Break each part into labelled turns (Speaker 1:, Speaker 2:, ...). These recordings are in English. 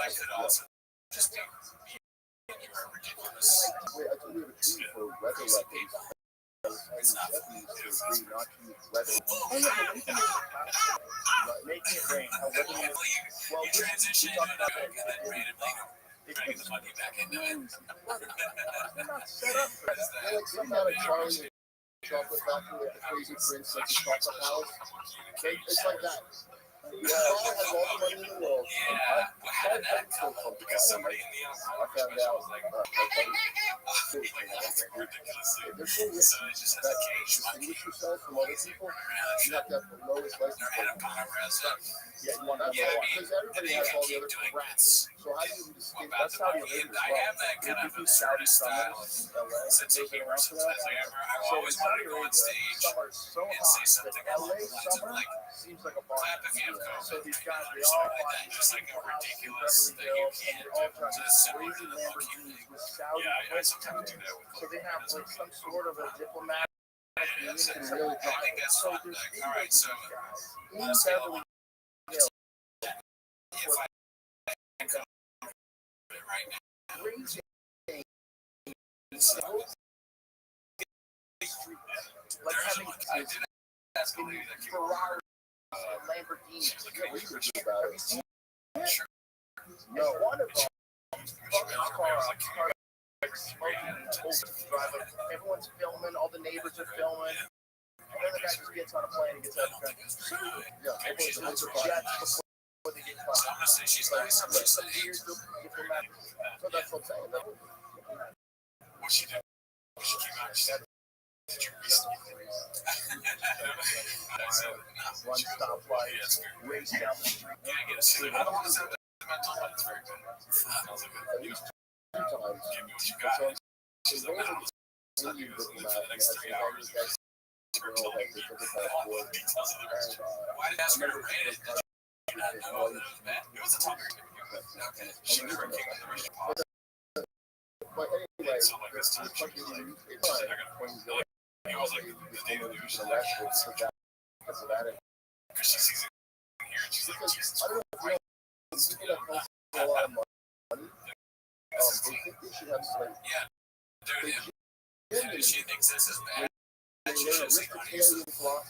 Speaker 1: that could also just be ridiculous.
Speaker 2: Wait, I told you to tweet for weather weapons.
Speaker 1: It's not
Speaker 2: Agree not to use weather. Making it rain.
Speaker 1: Well, you transition and then randomly trying to get the money back into it.
Speaker 2: They're not set up for that. They're like some out of Charlie chocolate factory at the Crazy Prince, like the chocolate house. It's like that. Yeah, has all the money in the world.
Speaker 1: Yeah, how did that come up? Because somebody in the
Speaker 2: I found out.
Speaker 1: was like, ridiculous. So it just has a cage monkey.
Speaker 2: Distinguish yourself from other people. You have to have the lowest license plate. Yeah, you want that because everybody has all the other crap. So how do you distinguish? That's how you live.
Speaker 1: I have that kind of a Saudi style sense of humor sometimes. Like I've always wanted to go on stage and say something along the lines of like,
Speaker 2: seems like a
Speaker 1: clap if you have COVID.
Speaker 2: So these guys,
Speaker 1: Or something like that. Just like a ridiculous thing you can't do. So it's similar to the monkey thing. Yeah, I sometimes do that with
Speaker 2: so they have like some sort of a diplomatic community.
Speaker 1: I think that's fun. Like, all right, so let's go. If I can come right now.
Speaker 2: Like having
Speaker 1: I did ask a lady that came
Speaker 2: Ferrari, Lamborghini. Yeah, we were just about it.
Speaker 1: Sure.
Speaker 2: No, one of them. Everyone's filming, all the neighbors are filming. And then the guy just gets on a plane and gets out of the country. Yeah, everyone's jets before they get caught.
Speaker 1: So I'm gonna say she's nice. I'm gonna say
Speaker 2: diplomatic. So that's what I'm saying.
Speaker 1: What she did? She came out and said, "Did you recently?"
Speaker 2: One stoplight, race down the street.
Speaker 1: Yeah, I get a sleep. I don't want to say that mental, but it's very good. Sounds like
Speaker 2: At least 2 times.
Speaker 1: give me what you got. She's like, "Man, I'll do for the next 3 hours." All the details of the rest. Why did I ask her to rate it? Did you not know that it was bad? It was a tough review. Okay. She never came in the original pause.
Speaker 2: But anyway,
Speaker 1: So like this time, she was like, "They're gonna point to the." He was like, "The day of the news." Because she sees it here and she's like, "Jesus Christ."
Speaker 2: A lot of money. They think they should have like.
Speaker 1: Yeah, dude, if she thinks this is bad, then she should see money. Wow.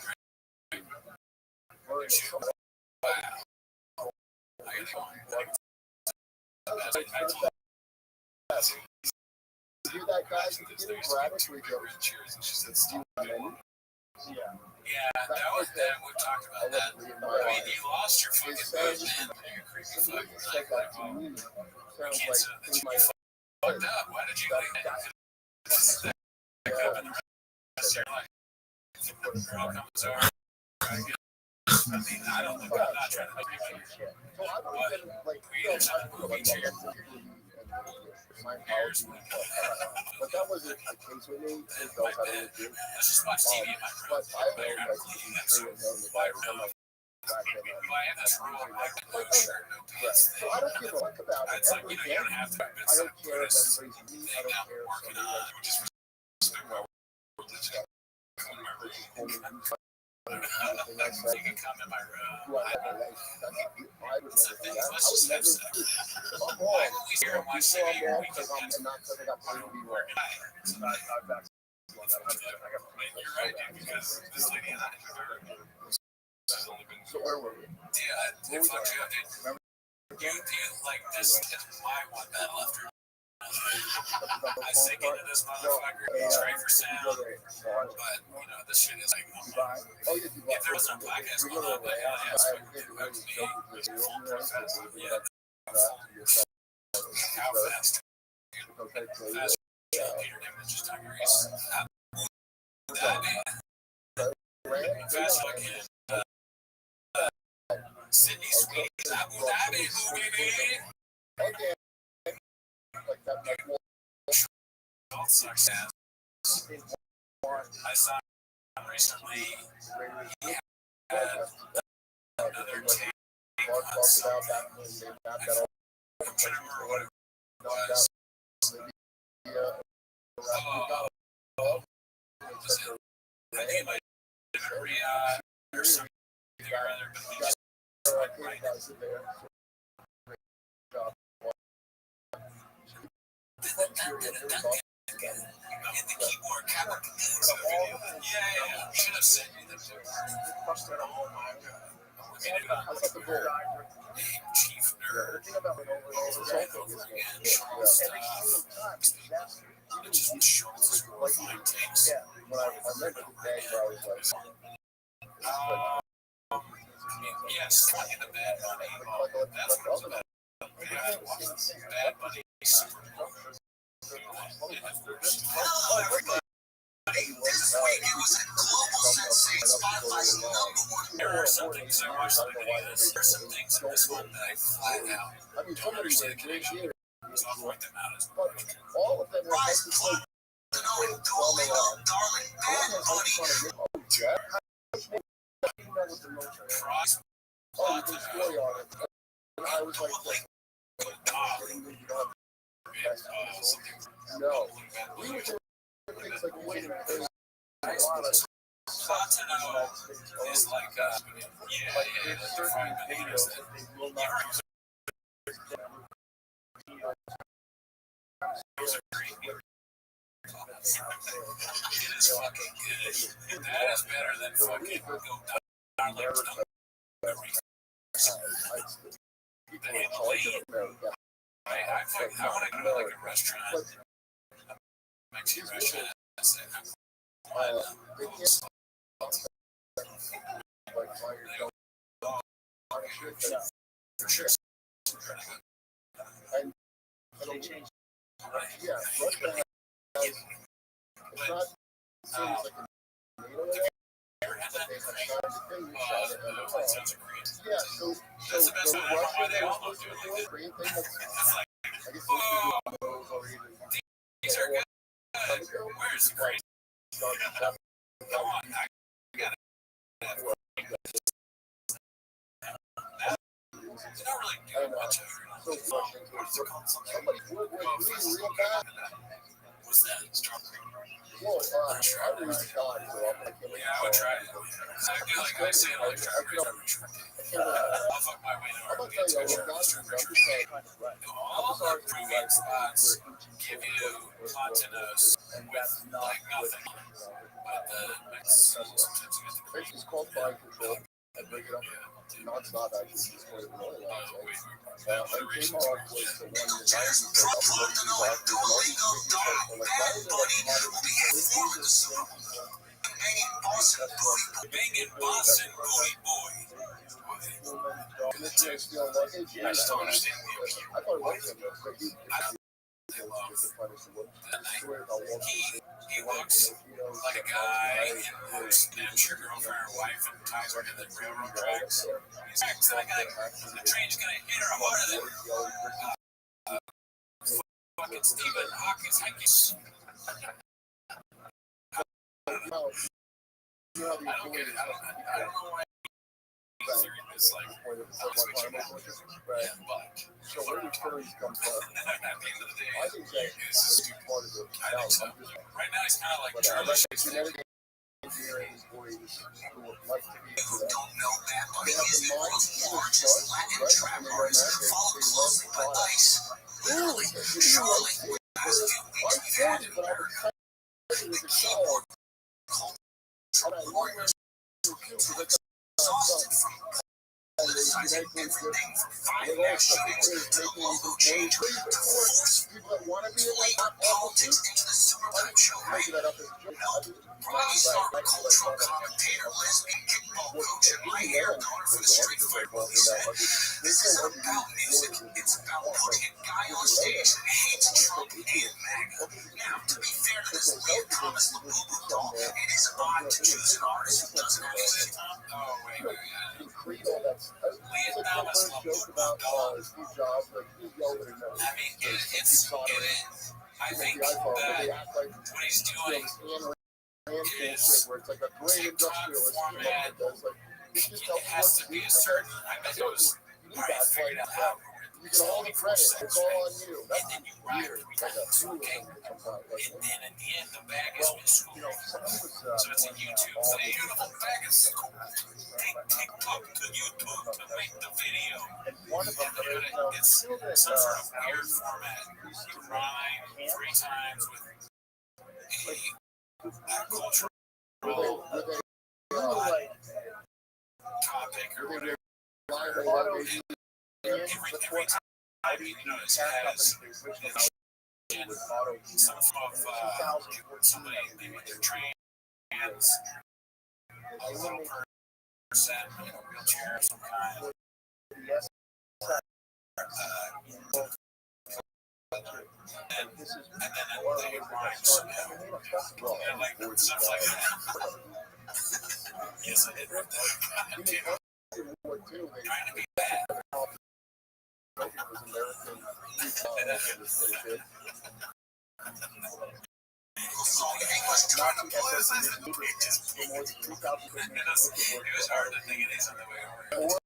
Speaker 1: I get going.
Speaker 2: Hear that, guys?
Speaker 1: Cheers, and she said, "Steve."
Speaker 2: Yeah.
Speaker 1: Yeah, that was that. We've talked about that. I mean, you lost your fucking boat, man. You're a creepy fuck. Like, can't say that you fucked up. Why did you leave that? Back up in the rest of your life. The girl comes over. I mean, I don't think I'm not trying to make you. But we either try to move each other.
Speaker 2: But that wasn't the case with me.
Speaker 1: Let's just watch TV in my room.
Speaker 2: But I know, like,
Speaker 1: I have this rule, like, no shirt, no pants thing.
Speaker 2: I don't give a fuck about it.
Speaker 1: It's like, you don't have to have
Speaker 2: I don't care if
Speaker 1: Buddhist
Speaker 2: everybody's
Speaker 1: thing
Speaker 2: me. I don't
Speaker 1: that
Speaker 2: care
Speaker 1: we're
Speaker 2: if
Speaker 1: working on. We just respect my religion. You can come in my room. It's a thing. Let's just have sex. Why would we here and watch TV? We can work it out. You're right, dude, because this lady and I, she's only been.
Speaker 2: So where were we?
Speaker 1: Yeah, it fucked you up, dude. Do you like this is my one that left her? I sink into this motherfucker. It's great for sound, but you know this shit is like. If there wasn't a podcast going on, but I asked fucking get back to me. Yeah. How fast? Fast. Peter Nicholas just talking race. Fast like him. Sydney Sweet, Abu Dhabi, baby. All sucks ass. I saw him recently. He had another take on something. I can't remember what it was. Was it? I think it might have been Riyadh or something or other, but we just right. Hit the keyboard capital video. Yeah. Should have sent you the picture. Oh my god.
Speaker 2: I thought the goal.
Speaker 1: Chief nerd. Over again. Just Schultz fine takes.
Speaker 2: When I remember the day where I was like,
Speaker 1: Yes, in the Bad Bunny. That's what it's about. We have to watch Bad Bunny Super Bowl. Hello, everybody. This week it was a global sensation spotlight #1. There are some things I watched the videos. There are some things in this one that I flat out don't understand the connection. So I'll point them out as well.
Speaker 2: all of them were
Speaker 1: Rise Club, the Dolly, darling, Bad Bunny. Rise
Speaker 2: Oh, you can story on it. I was like, no. We were doing things like waiting for a lot of
Speaker 1: Platino is like,
Speaker 2: certain videos that they will not
Speaker 1: it is fucking good. That is better than fucking go down there. I want to go to like a restaurant. Mexican restaurant. For sure.
Speaker 2: And they changed. Yeah, Russia has. It's not seems like a NATO. Yeah, so
Speaker 1: That's the best one. I don't know why they all look doing like
Speaker 2: Korean thing
Speaker 1: this. It's like,
Speaker 2: I guess
Speaker 1: whoa,
Speaker 2: or either
Speaker 1: these are good. Where's the crazy? Come on, I got it. It's not really doing much of it. What's it called?
Speaker 2: somebody would real bad.
Speaker 1: What's that? Strong cream.
Speaker 2: Well, I really died, so I'm like,
Speaker 1: Yeah, I would try it. I do like I say, I like trying to I'll fuck my way to our get to a all the premium spots give you Platinos with like nothing. But sometimes you get the
Speaker 2: it's called mind control. I break it up. No, it's not actually. It's quite a really long time. And King Mark was the one in the 90s
Speaker 1: Banging Boston Booty Boy. I just don't understand the appeal.
Speaker 2: I thought it was him.
Speaker 1: He looks like a guy who snaps your girlfriend or wife and ties her to the railroad tracks. He's like, the train's gonna hit her harder than fucking Stephen Hawking's Hankins. I don't get it. I don't know why it's like,
Speaker 2: so where do stories come from?
Speaker 1: at the end of the day,
Speaker 2: I think that
Speaker 1: it's
Speaker 2: is part of it.
Speaker 1: I think so. Right now, he's kind of like Charlie
Speaker 2: Genetic engineering employees who would like to be
Speaker 1: who don't know that
Speaker 2: they have the mind
Speaker 1: largest Latin trap artist followed closely by Ice. Literally, surely, last few weeks we've had him where the keyboard exhausted from criticizing everything from fine nationals to the logo change to force blatant politics into the summertime show, right? No, Rocky star cultural commentator, lesbian kickball coach, and my hair daughter for the Street Fighter movie said, this isn't about music, it's about putting a guy on stage that hates Trump and MAGA. Now, to be fair to this Leah Thomas Labubu doll, it is odd to choose an artist who doesn't actually... Oh, wait. Leah Thomas Labubu doll.
Speaker 2: Steve Jobs, like he's younger than them.
Speaker 1: I mean, I think that what he's doing is
Speaker 2: where it's like a great industrialist
Speaker 1: format.
Speaker 2: Does like
Speaker 1: It has to be a certain. I bet it was. All right, I figured out how.
Speaker 2: you get all the credit. It's all on you.
Speaker 1: And then you ride it. Okay. And then at the end, the bag is Miss School. So it's a YouTube thing. The whole bag is school. Take TikTok to YouTube to make the video.
Speaker 2: And one of them that
Speaker 1: it's some sort of weird format. You rhyme 3 times with a cultural topic or whatever. Every time you notice it has some of somebody, maybe they're trans, a little person in a wheelchair of some kind. And then they rhyme somehow. And like stuff like that. Yes, I did write that. Trying to be bad. It was hard to think of these on the way over.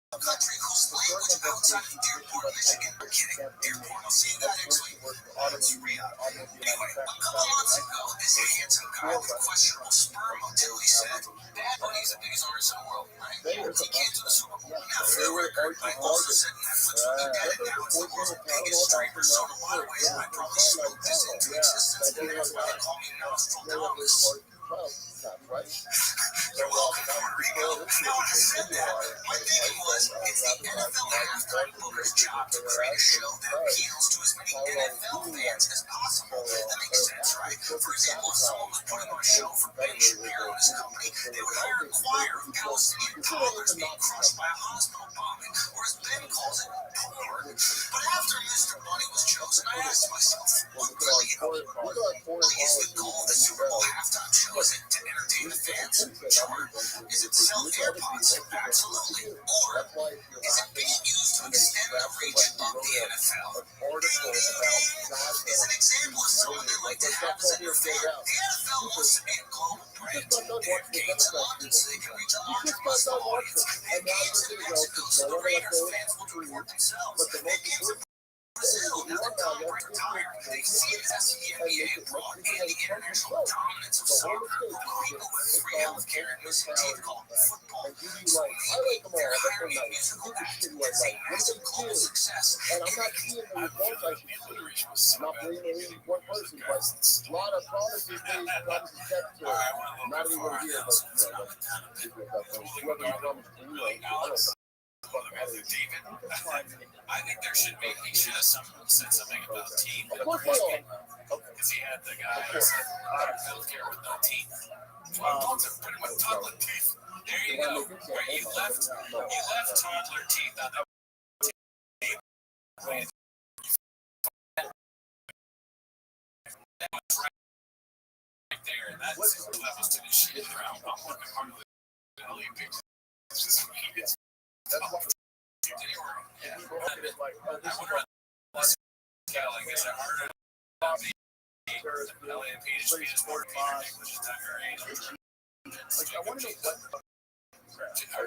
Speaker 1: A country whose language outside of Dearborn, Michigan. I'm kidding. Dearborn, I'll see you guys next week. That's real. Anyway, a couple months ago, this handsome guy with questionable sperm motility said, Bad Bunny's the biggest artist in the world, right? He came to the Super Bowl. Now, for the record, I also said Netflix would be dead, and now it's the world's biggest streamer. So, in a lot of ways, I probably spoke this into existence, and that's why they call me Nostradamus. You're welcome, Puerto Rico. Now, when I said that, my thinking was, it's the NFL halftime booker's job to create a show that appeals to as many NFL fans as possible. That makes sense, right? For example, if someone was putting on a show for Ben Shapiro and his company, they would hire a choir of Palestinian toddlers being crushed by a hospital bombing, or as Ben calls it, porn. But after Mr. Bunny was chosen, I asked myself, what really is the goal of the Super Bowl halftime show? Is it to entertain the fans? Sure. Is it to sell AirPods? Absolutely. Or is it being used to extend the reach of the NFL? Is an example of someone they like to have as their fan. The NFL wants to be a global brand. They have games in London so they can reach a larger Muslim audience. They have games in Mexico so the Raiders fans will report themselves. They have games in Brazil, now that Tom Brady retired, they see it as the NBA abroad and the international dominance of soccer. The people with free healthcare and missing teeth call it football. So maybe they're hiring a musical act. It's a massive global success. And I would feel that the alliteration was so bad.
Speaker 2: One person, but a lot of promises made, promises kept. Not anyone here, but whoever you promised to you.
Speaker 1: David, I think there should be. He should have said something about teeth. Because he had the guy who said healthcare with no teeth. Well, pretty much toddler teeth. There you go. Where you left toddler teeth on the table. That was right there. And that's the levels to the shit around. I'm working hard on the Olympics. That's what I guess I heard the LAPD is more English is not your age. Like, I wonder what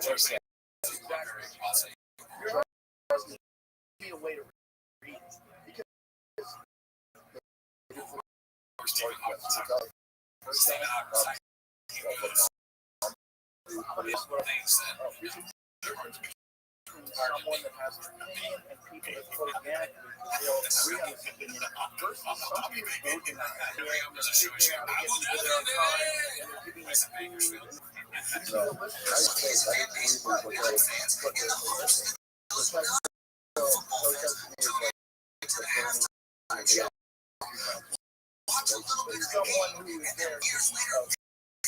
Speaker 1: you're need a way to read because someone that has an opinion and people that organically will agree on this opinion versus somebody who's voting on that area and figuring out how to get people their time and they're giving us food. Someone who is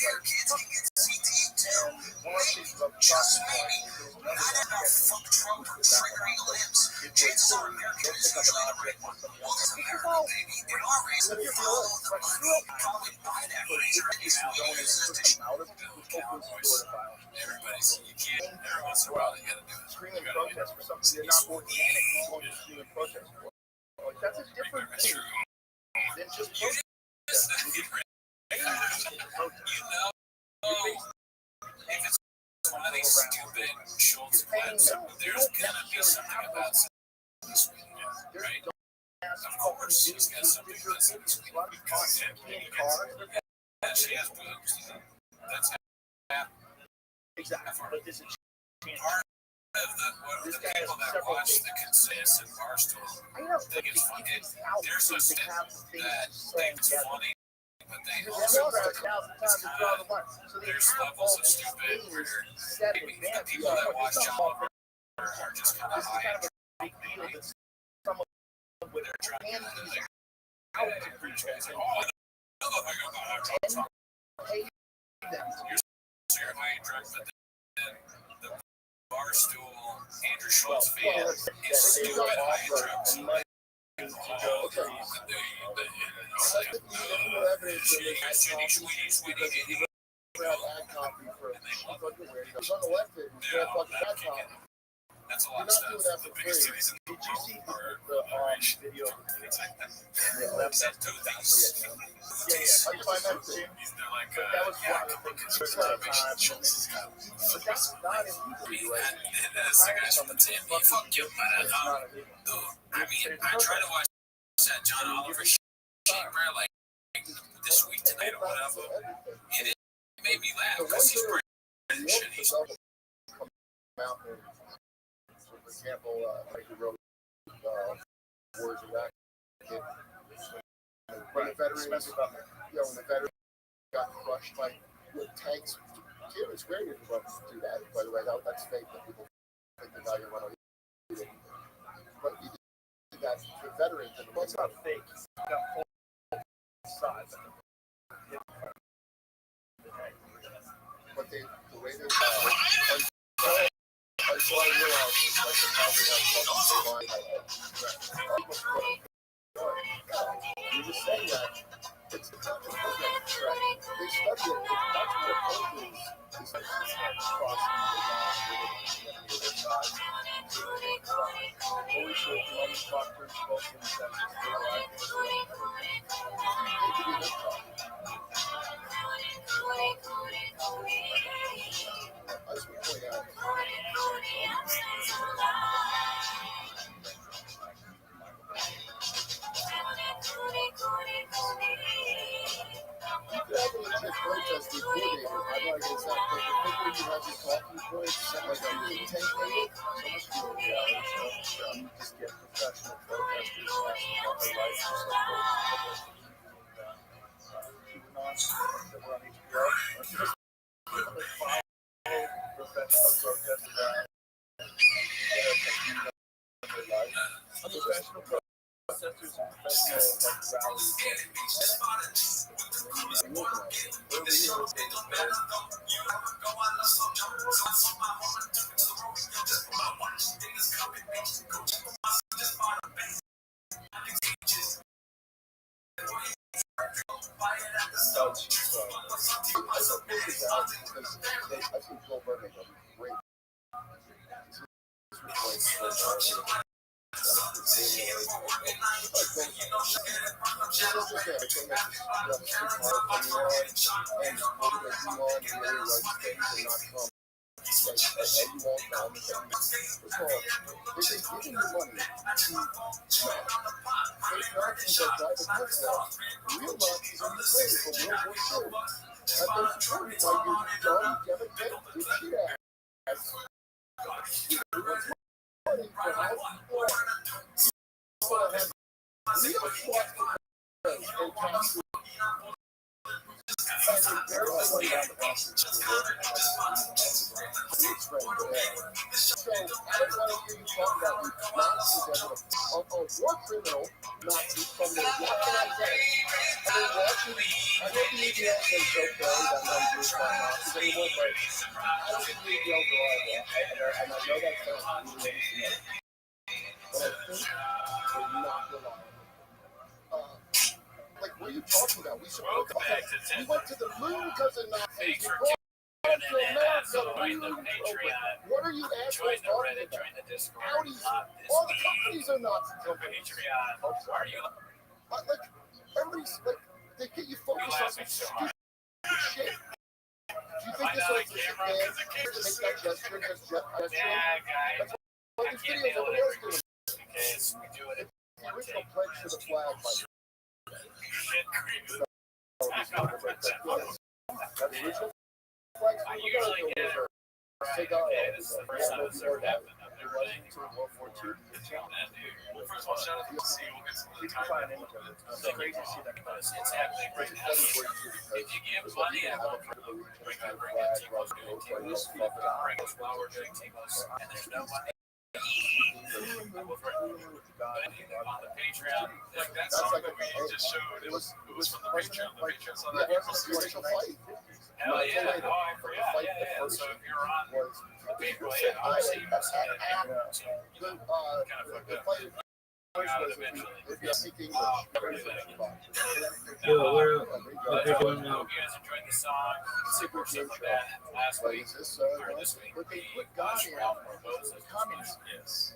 Speaker 1: there kids can get CT too. Maybe, just maybe, not enough fuck Trump triggering limbs. Chances are American is usually the right one. Well, this America, baby, in our race, we follow the money. Probably buy that razor and use it to show the Cowboys. Everybody's, you can't, every once in a while, you gotta do it.
Speaker 2: Screaming protest for something you're not organic, you're going to scream protest for. Like, that's a different thing than just protest.
Speaker 1: You know, if it's one of these stupid Schultz clips, there's gonna be something about this week. she's got something that's in this week. And she has boobs. That's half.
Speaker 2: Exactly. But this is
Speaker 1: Part of the people that watch the Consist and Barstool think it's funny. They're so stiff that think it's funny, but they also there's levels of stupid where maybe the people that watch John Oliver are just kind of high and maybe they're trying to like preach guys like, oh, I know nothing about how drugs are. You're high and drugs, but then the Barstool Andrew Schultz fan is stupid high and drugs. That's a lot of stuff. The biggest cities in the world are immigration.
Speaker 2: Video.
Speaker 1: They're like, yeah,
Speaker 2: That was one of the things
Speaker 1: that's the guys from the team. Fuck you, man. I mean, I try to watch that John Oliver shit, bro, like this week tonight or whatever. It made me laugh because he's pretty shit. He's
Speaker 2: for example, like the road wars in Iraq. When the veterans, when the veterans got crushed by tanks, it's great if you want to do that. By the way, that's fake. That people think they're not going to run on. But you did that for veterans. And it's not fake. It's got both sides. But the way they're so I realized like the problem that you just say that it's the country program, right? They study it. That's what a country is like crossing the line with the other side. Always show one doctor spoken sentence. I just want to point out. Protest recording. I'm not against that, but the quicker you have your talking points, like I'm being taken, so much more reality stuff. You just get professional protesters asking about their life, just like that were on HBO. Just professional protesters their life. Professional protesters and professional rallies. War criminal, Nazi, from the I don't believe the answer is okay, that might be fine Nazis anymore, but I don't believe the overall, and I know that's not really anything but I think they're not reliable. Like, what are you talking about? We went to the moon because of Nazis. What are you assholes talking about? Audis, all the companies are Nazi companies. Like, everybody's like, they get you focused on some stupid shit. Do you think this was a shit man to make that gesture? That's what this video is over there doing.
Speaker 1: Because we do it.
Speaker 2: the original pledge to the flag by
Speaker 1: Shit creeps.
Speaker 2: the original flag
Speaker 1: I usually get it. Yeah, this is the first time it's ever happened. I've never been
Speaker 2: to World War II.
Speaker 1: Well, first of all, shout out to see we'll get some of the time. It's crazy to see that because it's happening right now. If you give money, I will bring Timos, bring us flour, bring Timos, and there's no money. On the Patreon, like that song that we just showed, it was from the Patreon. The Patreon song that was the original fight. Hell yeah! Oh, I forgot. Yeah. So if you're on the Patreon, yeah, obviously you must have it. So kind of fucked up. Got it eventually.
Speaker 3: Yo, we're
Speaker 1: I hope you guys enjoyed the song. Super stuff like that last week or this week. Yes.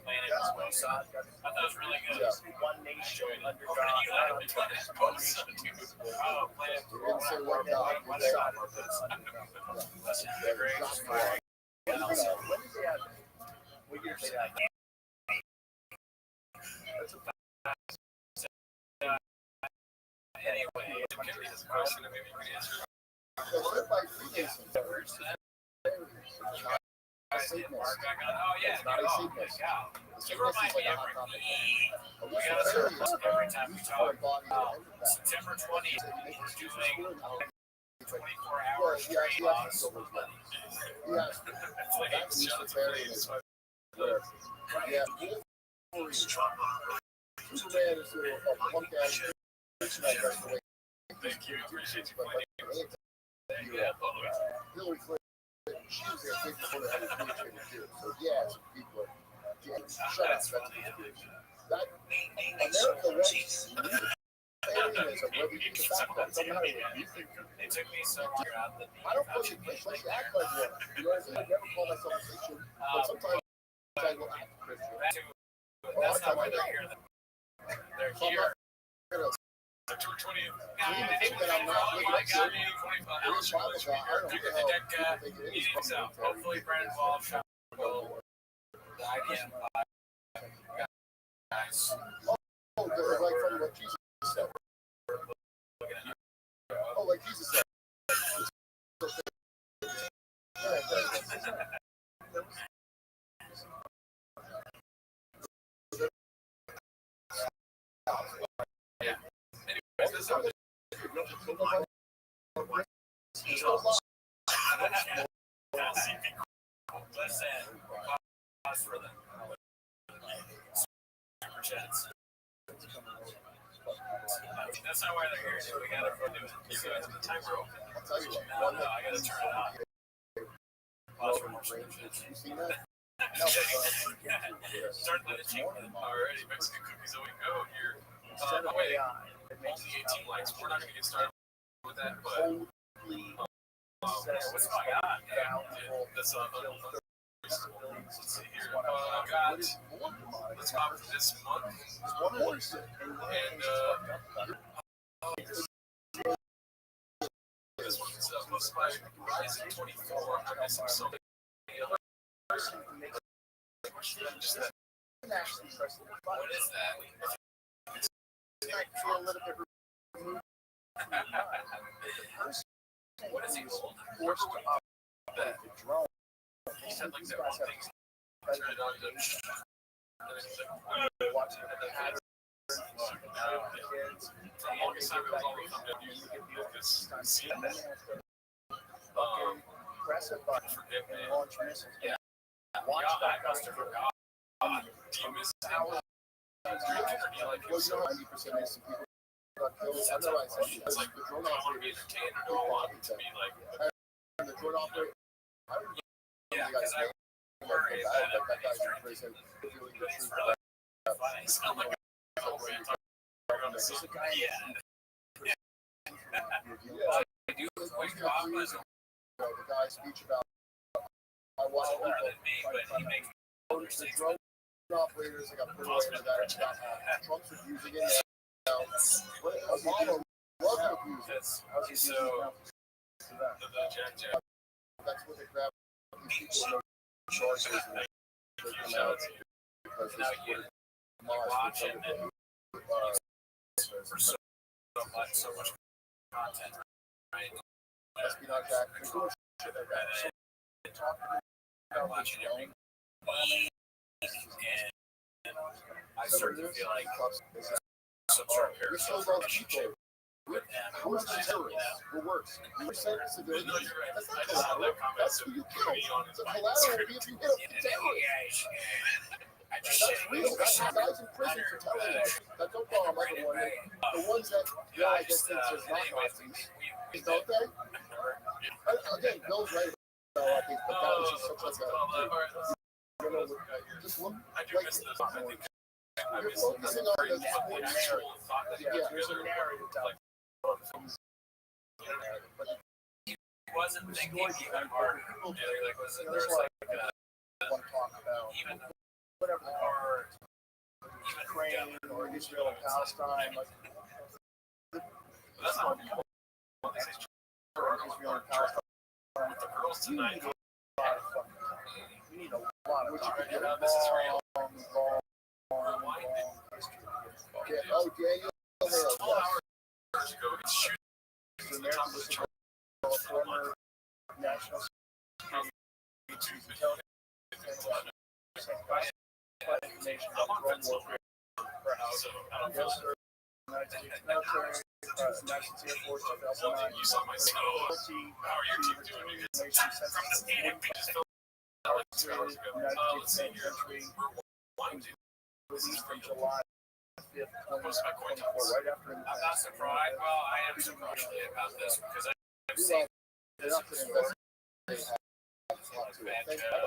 Speaker 1: Playing it as well. So I thought it was really good.
Speaker 2: One nation under
Speaker 1: Oh, you had it. Oh, play it. That's great. And also,
Speaker 2: When did they have it? What year did they have it?
Speaker 1: anyway, Kennedy has a question that maybe you can answer. Oh yeah, you remind me we got a service every time we talk. September 20th, we're doing 24-hour stream on Superman. Flames, Jonathan Flames.
Speaker 2: Yeah. Superman is a punk ass.
Speaker 1: Thank you, appreciate you playing. Yeah,
Speaker 2: Hillary Clinton, she was a big supporter of the military too. So yeah, some people are shut up. That America wants alienation, whether you can back that. Doesn't matter what you think.
Speaker 1: It took me so long out that
Speaker 2: I don't fucking act like one. You know what I'm saying? I never call myself a Christian, but sometimes I will act Christian.
Speaker 1: That's not why they're here. They're here. October 20th. Hopefully, Brandon Wall will the IBM guys.
Speaker 2: Oh, like from what Jesus said. Oh, like Jesus said.
Speaker 1: Yeah. Anyways, this is listen, pause for the super chats. That's not why they're here. So we gotta do it. So it's the timer open.
Speaker 2: I'll tell you
Speaker 1: No, I gotta turn it on. Pause for more super chats.
Speaker 2: You seen that?
Speaker 1: Start the team already. Mexican cookies away go here. Wait, only 18 likes. We're not gonna get started with that, but what's going on? That's let's see here. Got let's pop this month and this one's posted by Rising 24. I'm missing so many others. Just that. What is that? What is he called? That he said like that one thing. Turn it on to watching the hat. For the longest time, it was always on this.
Speaker 2: Press a button and launch missiles.
Speaker 1: Yeah. Watch that customer. Do you miss how?
Speaker 2: Well, you know, 90% of some people got killed.
Speaker 1: It's like the drone operator entertained or do I want it to be like
Speaker 2: the drone operator.
Speaker 1: Yeah, because I worry that that guy's prison. It's really funny. It's not like yeah. I do
Speaker 2: The guy's speech about I watched
Speaker 1: older than me, but he makes
Speaker 2: the drone operators. I got put away into that. Trump's abusing it. Obama wasn't abusing it.
Speaker 1: So the Jack.
Speaker 2: That's what they grab these people in charges and take them out because
Speaker 1: now you watch it and for so much content, right?
Speaker 2: espionage act. They're doing shit like that. So
Speaker 1: They're talking about watching every movie, and I start to feel like some sort of
Speaker 2: we still
Speaker 1: parallel
Speaker 2: love people.
Speaker 1: relationship with them.
Speaker 2: We're worse than terrorists. We're worse. You send civilians.
Speaker 1: No, you're right.
Speaker 2: That's
Speaker 1: I
Speaker 2: not
Speaker 1: just saw
Speaker 2: collateral.
Speaker 1: that comment.
Speaker 2: That's who you kill. The collateral would be if you hit a terrorist. That's real. That's guys in prison for telling us that don't bomb everyone. The ones that I guess thinks there's not Nazis, don't they? Again, Bill's right about I think, but that was just such like a just look like
Speaker 1: you're
Speaker 2: focusing on the narrative. Yeah, there's a narrative like but
Speaker 1: he wasn't thinking even harder. Like was it there's like
Speaker 2: want to talk about
Speaker 1: even
Speaker 2: whatever the car, Ukraine or Israel and Palestine, like
Speaker 1: that's not
Speaker 2: Israel and Palestine.
Speaker 1: with the girls tonight.
Speaker 2: You need a lot of
Speaker 1: Would you get out? This is real.
Speaker 2: Yeah, oh, Daniel Hale,
Speaker 1: 12 hours ago, he's shooting
Speaker 2: the
Speaker 1: the top of the chart.
Speaker 2: former national security information about drone warfare.
Speaker 1: So I don't feel so.
Speaker 2: United States military, United States Air Force, 2009.
Speaker 1: You saw my snow. How are your team doing? Because from the stadium, we just felt like 2 hours ago. Let's see here. We're wanting to
Speaker 2: Released from July 5th,
Speaker 1: post my coin
Speaker 2: 2024, right after
Speaker 1: I'm not surprised. Well, I am surprised about this because I've seen
Speaker 2: they're not going to invest.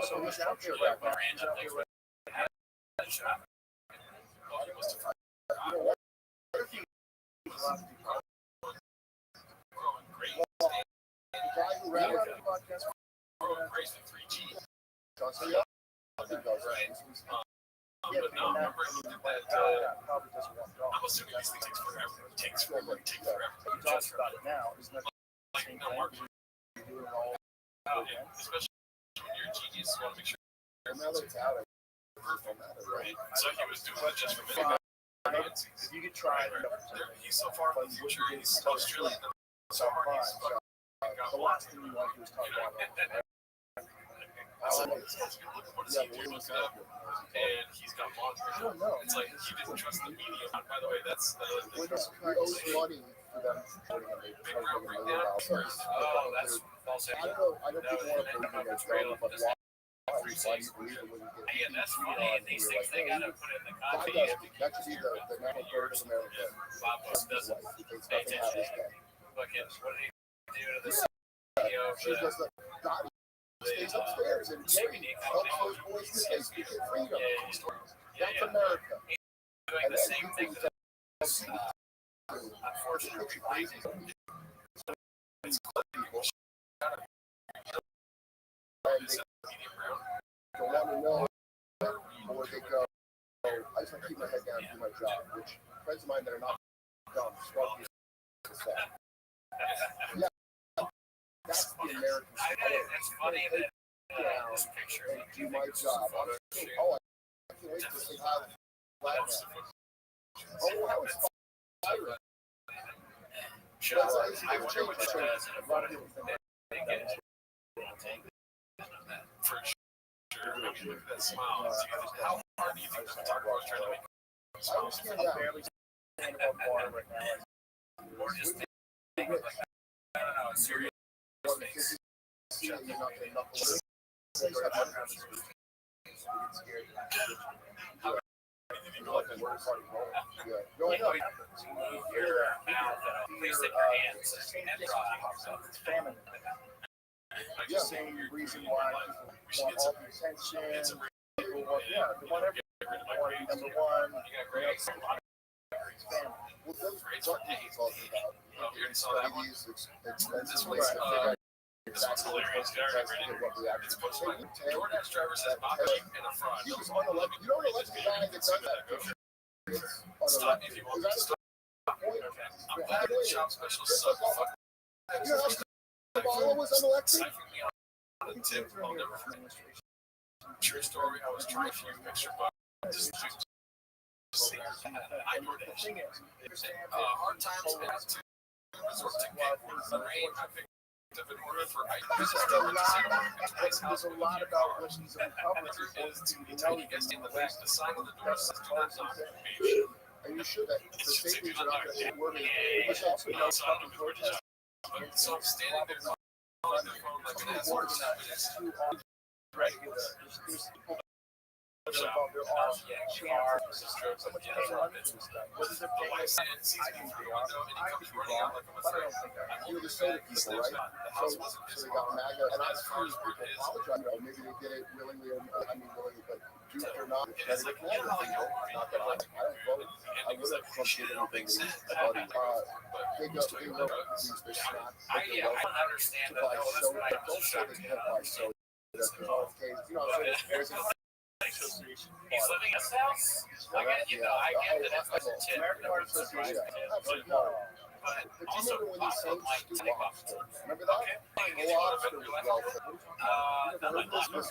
Speaker 2: So he's out there right now. He's out there right now. You know what? What if he the guy who ran the podcast,
Speaker 1: crazy 3G.
Speaker 2: Johnson, yeah, right. Yeah,
Speaker 1: But no, remember he did that.
Speaker 2: Probably doesn't want to.
Speaker 1: I'm assuming these things takes forever. It takes forever. It takes forever.
Speaker 2: He talks about it now. Isn't that
Speaker 1: Like, no, Mark,
Speaker 2: doing it all again?
Speaker 1: especially when you're a genius, you want to make sure
Speaker 2: Now that it's out,
Speaker 1: right? So he was doing it just for minutes.
Speaker 2: if you could try it,
Speaker 1: He's so far in the future. He's Australian. So hard. He's
Speaker 2: the last thing you want to do is talk about it.
Speaker 1: What does he do? And he's got longer.
Speaker 2: I don't know.
Speaker 1: It's like he didn't trust the media. By the way, that's
Speaker 2: When he owes money for them,
Speaker 1: big real breakdown. Oh, that's false.
Speaker 2: I don't know. I don't think one of them is real, but why?
Speaker 1: Yeah, that's funny. And these things they gotta put in the copy.
Speaker 2: That should be the national bird of America.
Speaker 1: Bob doesn't pay attention. Look at what did he do to the CEO?
Speaker 2: She just like God stays upstairs and helps those boys because they speak in freedom. That's America.
Speaker 1: Doing the same thing to unfortunately.
Speaker 2: Don't want to know where they go. I just want to keep my head down and do my job, which friends of mine that are not dumb struggle with that. Yeah, that's the American story.
Speaker 1: It's funny that this picture
Speaker 2: And do my job. Oh, I can't wait to say hi to Black man. Oh, how it's fire.
Speaker 1: I wonder what this does in a lot of people think for sure. I mean, look at that smile. How hard do you think the photographer was trying to make
Speaker 2: I
Speaker 1: smile?
Speaker 2: understand that. Barely standing above water right now.
Speaker 1: Or just think like, I don't know, serious things.
Speaker 2: See that you're not getting enough water. Say something happens. You get scared. You know, like the worst part of the world. Yeah. No, I know.
Speaker 1: Move your mouth and please take your hands and draw.
Speaker 2: It's famine. The same reason why people want all the attention. People want, yeah, they want everything. They want to be number one. It's famine. Well, those what he's talking about. These expensive ways to figure out exactly what we actually do.
Speaker 1: DoorDash driver says Bobby in the front.
Speaker 2: He was unelected. You don't elect the guy that's done that.
Speaker 1: Stop if you want to stop. I'm glad the shop special sucked.
Speaker 2: You know how Obama was unelected?
Speaker 1: Siphoning me on the tip. I'll never forget. True story. I was trying to use picture, but just
Speaker 2: And the thing is,
Speaker 1: hard times and to resort to get the rain. I picked up in order for
Speaker 2: there's a lot about what he's uncovering is to know in the West.
Speaker 1: The sign on the door says do not knock.
Speaker 2: And you should that the state leaders are not going to say word. There's also no fucking protest.
Speaker 1: So I'm standing there on the phone like an asshole.
Speaker 2: Regular. There's people about their own cars. So much paying money for this stuff. What is their paying? I think they are. I could be wrong, but I don't think I am. You're the soda people, right? So they got MAGA. And I've seen people apologize. Maybe they did it willingly or I mean willingly, but do or not. Not that I don't vote. I would have trusted anything about it. They go use their snap.
Speaker 1: I don't understand
Speaker 2: to buy soda. Don't say they can't buy soda. You know, there's an association.
Speaker 1: He's living in his house. I get that it's a tip.
Speaker 2: American Heart Association. Absolutely no. But do you remember when these things do lobster? Remember that? The lobster was welfare. Never heard this old,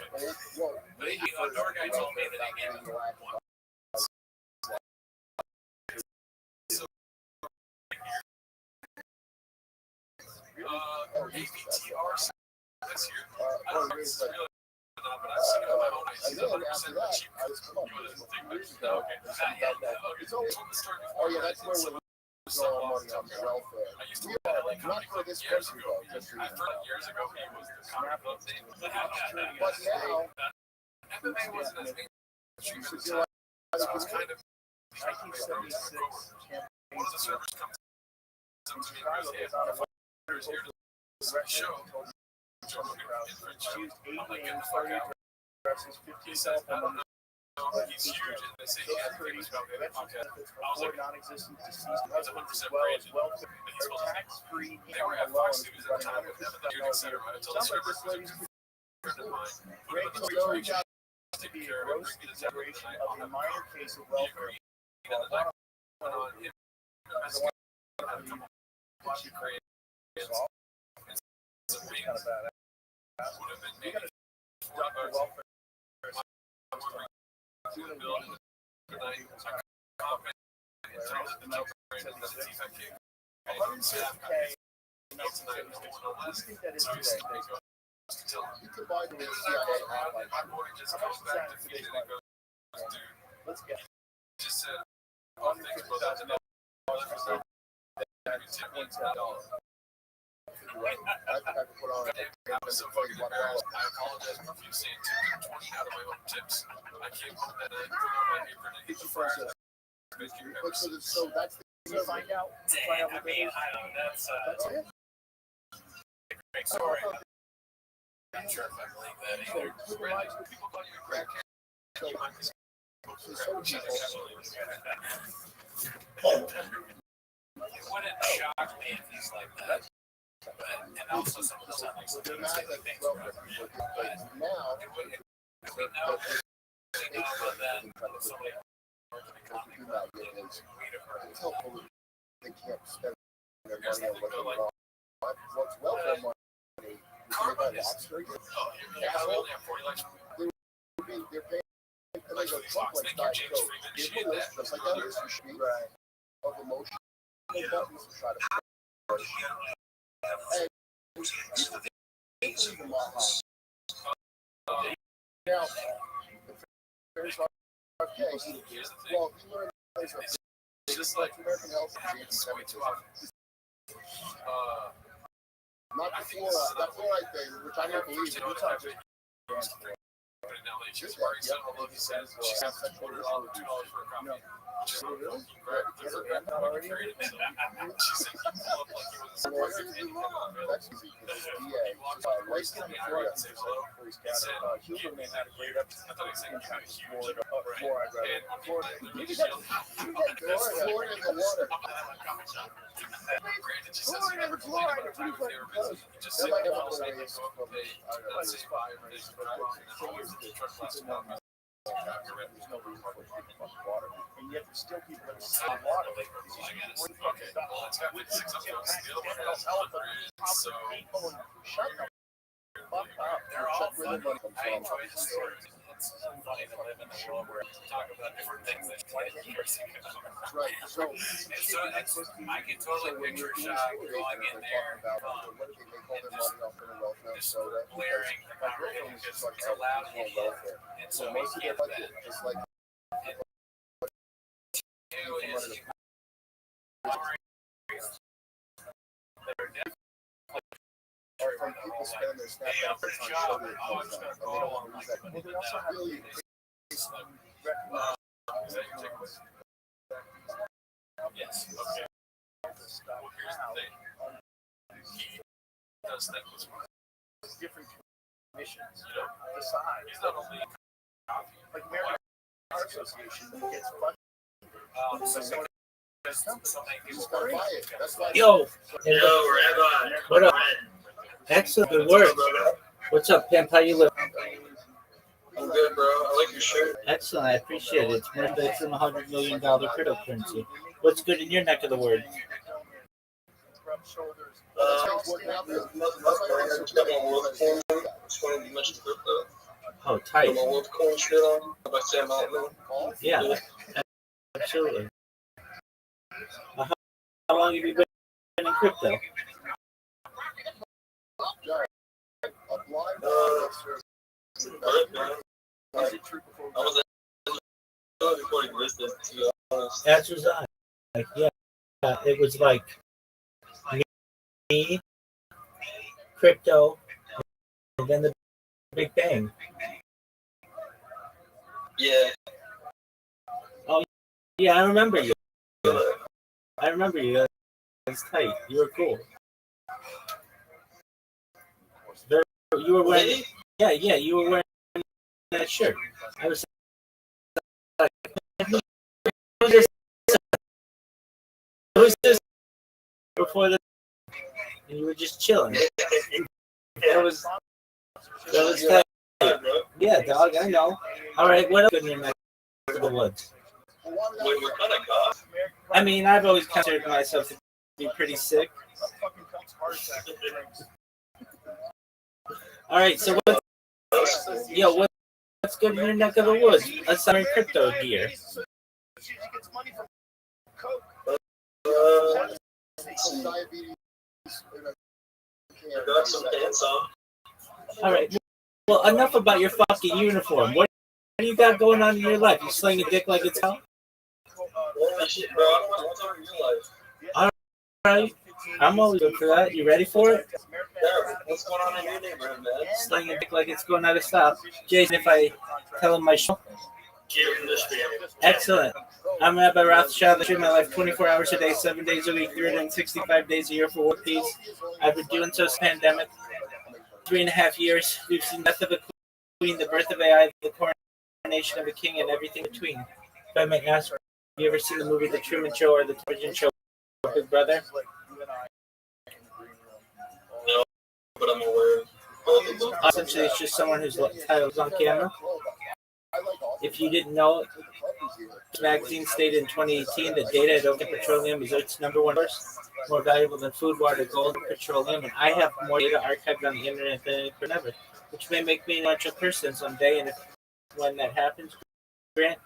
Speaker 2: well, maybe
Speaker 1: The door guy told me that he gave him one. ABTR this year. I don't know if it's really but I've seen it on my own. I see the 100% cheap.
Speaker 2: It's always, oh yeah, that's where we're losing all our money on welfare. We are, not for this country though.
Speaker 1: I've heard years ago he was the comic book name.
Speaker 2: But now,
Speaker 1: MMA wasn't as big.
Speaker 2: so you're like,
Speaker 1: So it's kind of
Speaker 2: 1976
Speaker 1: one of the servers comes up to me and goes, "Hey, here's here to the show."
Speaker 2: she used 8 names, 30 addresses, 15 cell phone numbers.
Speaker 1: He's huge, and they say he has things about the podcast.
Speaker 2: Before non-existent deceased
Speaker 1: He's 100%
Speaker 2: husbands as well as
Speaker 1: branded.
Speaker 2: welfare.
Speaker 1: And he's supposed to
Speaker 2: Tax-free
Speaker 1: They were at
Speaker 2: alone
Speaker 1: Fox News at the time with Evan Dude, etc. Until the
Speaker 2: sounds like
Speaker 1: server
Speaker 2: this lady's
Speaker 1: friend of mine.
Speaker 2: Reagan's going to be a gross exaggeration of a minor case of welfare.
Speaker 1: She created some things would have been
Speaker 2: You
Speaker 1: maybe
Speaker 2: got to welfare. Let's think that is today. You could buy the CIA hotline. Let's get
Speaker 1: Just said,
Speaker 2: $150,000 for I think I could put on
Speaker 1: I was so fucking embarrassed. I apologize profusely and took 20 out of my own tips. I came home that night, put on my apron, and hit the fire.
Speaker 2: So that's the find out.
Speaker 1: I mean, I don't know.
Speaker 2: That's it.
Speaker 1: Big story. I'm not sure if I believe that either. People call you a crackhead. You might be It wouldn't shock me if he's like that. But, and also some of the stuff like
Speaker 2: They're not like
Speaker 1: things.
Speaker 2: now.
Speaker 1: It would, if we know, they know, but then somebody
Speaker 2: It's helpful that they can't spend their money on what they want. What's welfare money? They're paying like a Trump like that. Just like that is you should be of emotion. Buttons to try to push. And now, there's okay. Well, you learn there's just like American Health Insurance. Not before I think, which I don't believe. You talk to
Speaker 1: She's wearing several of these cents. She's got $2 for a copy. She's really? There's a gun already. She said, you pull up like you was a
Speaker 2: That's easy. Yeah. Wasting the Florida and say hello. Huberman had a great episode.
Speaker 1: I thought he was saying kind of huge.
Speaker 2: Florida, rather. Florida.
Speaker 1: You got
Speaker 2: Florida in the water.
Speaker 1: Granted, she says you
Speaker 2: Florida
Speaker 1: never
Speaker 2: and
Speaker 1: complain
Speaker 2: Florida,
Speaker 1: about
Speaker 2: pretty
Speaker 1: time if they were busy. You just sit
Speaker 2: They're like
Speaker 1: there all
Speaker 2: everybody
Speaker 1: day,
Speaker 2: is
Speaker 1: go up, pay, let's say 5 minutes for drive, and then always the truck lasts about
Speaker 2: There's no reason for it to be fucking water. And yet there's still people that are selling water.
Speaker 1: I guess. Okay, well, it's got like 6 uploads. The other one has 100, so
Speaker 2: Shut the fuck up.
Speaker 1: they're all
Speaker 2: Check where the money comes from.
Speaker 1: it's funny to live in the world where we talk about different things that 20 years ago.
Speaker 2: Right. So
Speaker 1: I can totally picture Shaq going in there, just blaring power because it's a loud idiot. And so
Speaker 2: most of their budget is like when people spend their snap on social and they don't want to lose that. Well, they also have really
Speaker 1: yes. Okay. Well, here's the thing. He does things
Speaker 2: different commissions, the size.
Speaker 1: He's not only
Speaker 2: Like American Heart Association gets funded.
Speaker 3: Yo, Rabbi. What up? Excellent, good work. What's up, Pimp? How you live?
Speaker 4: I'm good, bro. I like your shirt.
Speaker 3: Excellent, I appreciate it. It's more than $100 million cryptocurrency. What's good in your neck of the woods? Oh, tight. Yeah, absolutely. How long have you been in crypto? As was I. Yeah, it was like me, crypto, and then the Big Bang.
Speaker 4: Yeah.
Speaker 3: Oh, yeah, I remember you. I remember you. It's tight. You were cool. You were wearing. Yeah, you were wearing that shirt. I was like, who's this? Before the, and you were just chilling. That was tight. Yeah, dog. I know. All right, what else in your neck of the woods? I mean, I've always considered myself to be pretty sick. All right, so what's good in your neck of the woods? Let's start in crypto gear.
Speaker 4: Got some pants on.
Speaker 3: All right, well, enough about your fucking uniform. What do you got going on in your life? You sling a dick like it's hell?
Speaker 4: Shit, bro. I don't know what's on your life.
Speaker 3: All right, I'm always good for that. You ready for it?
Speaker 4: Yeah, what's going on in your neighborhood, man?
Speaker 3: Sling a dick like it's going out of style. Jason, if I tell him my show.
Speaker 4: Give him this damn.
Speaker 3: Excellent. I'm Rabbi Rothschild. I stream my life 24 hours a day, 7 days a week, 365 days a year for work peace. I've been doing so since pandemic. 3.5 years. We've seen death of a queen, the birth of AI, the coronation of a king, and everything between. If I may ask, have you ever seen the movie The Truman Show or the television show Big Brother?
Speaker 4: No, but I'm aware of both of them.
Speaker 3: Essentially, it's just someone whose title's on camera. If you didn't know, this magazine stated in 2018 that data at Open Petroleum is its number one source, more valuable than food, water, gold, and petroleum, and I have more data archived on the internet than anyone ever, which may make me an actual person someday. And when that happens, Grant,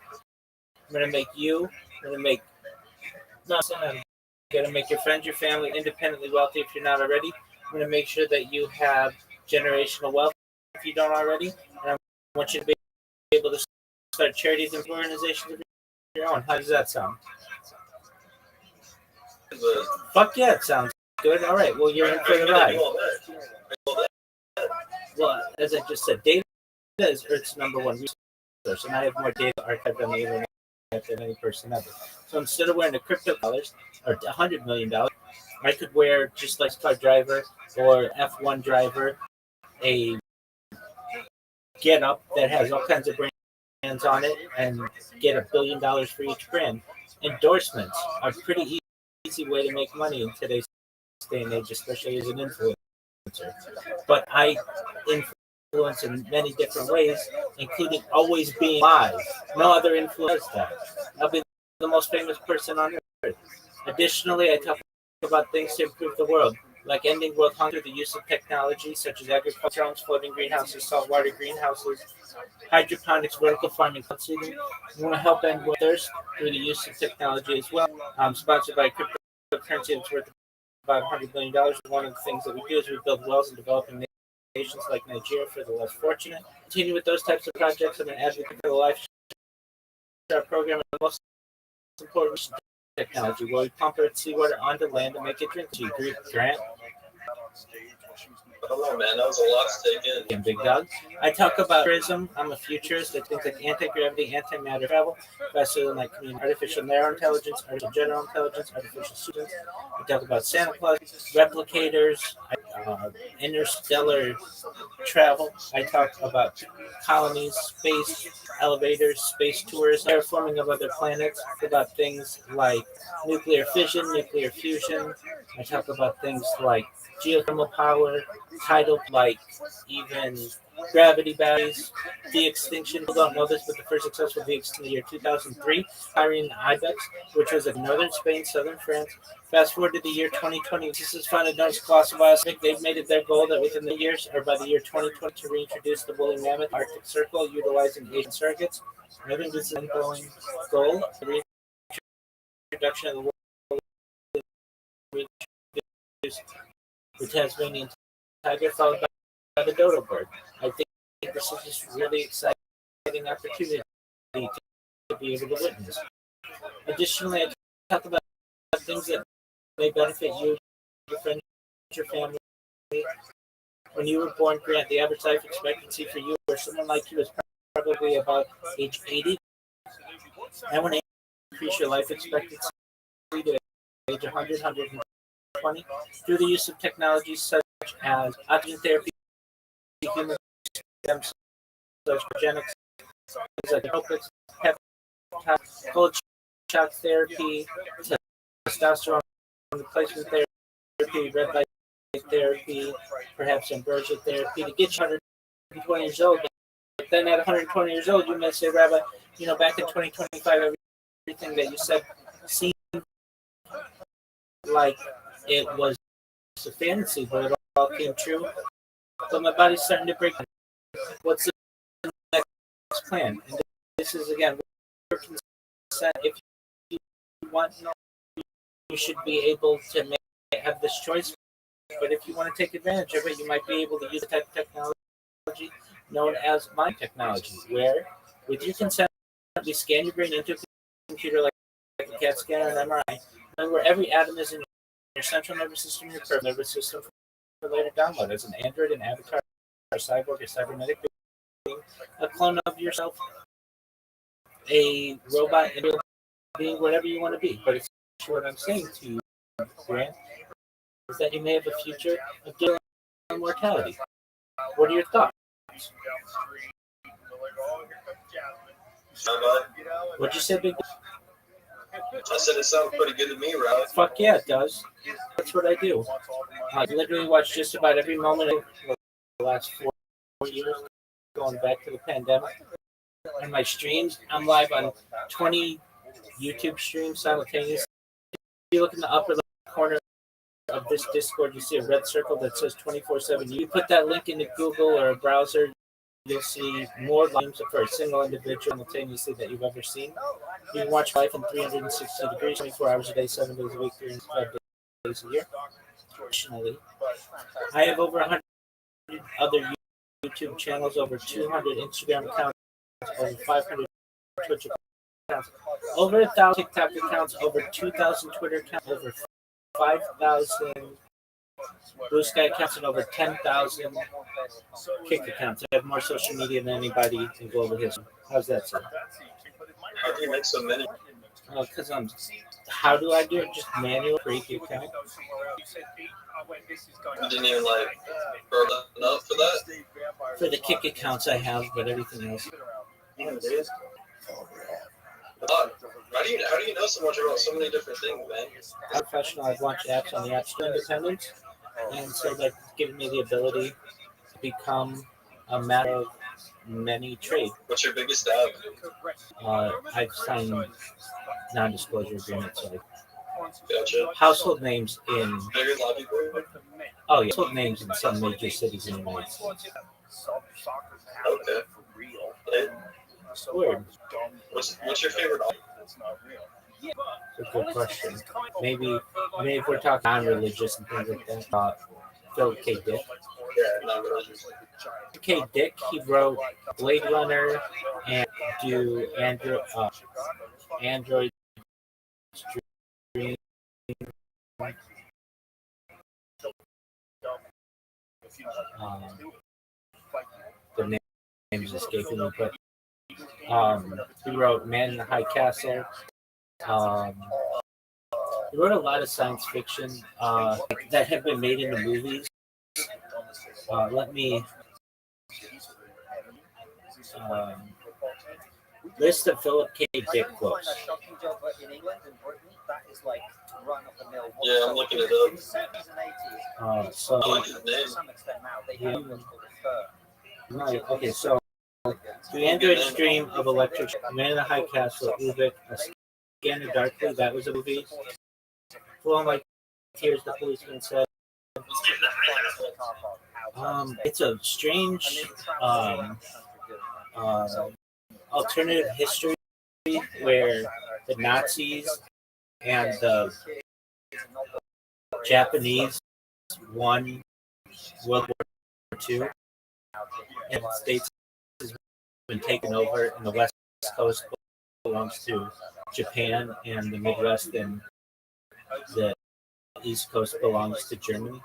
Speaker 3: I'm gonna make you. I'm gonna make your friends, your family, independently wealthy if you're not already. I'm gonna make sure that you have generational wealth if you don't already, and I want you to be able to start charities and organizations of your own. How does that sound? Fuck yeah, it sounds good. All right, well, you're in for the ride. Well, as I just said, data is Earth's number one resource, and I have more data archived on the internet than any person ever. So instead of wearing a crypto dollars or $100 million, I could wear just like car driver or F1 driver, a get up that has all kinds of brands on it, and get $1 billion for each brand. Endorsements are a pretty easy way to make money in today's day and age, especially as an influencer. But I influence in many different ways, including always being live. No other influencer does that. I'll be the most famous person on earth. Additionally, I talk about things to improve the world. like ending world hunger through the use of technology such as agriculture drones, floating greenhouses, saltwater greenhouses, hydroponics, vertical farming, cloud seeding. We want to help end world thirst through the use of technology as well. Sponsored by cryptocurrency that's worth about $100 billion. One of the things that we do is we build wells in developing nations like Nigeria for the less fortunate. Continue with those types of projects. I'm an advocate for the Lifestyle program, and the most important technology where we pump our seawater onto land and make it drinkable. Do you agree, Grant?
Speaker 4: I don't know, man. That was a lot to take in.
Speaker 3: And Big Dog. I talk about futurism. I'm a futurist. I think like anti-gravity, antimatter travel, faster than like artificial narrow intelligence, artificial general intelligence, artificial students. I talk about Santa Claus, replicators, interstellar travel. I talk about colonies, space, elevators, space tours, terraforming of other planets. About things like nuclear fission, nuclear fusion. I talk about things like geothermal power, tidal, like even gravity batteries, de-extinction. People don't know this, but the first successful de-extinction in the year 2003, Irene Ibex, which was in northern Spain, southern France. Fast forward to the year 2020, this is founded known as Colossal Biospheric. They've made it their goal that within the years, or by the year 2020, to reintroduce the woolly mammoth Arctic Circle utilizing Asian surrogates. I think this is an ongoing goal, the reintroduction of the woolly the Tasmanian tiger, followed by the dodo bird. I think this is just really exciting opportunity to be able to witness. Additionally, I talk about things that may benefit you, your friends, your family. When you were born, Grant, the average life expectancy for you or someone like you is probably about age 80. I want to increase your life expectancy to age 100, 120 through the use of technologies such as oxygen therapy, human stem cells, eugenics, things like opiates, peptides, cold shock therapy, testosterone replacement therapy, red light therapy, perhaps ambrosia therapy to get you 120 years old. But then at 120 years old, you may say, Rabbi, back in 2025, everything that you said seemed like it was a fantasy, but it all came true. But my body's starting to break down. What's the next plan? And this is, again, consent. If you want, you should be able to have this choice. But if you want to take advantage of it, you might be able to use the type of technology known as mind technology, where, with your consent, we scan your brain into a computer like a CAT scanner and MRI, and where every atom is in your central nervous system, your peripheral nervous system, for later download as an android, an avatar, a cyborg, a cybernetic being, a clone of yourself, a robot, a being, whatever you want to be. But it's what I'm saying to you, Grant, is that you may have a future of digital immortality. What are your thoughts? What'd you say, Big?
Speaker 4: I said it sounds pretty good to me, Ralph.
Speaker 3: Fuck yeah, it does. That's what I do. I literally watch just about every moment of the last 4 years, going back to the pandemic. On my streams, I'm live on 20 YouTube streams simultaneously. If you look in the upper left corner of this Discord, you see a red circle that says 24/7. You put that link into Google or a browser, you'll see more lives for a single individual simultaneously that you've ever seen. You can watch life in 360 degrees, 24 hours a day, 7 days a week, 305 days a year. Additionally, I have over 100 other YouTube channels, over 200 Instagram accounts, over 500 Twitch accounts, over 1,000 TikTok accounts, over 2,000 Twitter accounts, over 5,000 Blue Sky accounts, and over 10,000 Kick accounts. I have more social media than anybody in global history. How's that, sir?
Speaker 4: How do you make so many?
Speaker 3: Because how do I do it? Just manual create the account.
Speaker 4: You didn't even burn enough for that?
Speaker 3: For the Kick accounts I have, but everything else.
Speaker 4: How do you know so much about so many different things, man?
Speaker 3: I'm professional. I've launched apps on the App Store independent, and so that's given me the ability to become a matter of many trade.
Speaker 4: What's your biggest app?
Speaker 3: I've signed non-disclosure agreements. So
Speaker 4: Gotcha.
Speaker 3: household names in
Speaker 4: Bigger lobby boy?
Speaker 3: household names in some major cities in the United States.
Speaker 4: Okay. Yeah.
Speaker 3: Weird.
Speaker 4: What's your favorite album?
Speaker 3: It's a good question. Maybe if we're talking non-religious and things like that, Philip K. Dick.
Speaker 4: Yeah, not religious.
Speaker 3: K. Dick, he wrote Blade Runner and do Android Stream. The name's escaping me, but he wrote Man in the High Castle. He wrote a lot of science fiction that have been made into movies. Let me list of Philip K. Dick books.
Speaker 4: Yeah, I'm looking it up.
Speaker 3: So
Speaker 4: I like his name.
Speaker 3: okay, so The Android Stream of Electric, Man in the High Castle, Ubik, A Scanner Darkly, that was a movie. Flowing Like Tears, the policeman said. It's a strange alternative history where the Nazis and the Japanese won World War II, and the States has been taken over, and the West Coast belongs to Japan, and the Midwest and the East Coast belongs to Germany.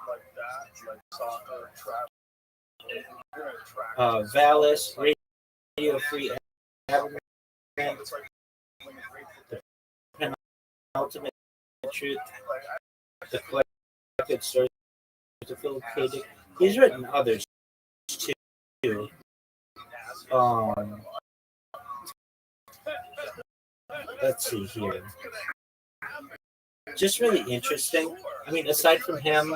Speaker 3: Valis, Radio Free Advertisement, The Penultimate Truth, The Collected Stories of Philip K. Dick. He's written others too. Let's see here. Just really interesting. I mean, aside from him,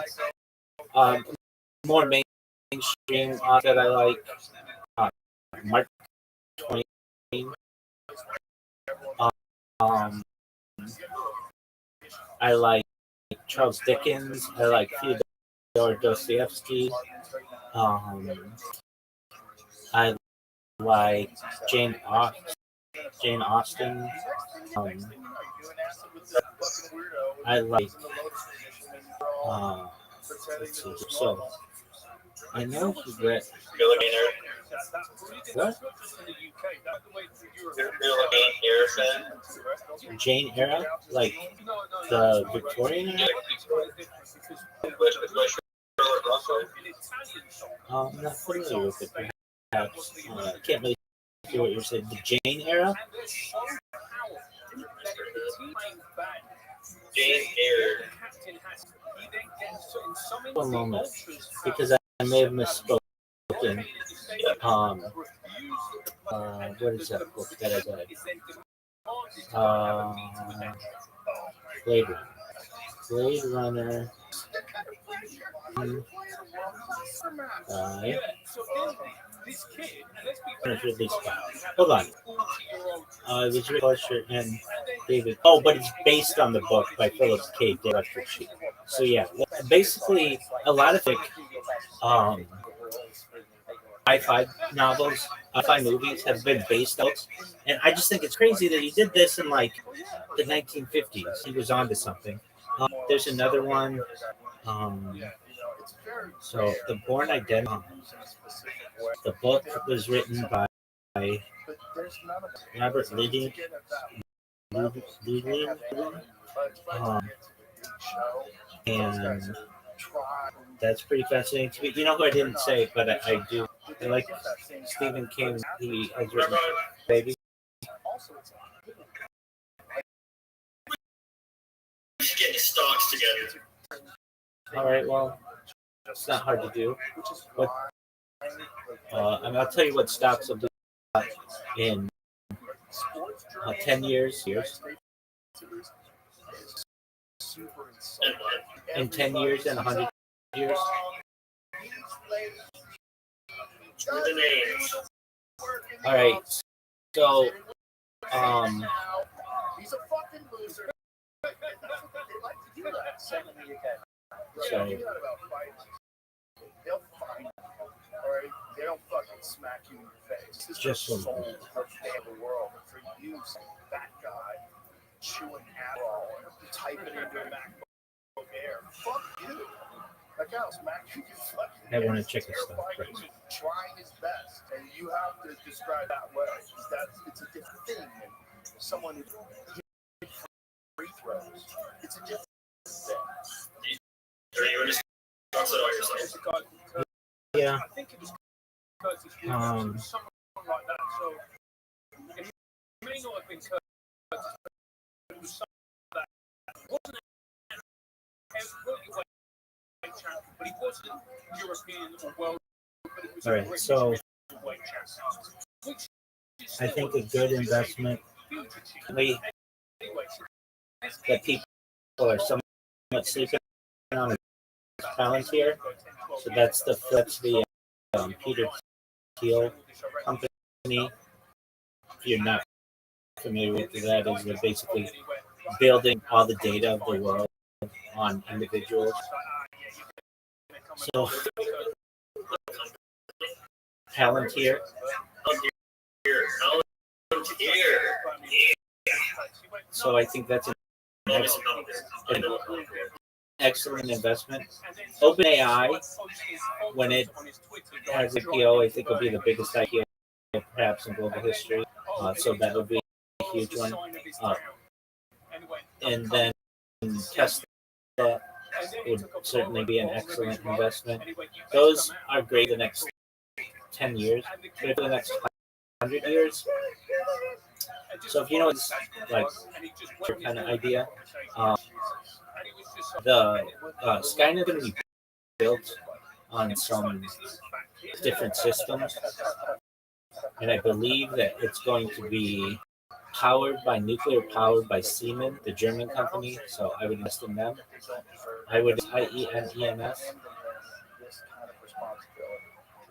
Speaker 3: more mainstream that I like, Mark Twain. I like Charles Dickens. I like Fyodor Dostoevsky. I like Jane Austen. I like. Let's see. So I know he read. What? Jane era, like the Victorian era. I'm not familiar with it. Perhaps I can't really hear what you're saying. The Jane era.
Speaker 4: Jane Eyre.
Speaker 3: One moment, because I may have misspoken. What is that book that I got? Blade Runner. Blade Runner. Hold on. It was Richard and David. Oh, but it's based on the book by Philip K. Dick. So yeah, basically a lot of sci-fi novels, sci-fi movies have been based on, and I just think it's crazy that he did this in like the 1950s. He was onto something. There's another one. So The Born Identity. The book was written by Robert Liddy. And that's pretty fascinating to me. You know who I didn't say, but I do. I like Stephen King. He has written Baby.
Speaker 4: Get his stocks together.
Speaker 3: All right, well, it's not hard to do. But and I'll tell you what stocks will do in 10 years. In 10 years and 100 years. All right. So, So
Speaker 2: they'll find you, all right? They don't fucking smack you in your face. This is
Speaker 3: Just
Speaker 2: the
Speaker 3: so-
Speaker 2: soul of the world. And for you, that guy chewing Adderall and typing into a MacBook Air, fuck you. That guy will smack you.
Speaker 3: I want to check his stuff.
Speaker 2: He's trying his best, and you have to describe that way. It's a different thing than someone who hits free throws. It's a different thing.
Speaker 4: You were just talking about yourself.
Speaker 3: Yeah.
Speaker 2: I think it was Curtis Williams, someone like that. So, and he may not have been Curtis, but it was someone like that. Wasn't it champion, but he wasn't European or world. But it was
Speaker 3: All right, so I think a good investment that people are somewhat sleeping on is Palantir. So that's the Peter Thiel company. If you're not familiar with that, is they're basically building all the data of the world on individuals. So Palantir. So I think that's an excellent investment. OpenAI, when it has IPO, I think will be the biggest IPO perhaps in global history. So that would be a huge one. And then Tesla would certainly be an excellent investment. Those are great the next 10 years, but for the next 100 years. So if you know it's like your kind of idea, the Skynet going to be built on some different systems, and I believe that it's going to be nuclear powered by Siemens, the German company. So I would invest in them. I would IENEMS.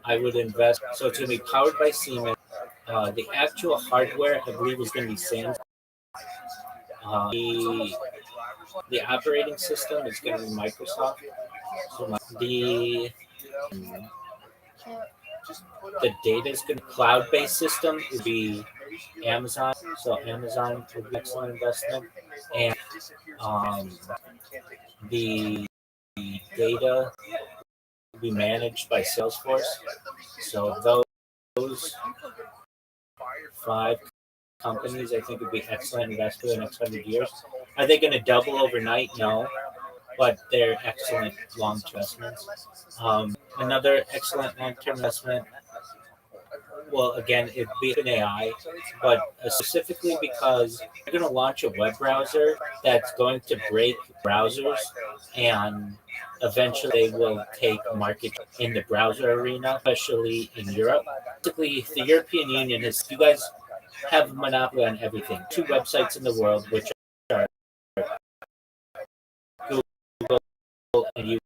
Speaker 3: I would invest. So it's going to be powered by Siemens. The actual hardware, I believe, is going to be Samsung. The operating system is going to be Microsoft. So the data is going to cloud-based system would be Amazon. So Amazon would be an excellent investment, and the data will be managed by Salesforce. So those 5 companies, I think, would be excellent investment for the next 100 years. Are they going to double overnight? No, but they're excellent long-term investments. Another excellent long-term investment. Well, again, it'd be an AI, but specifically because they're going to launch a web browser that's going to break browsers, and eventually they will take market in the browser arena, especially in Europe. Basically, the European Union has, you guys have a monopoly on everything. 2 websites in the world, which are Google and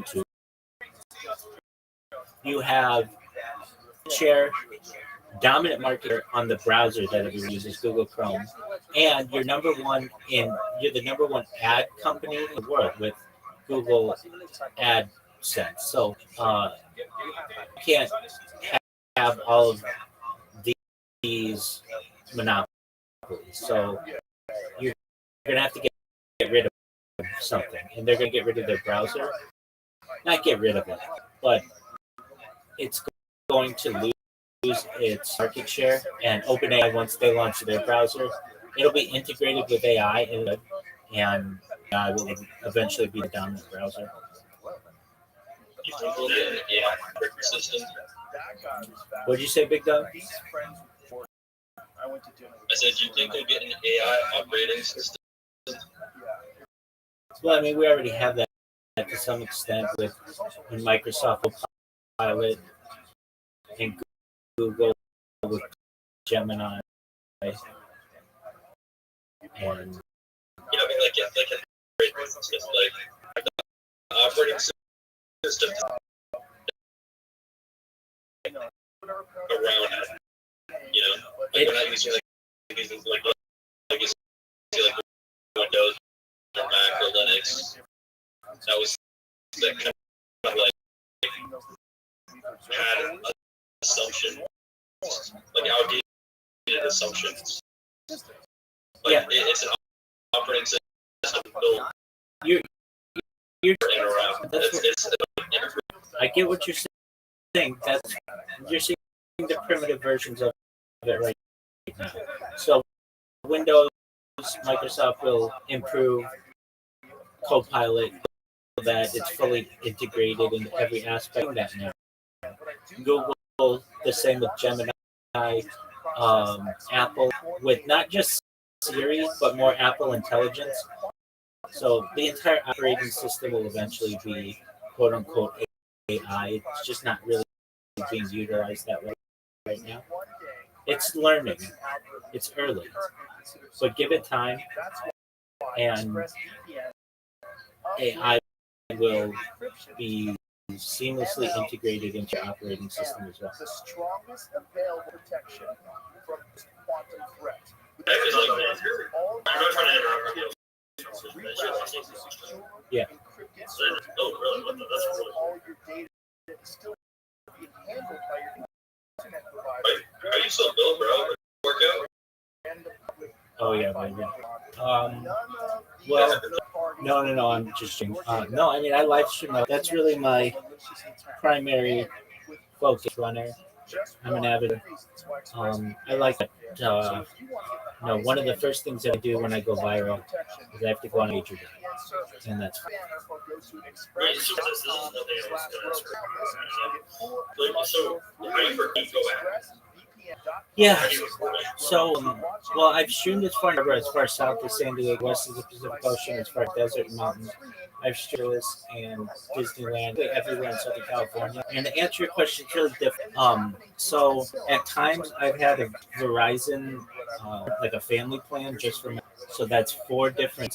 Speaker 3: YouTube. You have dominant market on the browser that everyone uses, Google Chrome, and you're the number one ad company in the world with Google AdSense. So you can't have all of these monopolies. So you're going to have to get rid of something, and they're going to get rid of their browser. Not get rid of it, but it's going to lose its market share. And OpenAI, once they launch their browser, it'll be integrated with AI, and AI will eventually be the dominant browser. What did you say, Big Dog?
Speaker 4: I said, do you think we'll get an AI operating system?
Speaker 3: Well, I mean, we already have that to some extent with Microsoft Pilot and Google with Gemini, and
Speaker 4: I mean, like operating system around it. We're not using like Windows Mac or Linux. That was that kind of like had an assumption, like outdated assumptions. Like
Speaker 3: Yeah.
Speaker 4: it's an operating system built
Speaker 3: You're
Speaker 4: in or out.
Speaker 3: I get what you're saying. You're seeing the primitive versions of it right now. So Windows, Microsoft will improve Copilot so that it's fully integrated in every aspect of that now. Google, the same with Gemini, Apple, with not just Siri, but more Apple intelligence. So the entire operating system will eventually be quote unquote AI. It's just not really being utilized that way right now. It's learning. It's early. So give it time and AI will be seamlessly integrated into your operating system as well.
Speaker 2: The strongest available protection from this quantum threat.
Speaker 4: I'm not trying to interrupt you.
Speaker 3: Yeah.
Speaker 4: Oh, really? That's really cool.
Speaker 2: All your data is still being handled by your internet provider.
Speaker 4: Are you still built, bro? Workout?
Speaker 3: Oh yeah, maybe. Well, no. I'm just no. I mean, I live stream. That's really my primary focus runner. I'm an avid. I like it. One of the first things that I do when I go viral is I have to go on major day, and that's
Speaker 4: Right, so this is nothing I was going to ask. So, how do you work go at?
Speaker 3: yeah. So, well, I've streamed as far south as San Diego, west of the Pacific Ocean, as far as desert and mountains. I've streamed this and Disneyland, everywhere in Southern California. And to answer your question, it's really different. So at times I've had a Verizon, like a family plan just for me. So that's four different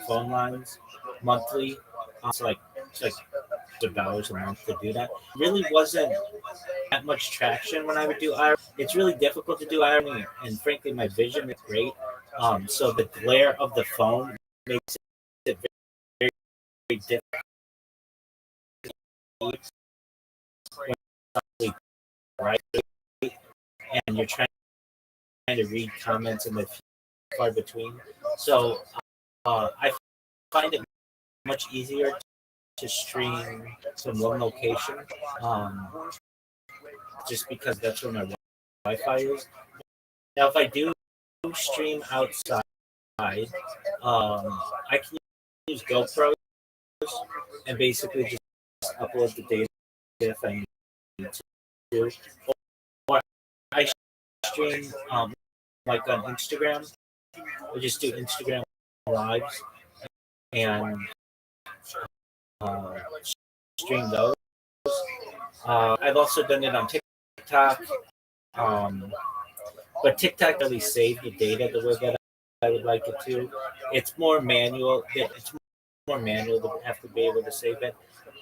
Speaker 3: phone lines monthly. It's like $100 a month to do that. Really wasn't that much traction when I would do IR. It's really difficult to do IR, and frankly, my vision is great. So the glare of the phone makes it very, very difficult. When right, and you're trying to read comments and the far between. So I find it much easier to stream from one location, just because that's where my Wi-Fi is. Now, if I do stream outside, I can use GoPros and basically just upload the data if I need to. Or I stream like on Instagram. I just do Instagram lives and stream those. I've also done it on TikTok, but TikTok really saved the data the way that I would like it to. It's more manual. It's more manual to have to be able to save it.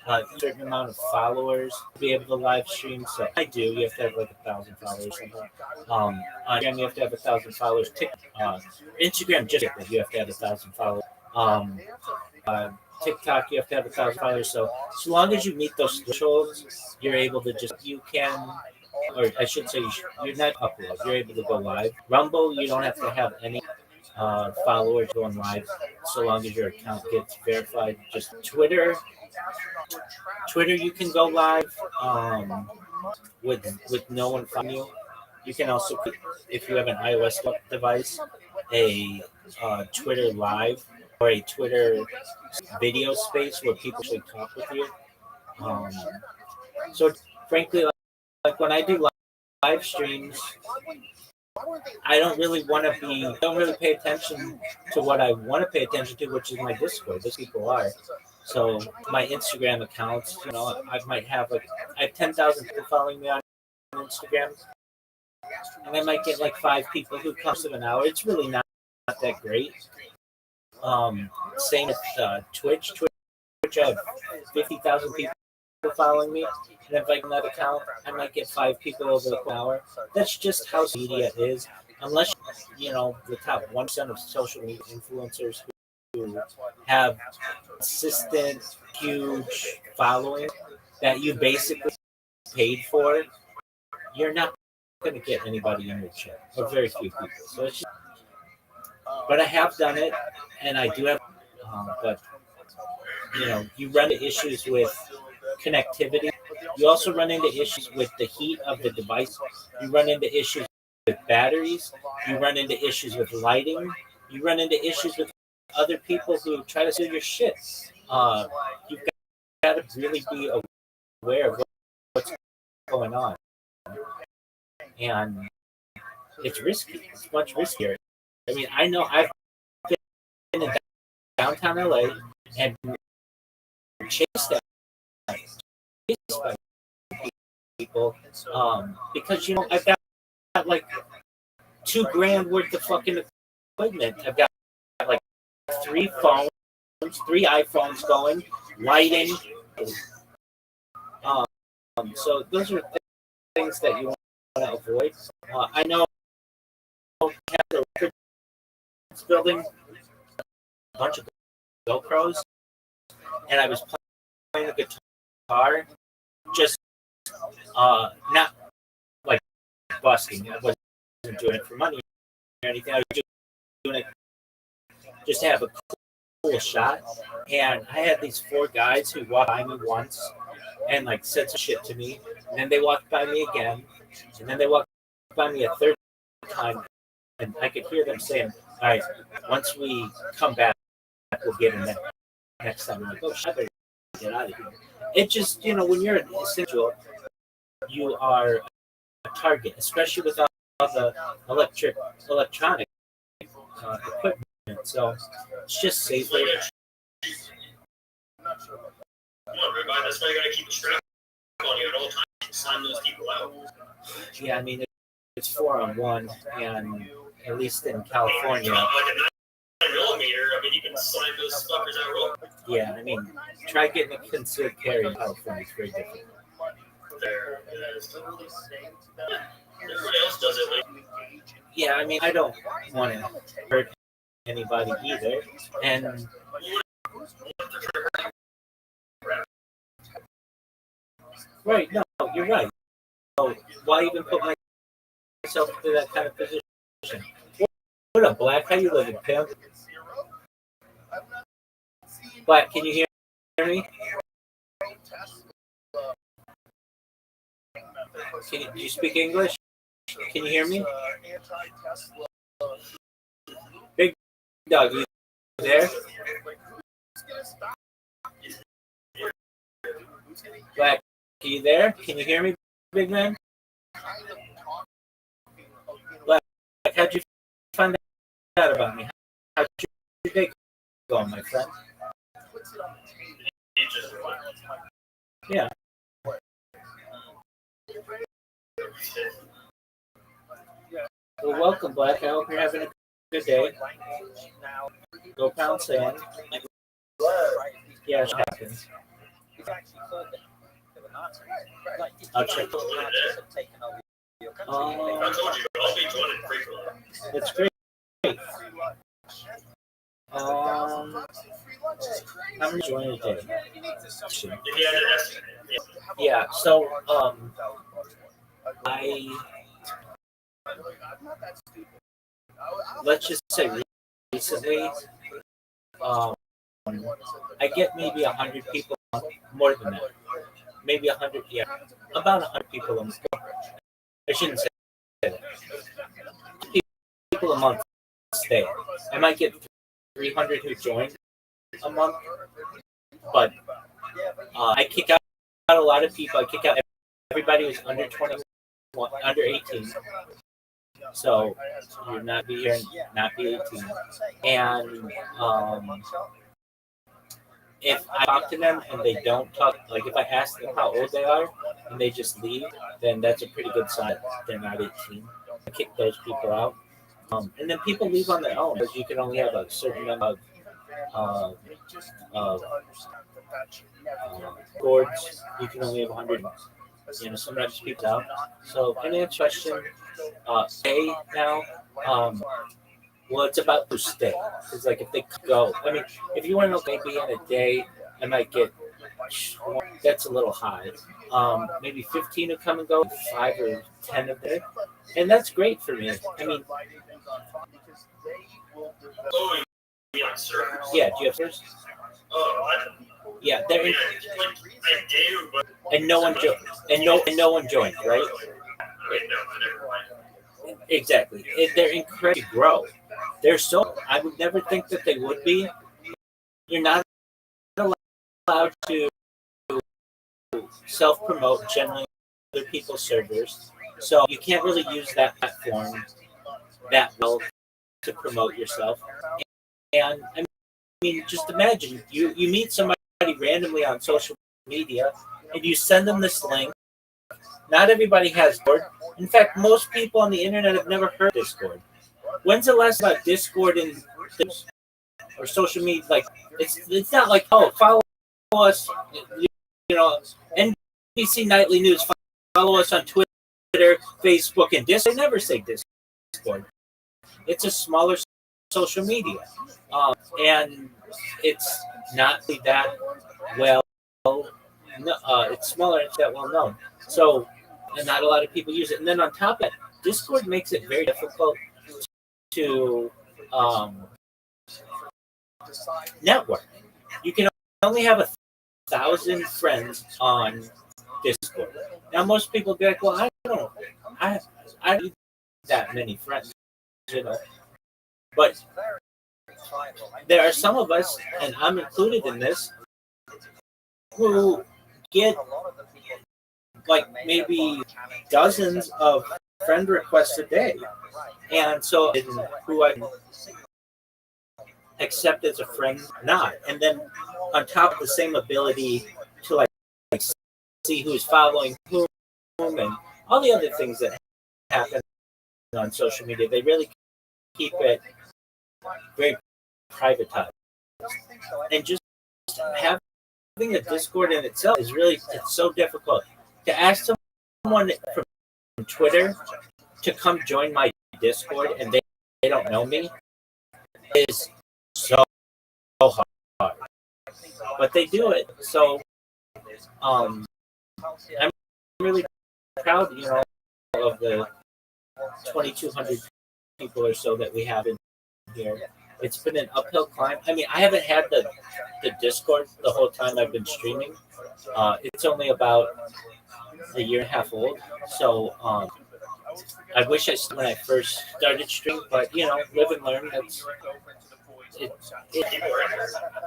Speaker 3: A certain amount of followers to be able to live stream. So I do. You have to have like 1,000 followers or something. On Instagram, you have to have 1,000 followers. Instagram, just you have to have 1,000 followers. TikTok, you have to have 1,000 followers. So as long as you meet those thresholds, you're able to or I should say, you're not upload. You're able to go live. Rumble, you don't have to have any followers going live, so long as your account gets verified. Just Twitter, you can go live with no one following you. You can also, if you have an iOS device, a Twitter live or a Twitter video space where people actually talk with you. So frankly, like when I do live streams, I don't really pay attention to what I want to pay attention to, which is my Discord. Those people are. So my Instagram accounts, I have 10,000 people following me on Instagram, and I might get like 5 people who come to an hour. It's really not that great. Same with Twitch. I have 50,000 people following me, and if I can that account, I might get 5 people over the hour. That's just how media is. Unless the top 1% of social media influencers who have consistent, huge following that you basically paid for, you're not going to get anybody in your chat, or very few people. So it's just, but I have done it, and I do have, but you run into issues with connectivity. You also run into issues with the heat of the device. You run into issues with batteries. You run into issues with lighting. You run into issues with other people who try to steal your shit. You've got to really be aware of what's going on. And it's risky. It's much riskier. I mean, I know I've been in downtown LA and chased by people because I've got like $2,000 worth of fucking equipment. I've got like 3 phones, 3 iPhones going, lighting. So those are things that you want to avoid. I know the record building a bunch of GoPros, and I was playing the guitar, just not like busking. I wasn't doing it for money or anything. I was just doing it just to have a cool shot. And I had these 4 guys who walked by me once and like said some shit to me, and then they walked by me again, and then they walked by me a third time, and I could hear them saying, "All right, once we come back, we'll get in there next time." I'm like, "Oh, shit, I better get out of here." It just, when you're an individual, you are a target, especially with all the electronic equipment. So it's just safer.
Speaker 4: That's why you gotta keep a strap on you at all times to sign those people out.
Speaker 3: Yeah, I mean, it's 4-on-1, and at least in California.
Speaker 4: Like a 9mm, I mean, you can sign those fuckers out real.
Speaker 3: Yeah, I mean, try getting a concealed carry in California. It's very difficult.
Speaker 4: Everybody else does it.
Speaker 3: Yeah, I mean, I don't want to hurt anybody either, and right, no, you're right. So why even put myself into that kind of position? What up, Black? How you living, pimp? Black, can you hear me? Do you speak English? Can you hear me? Big Dog, you there? Black, are you there? Can you hear me, big man? Black, how'd you find out about me? How'd your day go, my friend? Yeah. Well, welcome, Black. I hope you're having a good day. Go pound sand. Yeah, it happens. I'll check. It's great. I'm enjoying the day. Yeah, so let's just say recently, I get maybe 100 people a month, more than that. Maybe 100, yeah, about 100 people a month. I shouldn't say that. People a month stay. I might get 300 who join a month, but I kick out a lot of people. I kick out everybody who's under 21, under 18. So you're not be here, not be 18. And if I talk to them and they don't talk, like if I ask them how old they are and they just leave, then that's a pretty good sign that they're not 18. I kick those people out. And then people leave on their own because you can only have a certain number of boards. You can only have 100. Sometimes people out. So, any question? Now, Well, it's about to stay. It's like if they go, I mean, if you want to know, maybe in a day, I might get, that's a little high. Maybe 15 will come and go, 5 or 10 of them. And that's great for me. I mean,
Speaker 4: Oh, you on servers?
Speaker 3: yeah, do you have servers?
Speaker 4: Oh,
Speaker 3: Yeah, they're in,
Speaker 4: I do, but
Speaker 3: and no one joined, right?
Speaker 4: I never mind.
Speaker 3: Exactly. They're incredibly grow. They're so. I would never think that they would be. You're not allowed to self promote generally other people's servers, so you can't really use that platform that well to promote yourself. And I mean, just imagine you meet somebody randomly on social media and you send them this link. Not everybody has Discord. In fact, most people on the internet have never heard of Discord. When's the last about Discord and or social media? Like it's not like, oh, follow us, you know, NBC Nightly News. Follow us on Twitter, Facebook, and Discord. They never say Discord. It's a smaller social media, and it's not that well. It's smaller. It's that well known. So, and not a lot of people use it. And then on top of that, Discord makes it very difficult to network. You can only have 1,000 friends on Discord. Now, most people be like, "Well, I don't need that many friends," you know. But there are some of us, and I'm included in this, who get like maybe dozens of friend requests a day, and so who I accept as a friend, not, and then on top of the same ability to like see who's following whom and all the other things that happen on social media, they really keep it very privatized, and just having a Discord in itself is really, it's so difficult. To ask someone from Twitter to come join my Discord and they don't know me is so hard. But they do it. So I'm really proud, of the 2,200 people or so that we have in here. It's been an uphill climb. I mean, I haven't had the Discord the whole time I've been streaming. It's only about a year and a half old. So I wish I when I first started streaming, but live and learn. That's it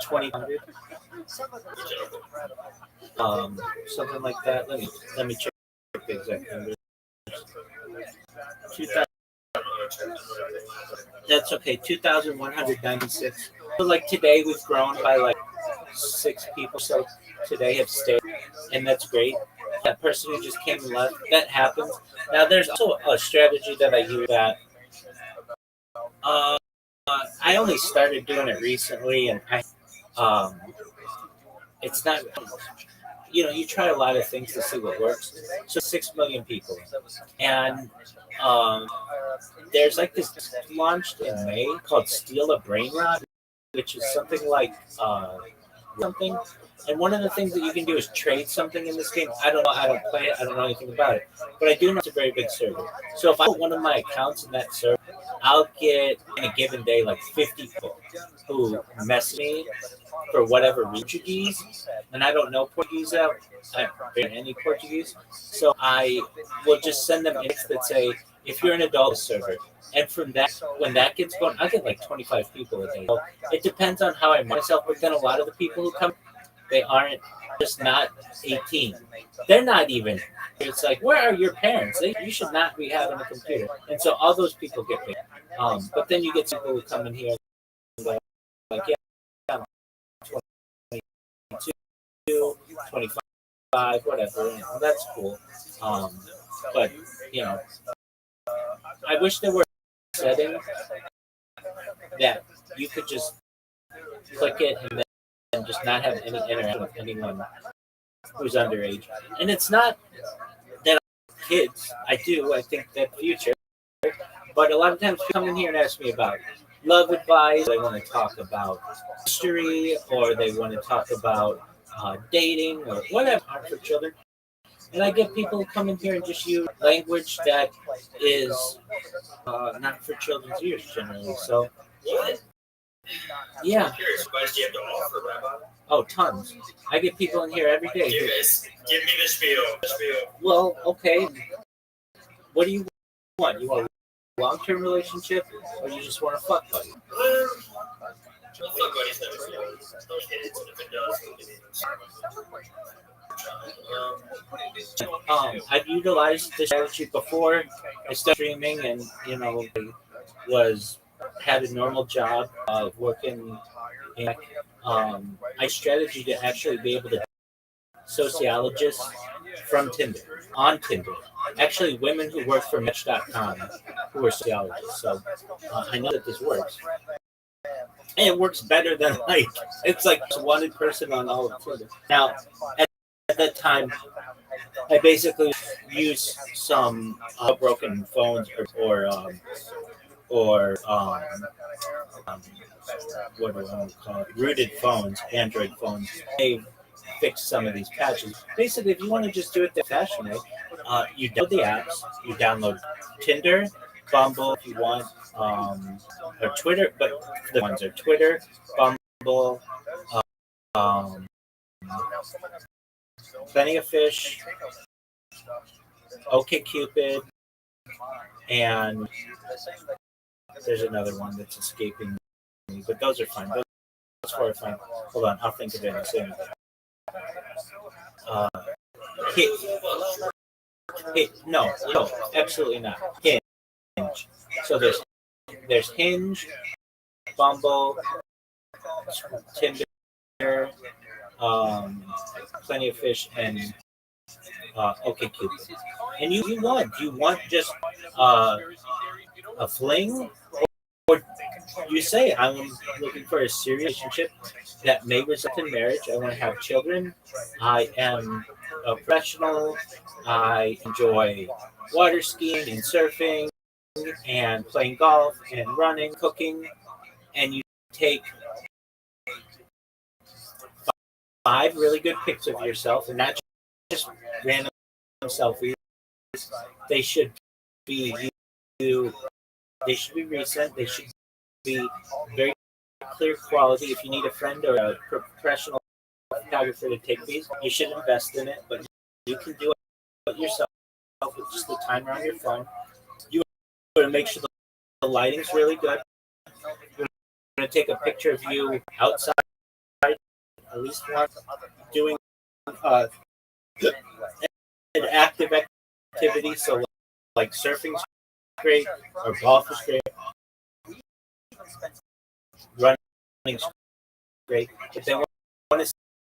Speaker 3: 2,000, something like that. Let me check the exact numbers. 2,000. That's okay. 2,196. So like today we've grown by like 6 people. So today have stayed, and that's great. That person who just came and left, that happens. Now there's also a strategy that I use that I only started doing it recently, and it's not. You try a lot of things to see what works. So 6 million people, and there's like this launched in May called Steal a Brain Rot, which is something like something. And one of the things that you can do is trade something in this game. I don't know. I don't play it. I don't know anything about it. But I do know it's a very big server. So if I put one of my accounts in that server, I'll get in a given day like 50 people who mess me for whatever Portuguese. And I don't know Portuguese out. I don't know any Portuguese. So I will just send them links that say, if you're an adult server. And from that, when that gets going, I'll get like 25 people a day. So it depends on how I myself. But then a lot of the people who come, they aren't just not 18. They're not even. It's like, where are your parents? You should not be having a computer. And so all those people get paid. But then you get people who come in here and go, like, yeah, I'm 22, 25, whatever. And that's cool. But, I wish there were settings that you could just click it and just not have any interaction with anyone who's underage. And it's not that kids, I think that future, but a lot of times people come in here and ask me about love advice, they want to talk about history, or they want to talk about dating or whatever for children. And I get people who come in here and just use language that is not for children's ears generally. So,
Speaker 4: What?
Speaker 3: yeah.
Speaker 4: I'm curious, what do you have to offer, Rabbi?
Speaker 3: Oh, tons. I get people in here every day.
Speaker 4: Give me the spiel.
Speaker 3: Well, okay. What do you want? You want a long-term relationship, or you just want a fuck buddy?
Speaker 4: Fuck buddies never feel those kids, and if it does,
Speaker 3: I've utilized this strategy before. I started streaming, and was had a normal job working. In, I strategy to actually be able to sociologists from Tinder on Tinder. Actually, women who work for Match.com who are sociologists. So I know that this works. And it works better than it's like one person on all of Tinder. Now, at that time, I basically used some broken phones or what do I want to call it? Rooted phones, Android phones. They fix some of these patches. Basically, if you want to just do it the fashion way, you download the apps. You download Tinder, Bumble if you want, or Twitter. But the ones are Twitter, Bumble, um, Plenty of Fish, OkCupid, and there's another one that's escaping me. But those are fine. Those four are fine. Hold on, I'll think of it in a second. No, absolutely not. Hinge. So there's Hinge, Bumble, Tinder, Plenty of Fish, and OkCupid. And you want just a fling, or you say I'm looking for a serious relationship that may result in marriage. I want to have children. I am a professional. I enjoy water skiing and surfing and playing golf and running, cooking, and you take 5 really good pics of yourself, and not just random selfies. They should be they should be recent. They should be very clear quality. If you need a friend or a professional photographer to take these, you should invest in it. But you can do it yourself with just the timer on your phone. You want to make sure the lighting's really good. You're going to take a picture of you outside, at least one, doing an active activity. So like surfing's great, or golf is great, running's great. But they want to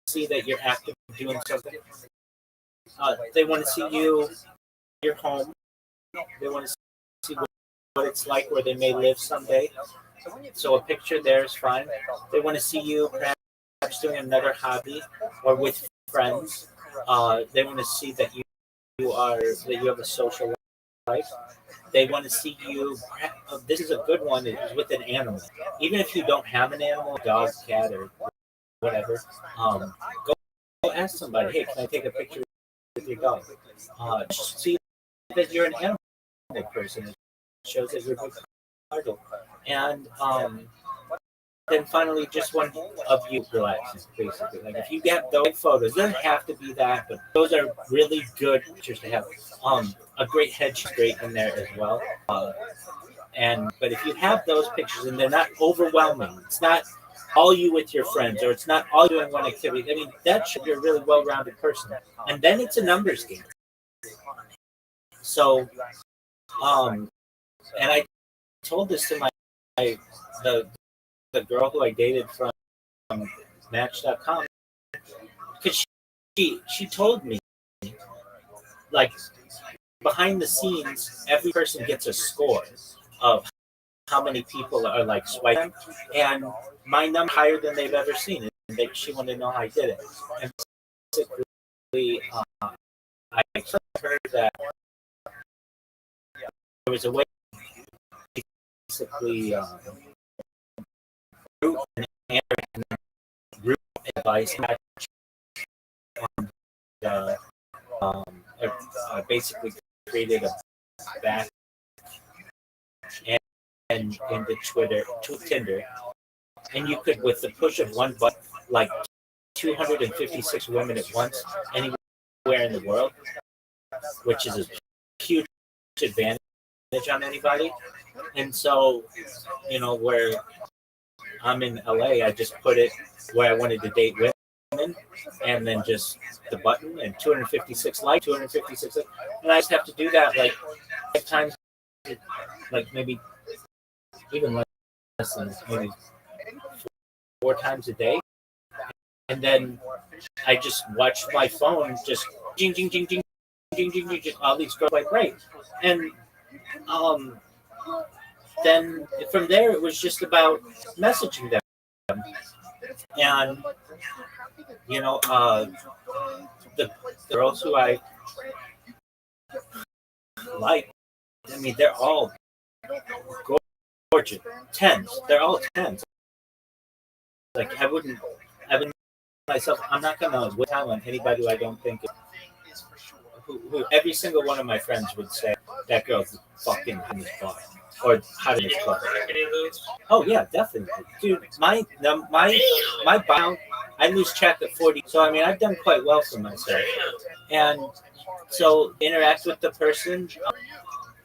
Speaker 3: see that you're active doing something. They want to see you, your home. They want to see what it's like where they may live someday. So a picture there is fine. They want to see you perhaps doing another hobby or with friends. They want to see that you have a social life. They want to see you. This is a good one. Is with an animal. Even if you don't have an animal, dog, cat, or whatever, go ask somebody. Hey, can I take a picture with your dog? Just see that you're an animal person. It shows that you're a good cuddle. And then finally, just one of you relaxing, basically. Like if you get those photos, it doesn't have to be that, but those are really good pictures to have. A great headshot great in there as well. But if you have those pictures and they're not overwhelming, it's not all you with your friends, or it's not all doing one activity. I mean, that should be a really well-rounded person. And then it's a numbers game. So, and I told this to the girl who I dated from Match.com, because she told me, like, behind the scenes, every person gets a score of how many people are like swiping, and my number higher than they've ever seen. And she wanted to know how I did it. And basically, I heard that there was a way, basically, and group advice on the basically created a back and into Tinder, and you could, with the push of one button, like 256 women at once, anywhere in the world, which is a huge advantage on anybody. And so, where I'm in LA, I just put it where I wanted to date women, and then just the button and 256 likes, 256, and I just have to do that like 5 times, like maybe even less than maybe 4 times a day, and then I just watch my phone just jing jing jing jing jing jing jing, all these girls like right, and then from there it was just about messaging them, and the girls who I like, I mean, they're all gorgeous, 10s. They're all 10s. Like I wouldn't myself. I'm not gonna waste time on anybody who I don't think who every single one of my friends would say that girl's fucking hot as fuck or hot as fuck. Oh yeah, definitely, dude. My bio, I lose track at 40. So I mean, I've done quite well for myself, and so interact with the person.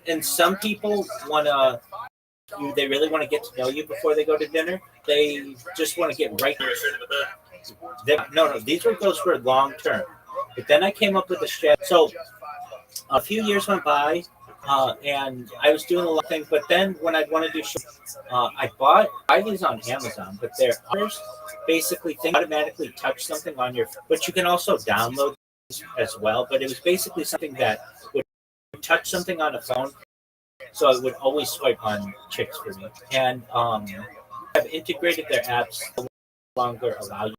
Speaker 3: And some people wanna. They really want to get to know you before they go to dinner. They just want to get right. No. These were girls for long term. But then I came up with a strategy. So a few years went by, and I was doing a lot of things. But then when I want to do, I buy these on Amazon. But they're others. Basically, things automatically touch something on your. But you can also download as well. But it was basically something that would touch something on a phone. So it would always swipe on chicks for me. And I've integrated their apps no longer allow you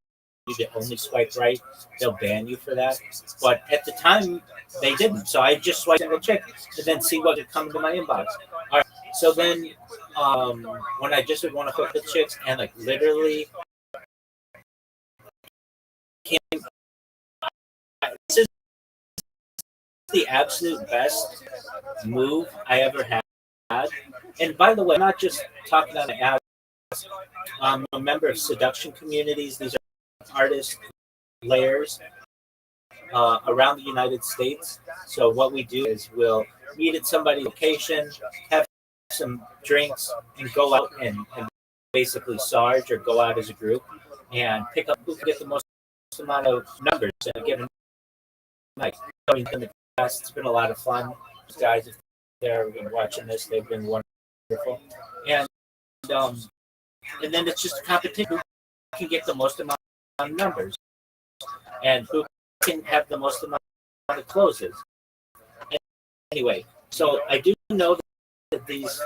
Speaker 3: to only swipe right. They'll ban you for that. But at the time, they didn't. So I just swipe single chick and then see what would come to my inbox. All right. So then when I just would want to hook with chicks and like literally this is the absolute best move I ever had. And by the way, I'm not just talking on an app. I'm a member of seduction communities. These are artist layers around the United States. So what we do is we'll meet at somebody's location, have some drinks, and go out and basically sarge or go out as a group and pick up who can get the most amount of numbers in a given night. I mean, in the past, it's been a lot of fun. These guys, if they're watching this, they've been wonderful. And then it's just a competition. Who can get the most amount of numbers and who can have the most amount of closes. Anyway, so I do know that this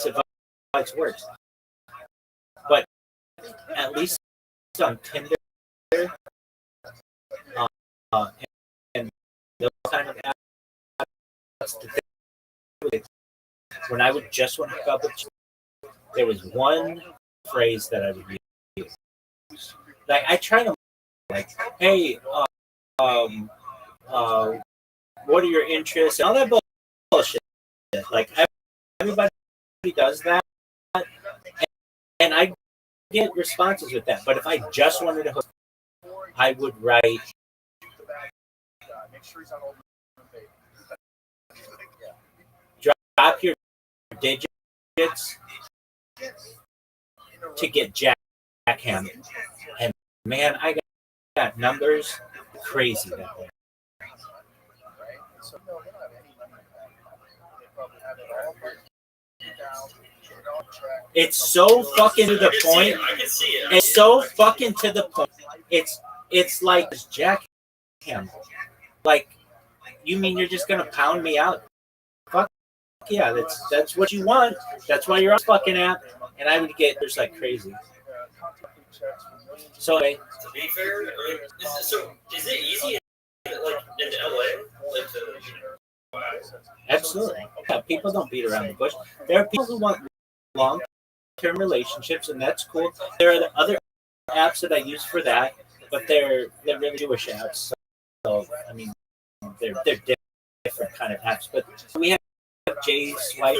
Speaker 3: advice works, but at least on Tinder and those kind of apps, when I would just want to hook up with you, there was one phrase that I would use. Like I try to like, hey, what are your interests? And all that bullshit. Like everybody does that, and I get responses with that. But if I just wanted to hook, I would write. Drop your digits to get jackhammered. And man, I got numbers crazy that way. It's so fucking to the point. It's so fucking to the point. It's like jackhammer. Like, you mean you're just gonna pound me out? Fuck yeah, that's what you want. That's why you're on fucking app. And I would get there's like crazy. So to
Speaker 4: be fair, so is it easy like in LA, like to
Speaker 3: Absolutely. Yeah, people don't beat around the bush. There are people who want long-term relationships, and that's cool. There are the other apps that I use for that, but they're really Jewish apps. So I mean, they're different kind of apps. But we have J Swipe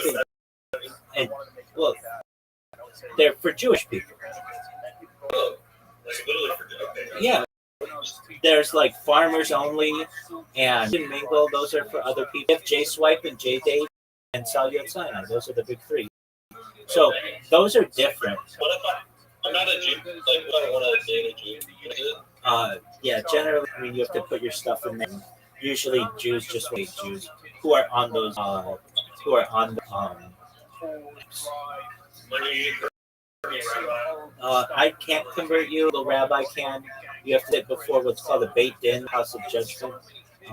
Speaker 3: and well, they're for Jewish people. Yeah, there's like farmers only and mingle. Those are for other people. If J Swipe and J Date and Salyut Sinai, those are the big three. So those are different.
Speaker 4: What if I'm not a Jew? Like, what I want to date a Jew?
Speaker 3: Yeah, generally, I mean, you have to put your stuff in there. Usually, Jews just wait Jews who are on those, who are on the,
Speaker 4: When you
Speaker 3: I can't convert you. The rabbi can. You have to sit before what's called a Beit Din, House of Judgment.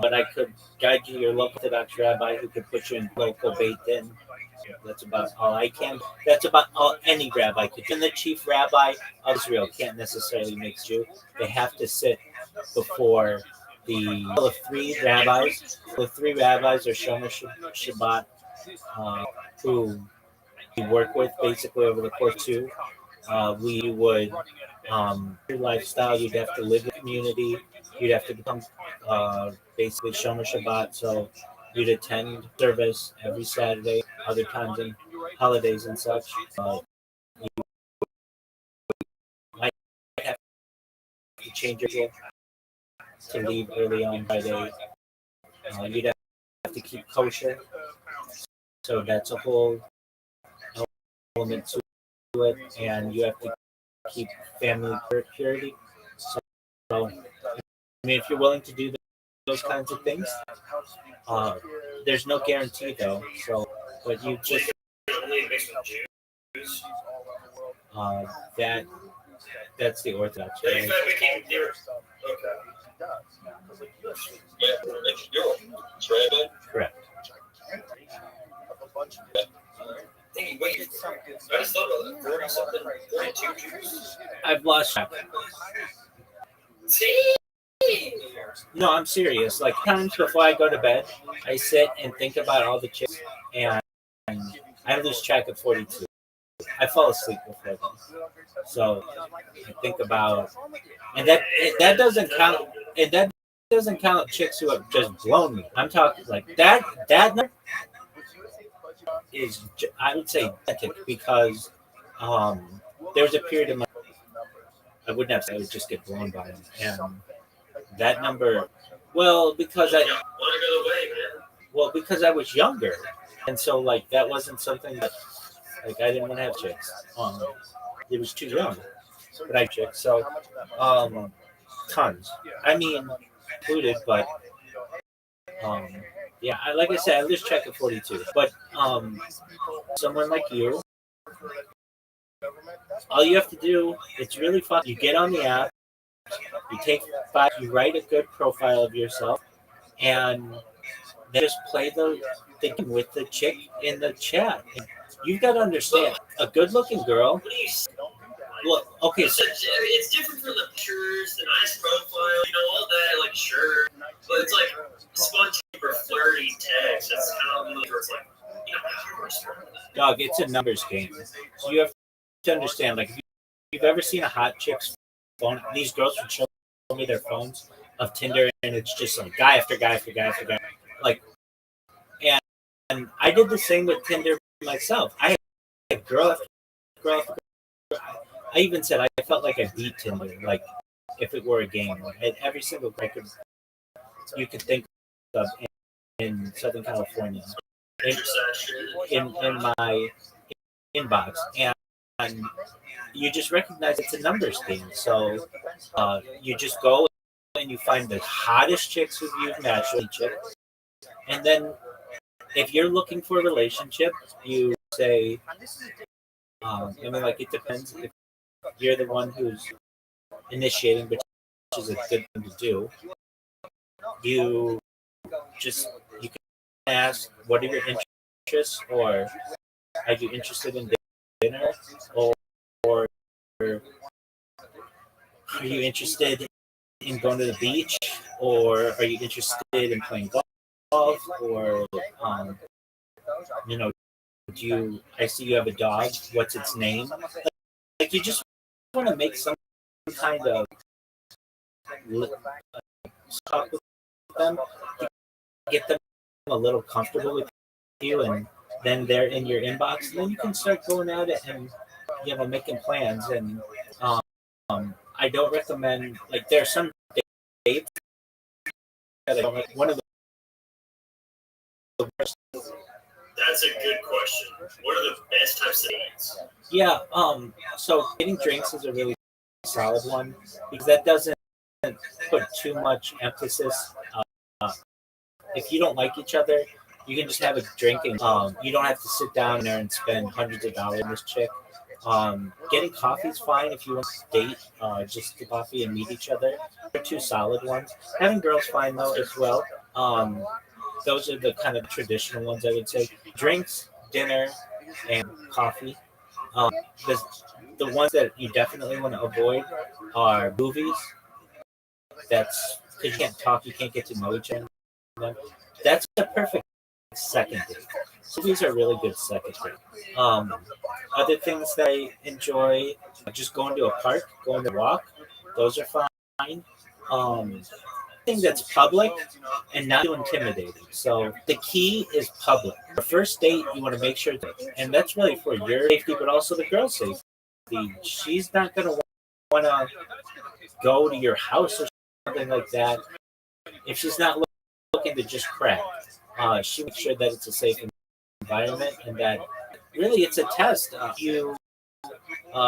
Speaker 3: But I could guide you to your local Orthodox rabbi who could put you in local Beit Din. That's about all I can. That's about all any rabbi could. And the chief rabbi of Israel can't necessarily make Jew. They have to sit before the three rabbis. The three rabbis are Shomer Shabbat, who we work with basically over the course of two. We would your lifestyle. You'd have to live in the community. You'd have to become basically Shomer Shabbat. So you'd attend service every Saturday, other times and holidays and such. You might have to change your schedule to leave early on Friday. You'd have to keep kosher. So that's a whole element to it, and you have to keep family purity. So, I mean, if you're willing to do those kinds of things, there's no guarantee though. So, but you just that that's the Orthodox way.
Speaker 4: If I became here, okay. Yeah, it's right.
Speaker 3: Correct.
Speaker 4: Hey, wait, I just thought about that. 40 something, 42 Jews.
Speaker 3: I've lost track.
Speaker 4: See?
Speaker 3: No, I'm serious. Like times before I go to bed, I sit and think about all the chicks, and I lose track of 42. I fall asleep before then. So I think about, and that doesn't count, and that doesn't count chicks who have just blown me. I'm talking like that number is, I would say, pathetic because there was a period in my, I wouldn't have said I would just get blown by him, and that number, well, because I was younger, and so like that wasn't something that like I didn't want to have chicks. It was too young, but I had chicks. So tons. I mean, included, but yeah. Like I said, I lose track of 42. But someone like you, all you have to do, it's really fun. You get on the app, you take 5, you write a good profile of yourself, and then just play the game with the chick in the chat. And you've got to understand, a good-looking girl. Well, okay.
Speaker 4: It's different from the pictures, the nice profile, all that, like, sure. But it's like spontaneous or flirty text. That's kind of where it's like,
Speaker 3: Dog, it's a numbers game. So you have to understand, like, if you've ever seen a hot chick's phone, these girls would show me their phones of Tinder, and it's just like guy after guy after guy after guy. Like, and I did the same with Tinder myself. I had girl after girl after girl. I even said I felt like I beat Tinder, like if it were a game. Like, every single record you could think of in Southern California, in my inbox, and you just recognize it's a numbers game. So you just go and you find the hottest chicks who you've matched with, and then if you're looking for a relationship, you say, I mean, like it depends. If you're the one who's initiating, which is a good thing to do, you can ask, what are your interests, or are you interested in dinner, or are you interested in going to the beach, or are you interested in playing or you know, do you? I see you have a dog. What's its name? Like you just want to make some kind of talk with them to get them a little comfortable with you, and then they're in your inbox, and then you can start going at it and making plans. And I don't recommend, like, there are some dates that I don't like. One of the worst.
Speaker 4: That's a good question. What are the best types of dates?
Speaker 3: Yeah, so getting drinks is a really solid one because that doesn't put too much emphasis. If you don't like each other, you can just have a drink, and you don't have to sit down there and spend hundreds of dollars on this chick. Getting coffee is fine if you want to date, just get coffee and meet each other. They're two solid ones. Having girls fine though as well. Those are the kind of traditional ones I would say. Drinks, dinner, and coffee. Um, the, the ones that you definitely want to avoid are movies. That's because you can't talk, you can't get to know each other. That's a perfect second date. Movies are really good second date. Other things that I enjoy, just going to a park, going to walk. Those are fine. Thing that's public and not too intimidating. So the key is public. The first date, you want to make sure that, and that's really for your safety, but also the girl's safety. She's not going to want to go to your house or something like that if she's not looking to just crack. She makes sure that it's a safe environment and that really it's a test. You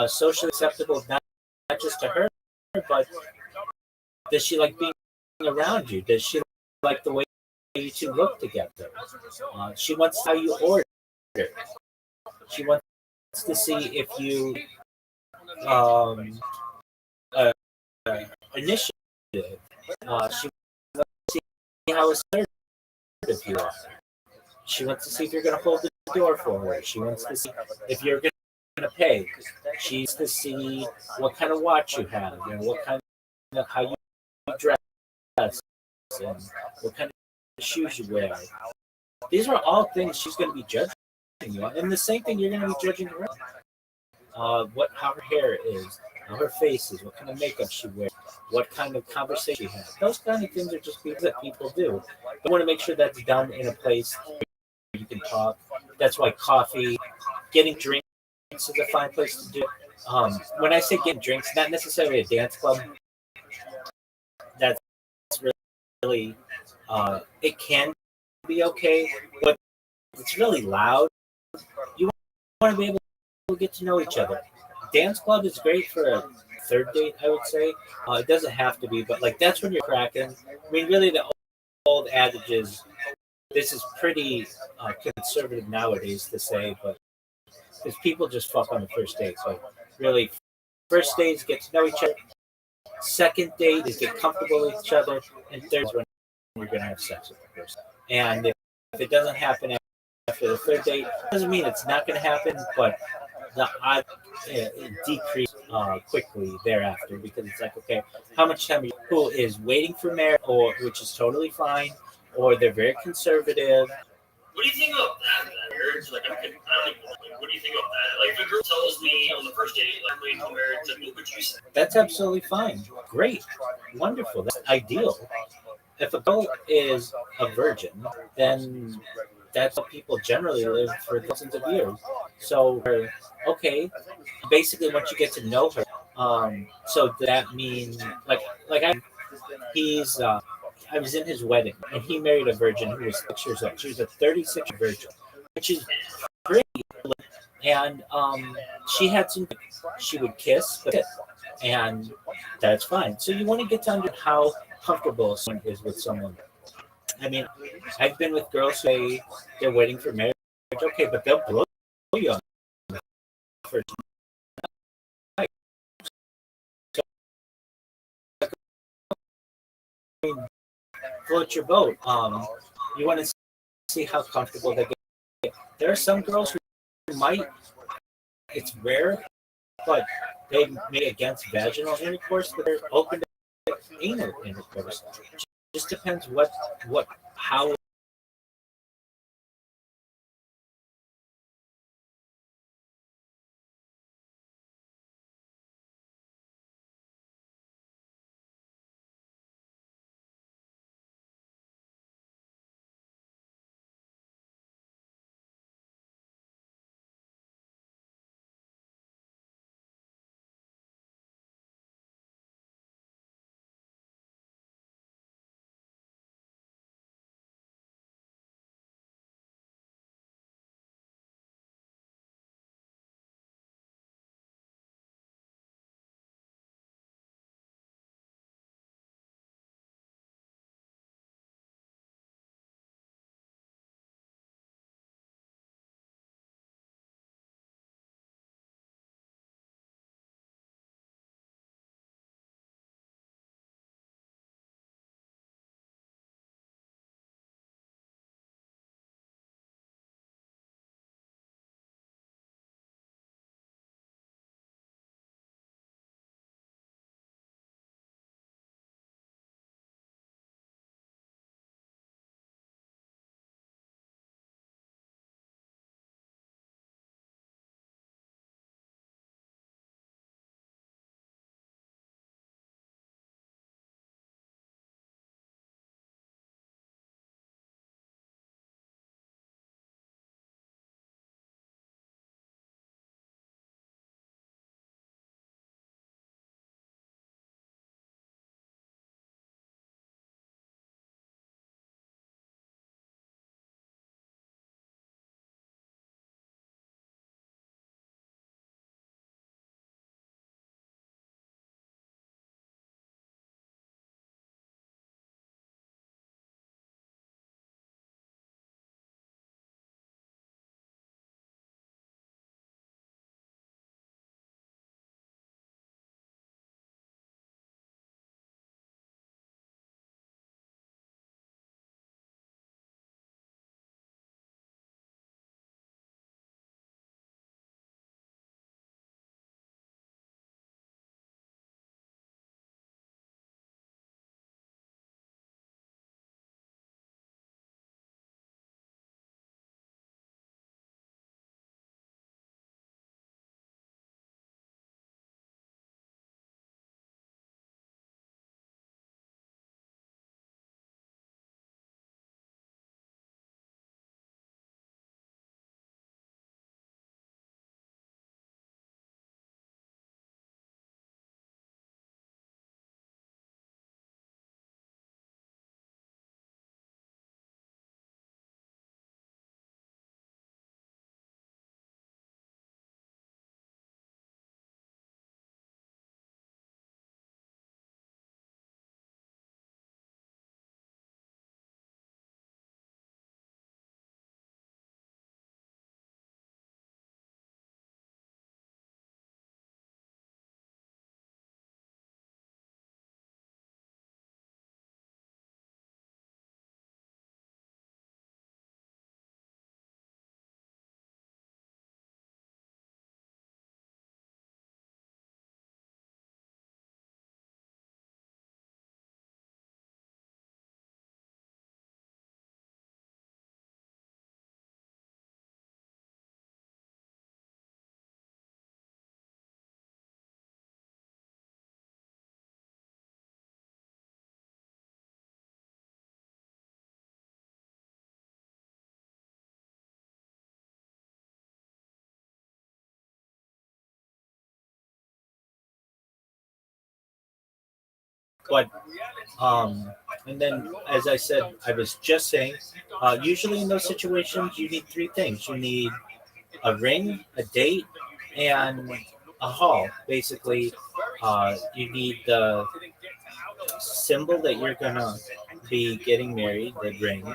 Speaker 3: socially acceptable, not just to her, but does she like being around you? Does she like the way you two look together? She wants how you order. She wants to see if you uh, initiative. She wants to see how assertive you are. She wants to see if you're going to hold the door for her. She wants to see if you're going to pay. She wants to see what kind of watch you have and what kind of how you dress and what kind of shoes you wear. These are all things she's going to be judging you on, and the same thing you're going to be judging her on. How her hair is, how her face is, what kind of makeup she wears, what kind of conversation she has. Those kind of things are just things that people do. You want to make sure that's done in a place where you can talk. That's why coffee, getting drinks is a fine place to do. When I say getting drinks, not necessarily a dance club. That's really, it can be okay, but it's really loud. You want to be able to get to know each other. Dance club is great for a third date, I would say. It doesn't have to be, but like that's when you're cracking. I mean, really, the old adage is this is pretty conservative nowadays to say, but because people just fuck on the first date. So really, first date is get to know each other. Second date is get comfortable with each other, and third is when you're gonna have sex with the person. And if it doesn't happen after the third date, doesn't mean it's not gonna happen, but the odds decrease quickly thereafter because it's like, okay, how much time who is waiting for marriage, or which is totally fine, or they're very conservative.
Speaker 4: What do you think about that? Marriage, like, I don't even, like, what do you think about that? Like, if a girl tells me on the first date, I'm waiting for marriage, like, what would you say?
Speaker 3: That's absolutely fine. Great. Wonderful. That's ideal. If a girl is a virgin, then that's how people generally live for thousands of years. So, okay, basically, once you get to know her, so that means he's. I was in his wedding, and he married a virgin who was 6 years old. She was a 36 virgin, which is great. And she had some. She would kiss, and that's fine. So you want to get to understand how comfortable someone is with someone. I mean, I've been with girls who say they're waiting for marriage. Okay, but they'll blow you on the first night. So, float your boat. You want to see how comfortable they get. There are some girls who might. It's rare, but they may against vaginal intercourse, but they're open to anal intercourse. It just depends how But and then, as I said, I was just saying, usually in those situations, you need three things. You need a ring, a date, and a hall. Basically, you need the symbol that you're gonna be getting married, the ring.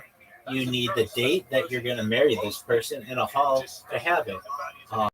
Speaker 3: You need the date that you're gonna marry this person, and a hall to have it. Um,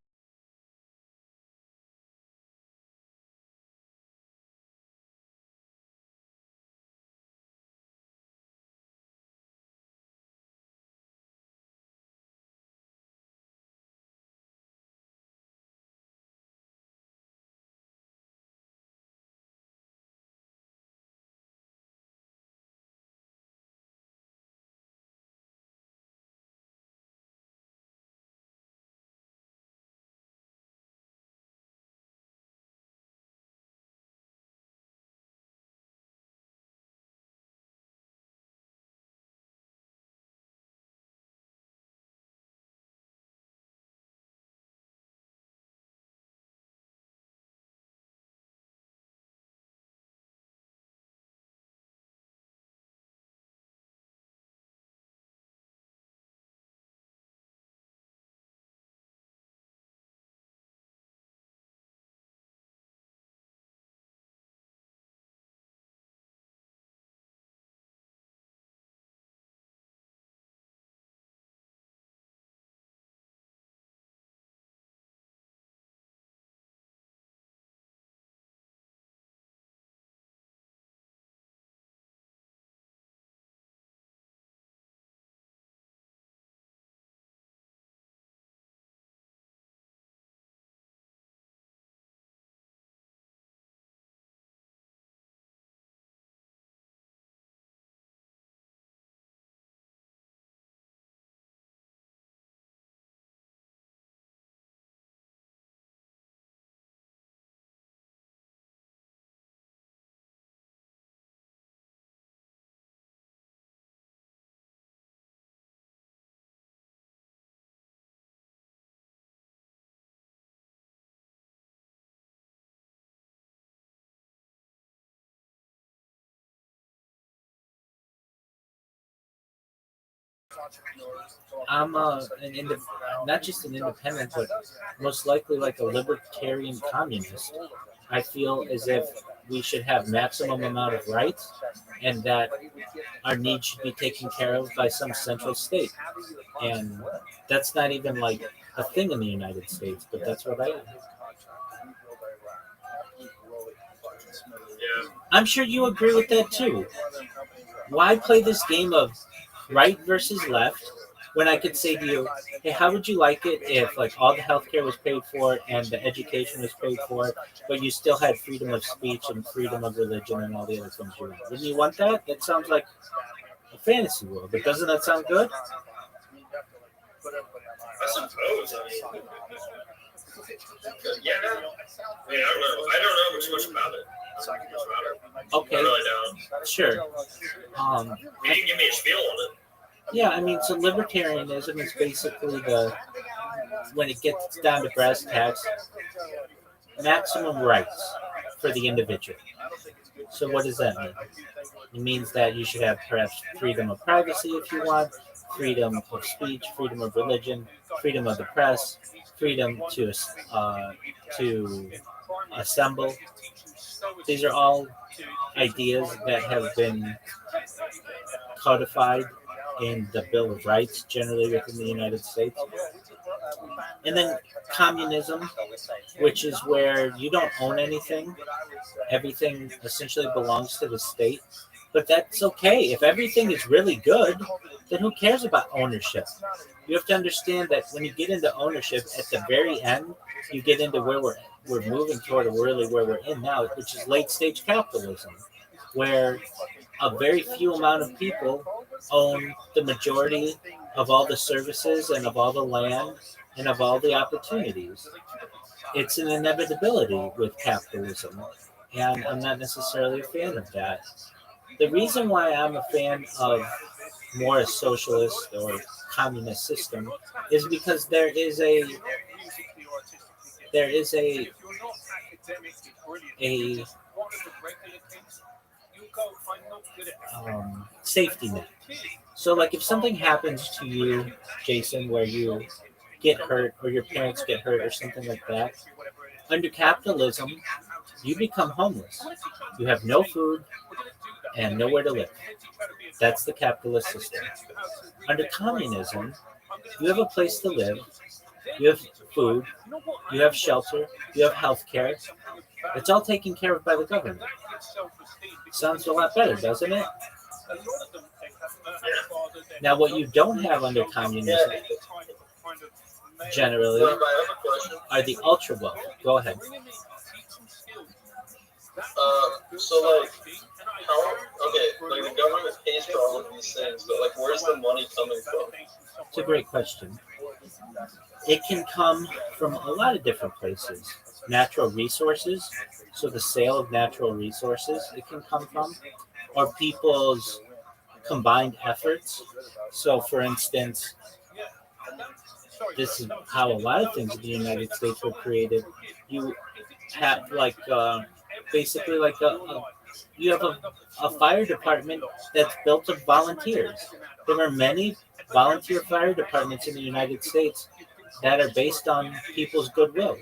Speaker 3: I'm not just an independent, but most likely like a libertarian communist. I feel as if we should have maximum amount of rights, and that our needs should be taken care of by some central state. And that's not even like a thing in the United States, but that's what I am.
Speaker 4: Yeah.
Speaker 3: I'm sure you agree with that too. Why play this game of right versus left when I could say to you, hey, how would you like it if like all the healthcare was paid for and the education was paid for, but you still had freedom of speech and freedom of religion and all the other things you want? Wouldn't you want that? That sounds like a fantasy world, but doesn't that sound good?
Speaker 4: I suppose. I mean, yeah. I mean, I don't know. I don't know too much about it. I
Speaker 3: Okay,
Speaker 4: really don't.
Speaker 3: sure.
Speaker 4: You can give me a spiel on it.
Speaker 3: Yeah, I mean, so libertarianism is basically the when it gets down to brass tacks, maximum rights for the individual. So what does that mean? It means that you should have perhaps freedom of privacy if you want, freedom of speech, freedom of religion, freedom of the press, freedom to assemble. These are all ideas that have been codified in the Bill of Rights, generally within the United States. And then communism, which is where you don't own anything, everything essentially belongs to the state. But that's okay. If everything is really good, then who cares about ownership? You have to understand that when you get into ownership, at the very end, you get into where we're moving toward, or really where we're in now, which is late stage capitalism, where a very few amount of people own the majority of all the services and of all the land and of all the opportunities. It's an inevitability with capitalism, and I'm not necessarily a fan of that. The reason why I'm a fan of more a socialist or communist system is because there is a safety net. So, like, if something happens to you, Jason, where you get hurt or your parents get hurt or something like that, under capitalism, you become homeless. You have no food and nowhere to live. That's the capitalist system. Under communism, you have a place to live, you have food, you have shelter, you have health care. It's all taken care of by the government. Sounds a lot better, doesn't it? Now, what you don't have under communism, generally, are the ultra wealthy. Go ahead.
Speaker 4: So like, how? Okay, like the government pays for all of these things, but like, where's the money coming from?
Speaker 3: It's a great question. It can come from a lot of different places. Natural resources, so the sale of natural resources, it can come from, or people's combined efforts. So, for instance, this is how a lot of things in the United States were created. You have like basically like you have a fire department that's built of volunteers. There are many volunteer fire departments in the United States that are based on people's goodwill.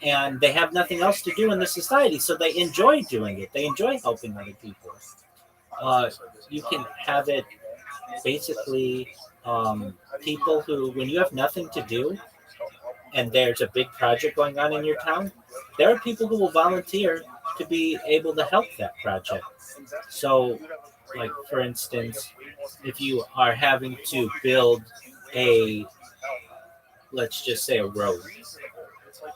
Speaker 3: And they have nothing else to do in the society, so they enjoy doing it. They enjoy helping other people. You can have it basically people who, when you have nothing to do and there's a big project going on in your town, there are people who will volunteer to be able to help that project. So, like for instance, if you are having to build a, let's just say a road.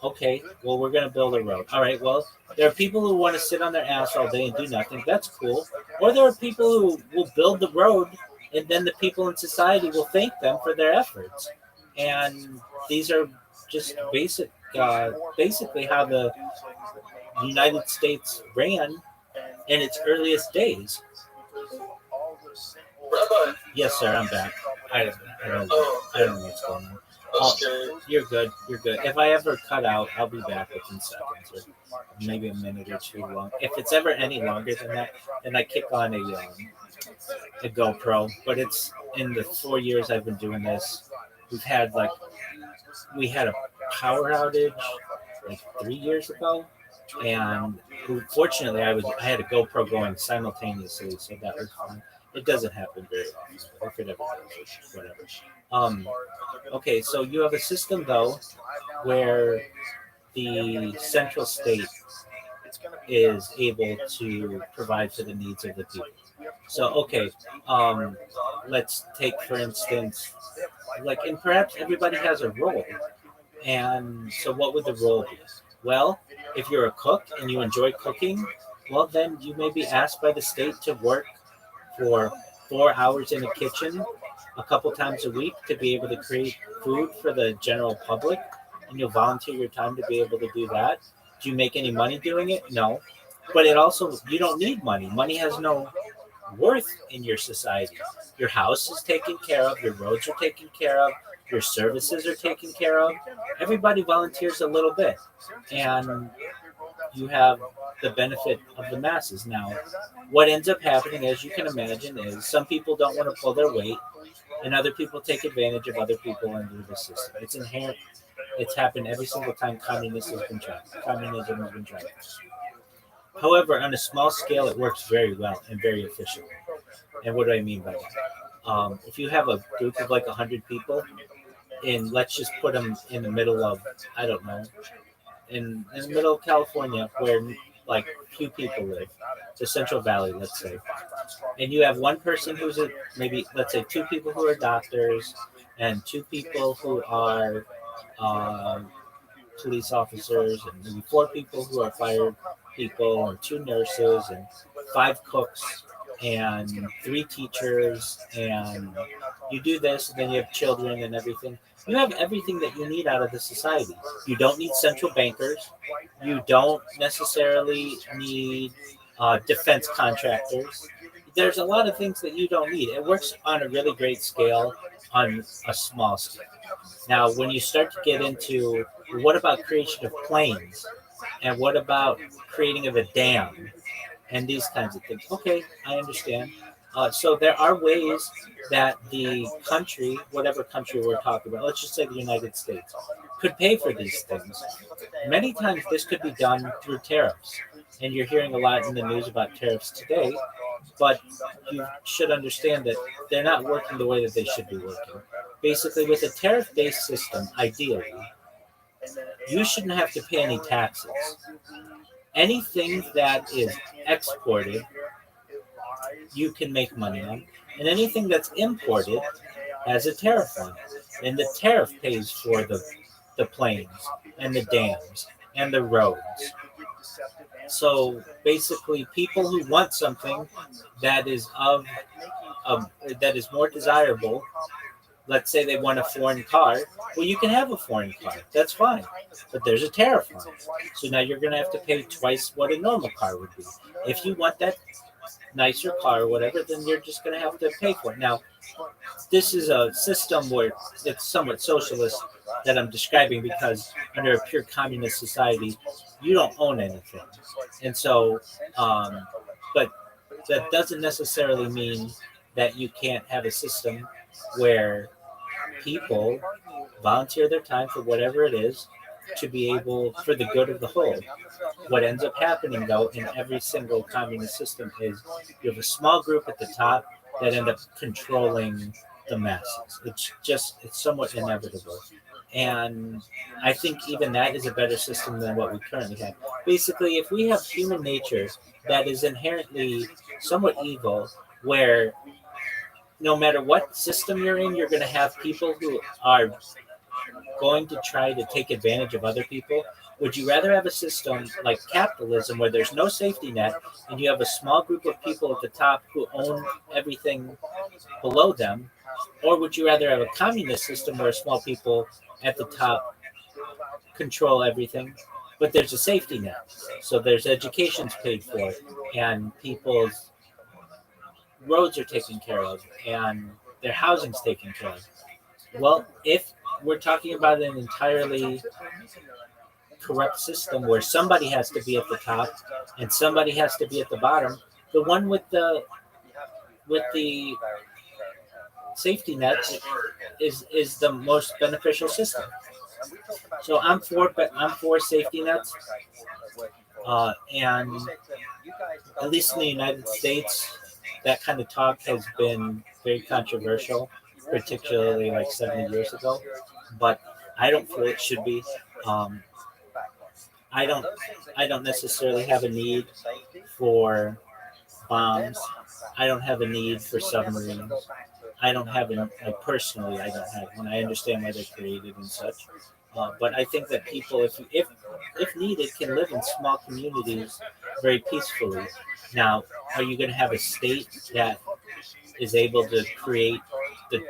Speaker 3: Okay, well, we're going to build a road. All right, well, there are people who want to sit on their ass all day and do nothing. That's cool. Or there are people who will build the road, and then the people in society will thank them for their efforts. And these are just basically how the United States ran in its earliest days.
Speaker 4: Rabbi,
Speaker 3: Yes, sir, I'm back. I don't know what's going on. You're good. You're good. If I ever cut out, I'll be back within seconds, or maybe a minute or two long. If it's ever any longer than that, then I kick on a GoPro. But it's in the 4 years I've been doing this, we had a power outage like 3 years ago, and fortunately I had a GoPro going simultaneously, so that was fun. It doesn't happen very often, but if it ever does, whatever. Okay, so you have a system though where the central state is able to provide for the needs of the people. So okay, let's take for instance, and perhaps everybody has a role. And so what would the role be? Well, if you're a cook and you enjoy cooking, well then you may be asked by the state to work for 4 hours in a kitchen a couple times a week to be able to create food for the general public, and you'll volunteer your time to be able to do that. Do you make any money doing it? No. But you don't need money. Money has no worth in your society. Your house is taken care of, your roads are taken care of, your services are taken care of. Everybody volunteers a little bit, and you have the benefit of the masses. Now, what ends up happening, as you can imagine, is some people don't want to pull their weight, and other people take advantage of other people under the system. It's inherent. It's happened every single time communism has been tried. However, on a small scale, it works very well and very efficiently. And what do I mean by that? If you have a group of like 100 people, and let's just put them in the middle of, I don't know, in the middle of California, where like few people live, the Central Valley, let's say, and you have one person who's maybe, let's say, 2 people who are doctors, and 2 people who are police officers, and maybe 4 people who are fire people, and 2 nurses, and 5 cooks, and 3 teachers, and you do this, and then you have children and everything. You have everything that you need out of the society. You don't need central bankers. You don't necessarily need defense contractors. There's a lot of things that you don't need. It works on a really great scale, on a small scale. Now, when you start to get into what about creation of planes, and what about creating of a dam, and these kinds of things. Okay, I understand. So there are ways that the country, whatever country we're talking about, let's just say the United States, could pay for these things. Many times this could be done through tariffs. And you're hearing a lot in the news about tariffs today, but you should understand that they're not working the way that they should be working. Basically, with a tariff based system, ideally, you shouldn't have to pay any taxes. Anything that is exported, you can make money on, and anything that's imported has a tariff on it. And the tariff pays for the planes and the dams and the roads. So basically, people who want something that is that is more desirable, let's say they want a foreign car, well, you can have a foreign car. That's fine. But there's a tariff on it. So now you're going to have to pay twice what a normal car would be. If you want that nicer car or whatever, then you're just going to have to pay for it. Now, this is a system where it's somewhat socialist that I'm describing because under a pure communist society, you don't own anything. And so, but that doesn't necessarily mean that you can't have a system where people volunteer their time for whatever it is to be able, for the good of the whole. What ends up happening, though, in every single communist system is you have a small group at the top that end up controlling the masses. It's somewhat inevitable. And I think even that is a better system than what we currently have. Basically, if we have human nature that is inherently somewhat evil, where no matter what system you're in, you're going to have people who are going to try to take advantage of other people. Would you rather have a system like capitalism where there's no safety net and you have a small group of people at the top who own everything below them? Or would you rather have a communist system where small people at the top control everything, but there's a safety net? So there's education's paid for, and people's roads are taken care of, and their housing's taken care of. Well, if we're talking about an entirely corrupt system where somebody has to be at the top and somebody has to be at the bottom, the one with the safety net is the most beneficial system. So I'm for safety nets, and at least in the United States, that kind of talk has been very controversial, particularly like 70 years ago. But I don't feel it should be. Um, I don't I don't necessarily have a need for bombs. I don't have a need for submarines. I don't have an like personally. I don't have one. I understand why they're created and such. But I think that people, if needed, can live in small communities very peacefully. Now, are you going to have a state that is able to create the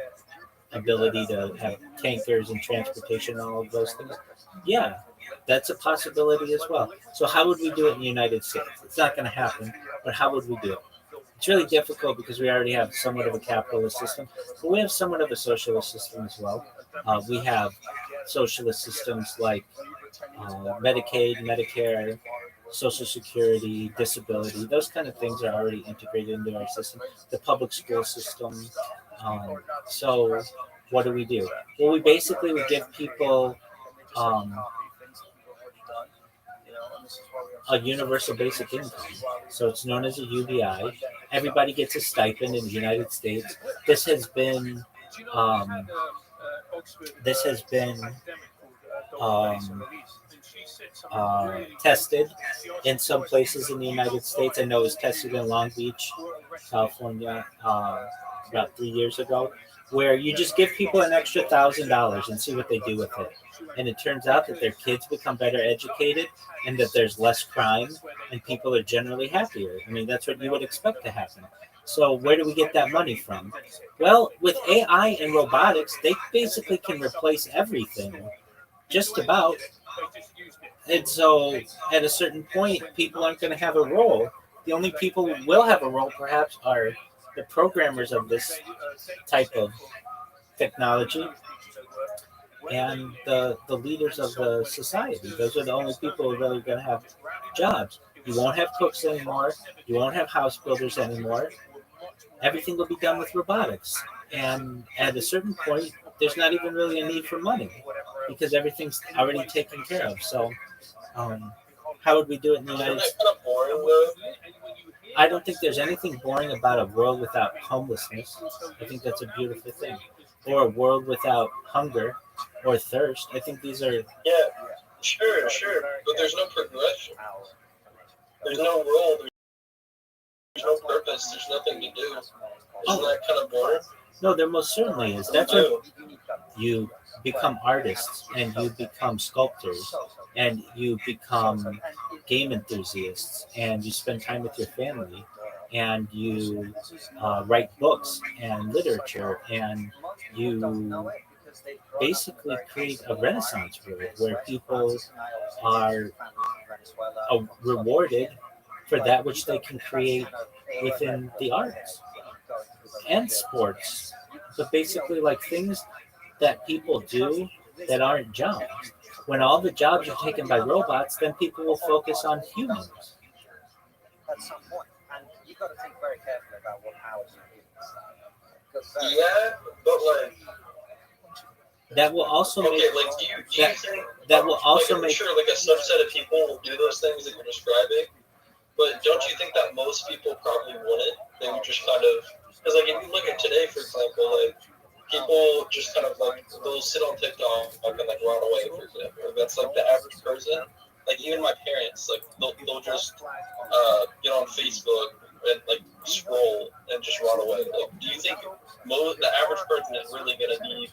Speaker 3: ability to have tankers and transportation and all of those things? Yeah, that's a possibility as well. So how would we do it in the United States? It's not going to happen, but how would we do it? It's really difficult because we already have somewhat of a capitalist system, but we have somewhat of a socialist system as well. We have socialist systems like Medicaid, Medicare, Social Security, disability. Those kind of things are already integrated into our system. The public school system. So what do we do? Well, we basically would give people um, a universal basic income. So it's known as a UBI. Everybody gets a stipend in the United States. This has been um, this has been um, tested in some places in the United States. I know it was tested in Long Beach, California, about 3 years ago, where you just give people an extra $1,000 and see what they do with it. And it turns out that their kids become better educated and that there's less crime and people are generally happier. I mean, that's what you would expect to happen. So where do we get that money from? Well, with AI and robotics, they basically can replace everything, just about. And so at a certain point, people aren't going to have a role. The only people who will have a role, perhaps, are the programmers of this type of technology and the leaders of the society. Those are the only people who are really going to have jobs. You won't have cooks anymore. You won't have house builders anymore. Everything will be done with robotics. And at a certain point, there's not even really a need for money because everything's already taken care of. So, um, how would we do it in the
Speaker 4: Isn't
Speaker 3: United
Speaker 4: that
Speaker 3: States?
Speaker 4: kind of boring though?
Speaker 3: I don't think there's anything boring about a world without homelessness. I think that's a beautiful thing. Or a world without hunger or thirst. I think these are.
Speaker 4: Yeah, sure. But there's no progression. There's no role. There's no purpose. There's nothing to do. Isn't that kind of boring?
Speaker 3: No, there most certainly is. That's when you become artists and you become sculptors and you become game enthusiasts and you spend time with your family and you write books and literature and you basically create a renaissance world where people are rewarded for that which they can create within the arts and sports, but basically like things that people do that aren't jobs. When all the jobs are taken by robots, then people will focus on humans.
Speaker 4: Yeah, but like,
Speaker 3: That will also make
Speaker 4: okay, like, do you
Speaker 3: that
Speaker 4: think
Speaker 3: that will also
Speaker 4: like, I'm
Speaker 3: make
Speaker 4: sure like a subset of people will do those things that you're describing, but don't you think that most people probably wouldn't? They would just kind of, because like if you look at today, for example, like people just kind of like they'll sit on TikTok and like run away, for example. That's like the average person. Like even my parents, like they'll just get on Facebook and like scroll and just run away. Like, do you think the average person is really gonna be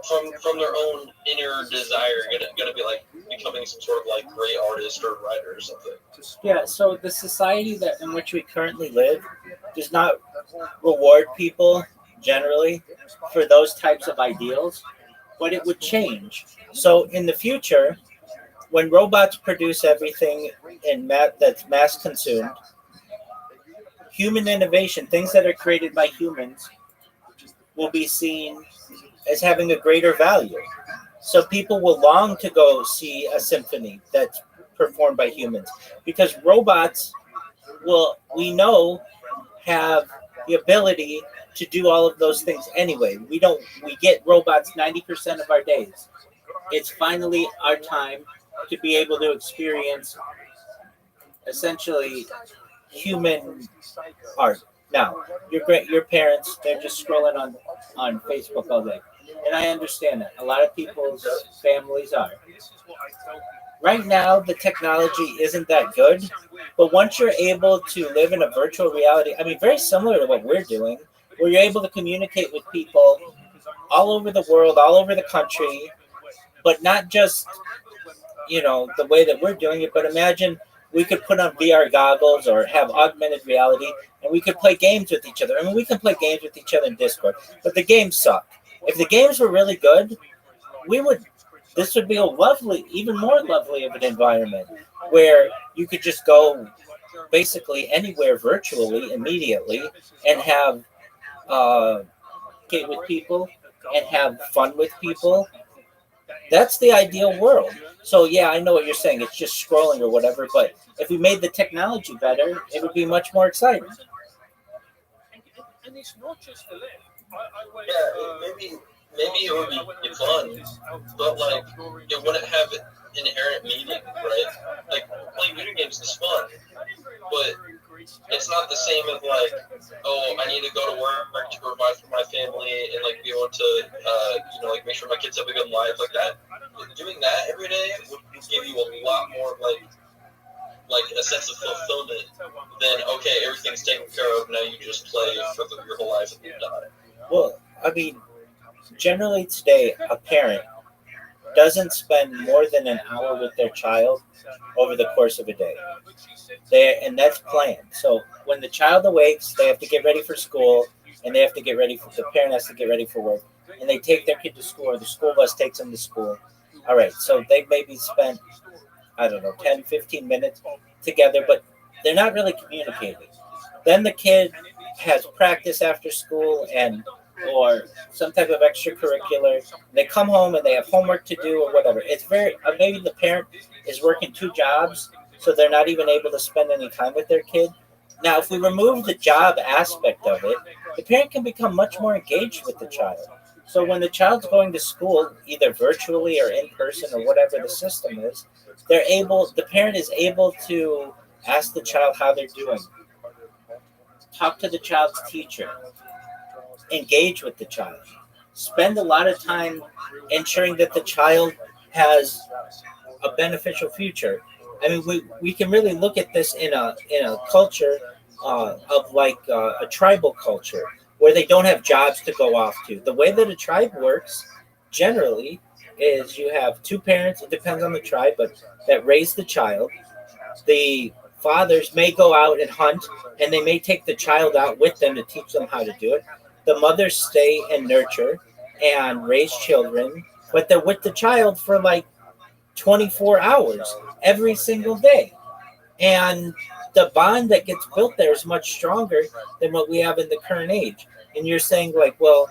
Speaker 4: from their own inner desire gonna be like becoming some sort of like great artist or writer or something?
Speaker 3: Yeah, so the society that in which we currently live does not reward people generally for those types of ideals, but it would change. So in the future, when robots produce everything that's mass consumed, human innovation, things that are created by humans, will be seen as having a greater value. So people will long to go see a symphony that's performed by humans because robots we know, have the ability to do all of those things anyway. We get robots 90% of our days. It's finally our time to be able to experience essentially human art. Now, your parents, they're just scrolling on Facebook all day. And I understand that. A lot of people's families are. Right now, the technology isn't that good, but once you're able to live in a virtual reality, I mean, very similar to what we're doing, where you're able to communicate with people all over the world, all over the country, but not just, the way that we're doing it, but imagine we could put on VR goggles or have augmented reality and we could play games with each other. I mean, we can play games with each other in Discord, but the games suck. If the games were really good, we would this would be a lovely, even more lovely of an environment where you could just go basically anywhere virtually immediately and have get with people and have fun with people. That's the ideal world. So yeah, I know what you're saying. It's just scrolling or whatever, but if we made the technology better, it would be much more exciting.
Speaker 4: Yeah, maybe it would be fun, but like it wouldn't have inherent meaning, right? Like playing video games is fun, but it's not the same as like, oh, I need to go to work to provide for my family and like be able to, like make sure my kids have a good life like that. Doing that every day would give you a lot more like a sense of fulfillment than okay, everything's taken care of. Now you just play for your whole life and you die.
Speaker 3: Well, I mean, generally today, a parent doesn't spend more than an hour with their child over the course of a day. And that's planned. So when the child awakes, they have to get ready for school, and they have to get ready the parent has to get ready for work, and they take their kid to school, or the school bus takes them to school. All right, so they maybe spent, I don't know, 10, 15 minutes together, but they're not really communicating. Then the kid has practice after school or some type of extracurricular. They come home and they have homework to do or whatever. It's very maybe the parent is working two jobs so they're not even able to spend any time with their kid. Now, if we remove the job aspect of it, the parent can become much more engaged with the child. So when the child's going to school, either virtually or in person or whatever the system is, the parent is able to ask the child how they're doing, talk to the child's teacher, engage with the child, spend a lot of time ensuring that the child has a beneficial future. I mean, we can really look at this in a culture of like a tribal culture where they don't have jobs to go off to. The way that a tribe works generally is you have two parents. It depends on the tribe, but that raise the child. The fathers may go out and hunt, and they may take the child out with them to teach them how to do it. The mothers stay and nurture and raise children, but they're with the child for like 24 hours every single day. And the bond that gets built there is much stronger than what we have in the current age. And you're saying like, well,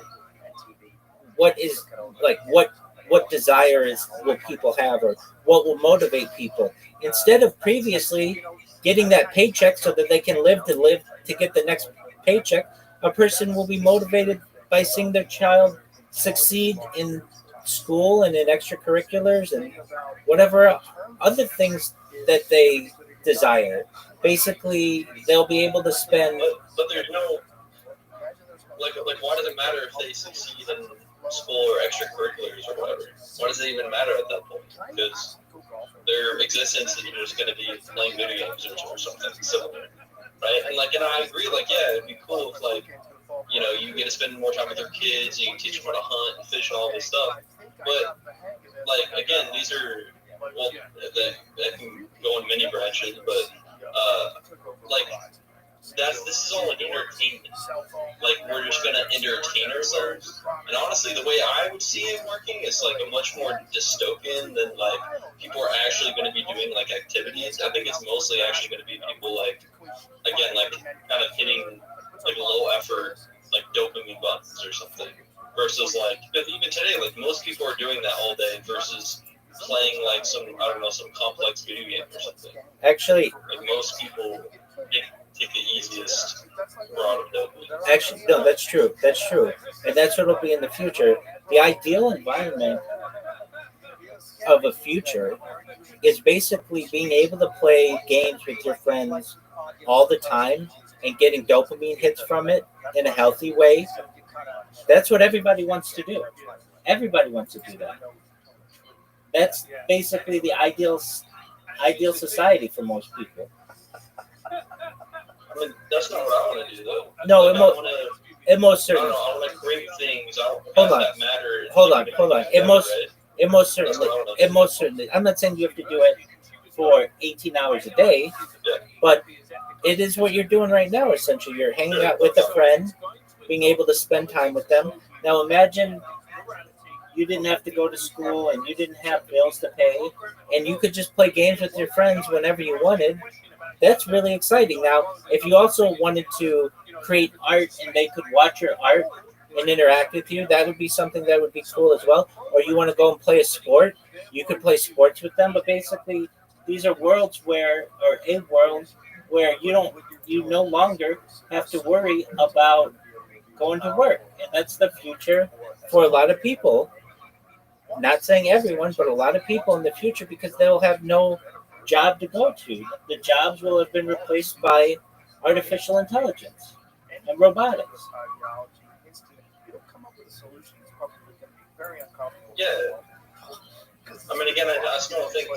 Speaker 3: what is like what desires will people have, or what will motivate people? Instead of previously getting that paycheck so that they can live to get the next paycheck, a person will be motivated by seeing their child succeed in school and in extracurriculars and whatever other things that they desire. Basically, they'll be able to spend.
Speaker 4: But there's no like why does it matter if they succeed in school or extracurriculars or whatever? Why does it even matter at that point? Because their existence is just going to be playing video games or something similar, right? And I agree. Like, yeah, it'd be cool if you get to spend more time with your kids. You can teach them how to hunt and fish and all this stuff. But again, these are that can go in many branches. But this is all entertainment. We're just gonna entertain ourselves. And honestly, the way I would see it working is a much more dystopian than people are actually going to be doing activities. I think it's mostly actually going to be people kind of hitting low effort dopamine buttons or something. Versus even today, most people are doing that all day versus playing some complex video game or something.
Speaker 3: Actually,
Speaker 4: most people take the easiest route of dopamine.
Speaker 3: Actually, no, that's true. That's true, and that's what will be in the future. The ideal environment of a future is basically being able to play games with your friends all the time and getting dopamine hits from it in a healthy way. That's what everybody wants to do. Everybody wants to do that. That's basically the ideal society for most people.
Speaker 4: I mean, that's not what I want to do, though.
Speaker 3: No, it most certainly.
Speaker 4: I want to create things.
Speaker 3: Hold on.
Speaker 4: That matter.
Speaker 3: Hold on. It most certainly. I'm not saying you have to do it for 18 hours a day, but it is what you're doing right now. Essentially, you're hanging out with a friend, being able to spend time with them. Now, imagine you didn't have to go to school and you didn't have bills to pay, and you could just play games with your friends whenever you wanted. That's really exciting. Now, if you also wanted to create art and they could watch your art and interact with you, that would be something that would be cool as well. Or you want to go and play a sport, you could play sports with them. But basically, these are a world where you no longer have to worry about going to work. And that's the future for a lot of people. Not saying everyone, but a lot of people in the future, because they will have no job to go to. The jobs will have been replaced by artificial intelligence and robotics.
Speaker 4: Yeah. I mean, again, I still think,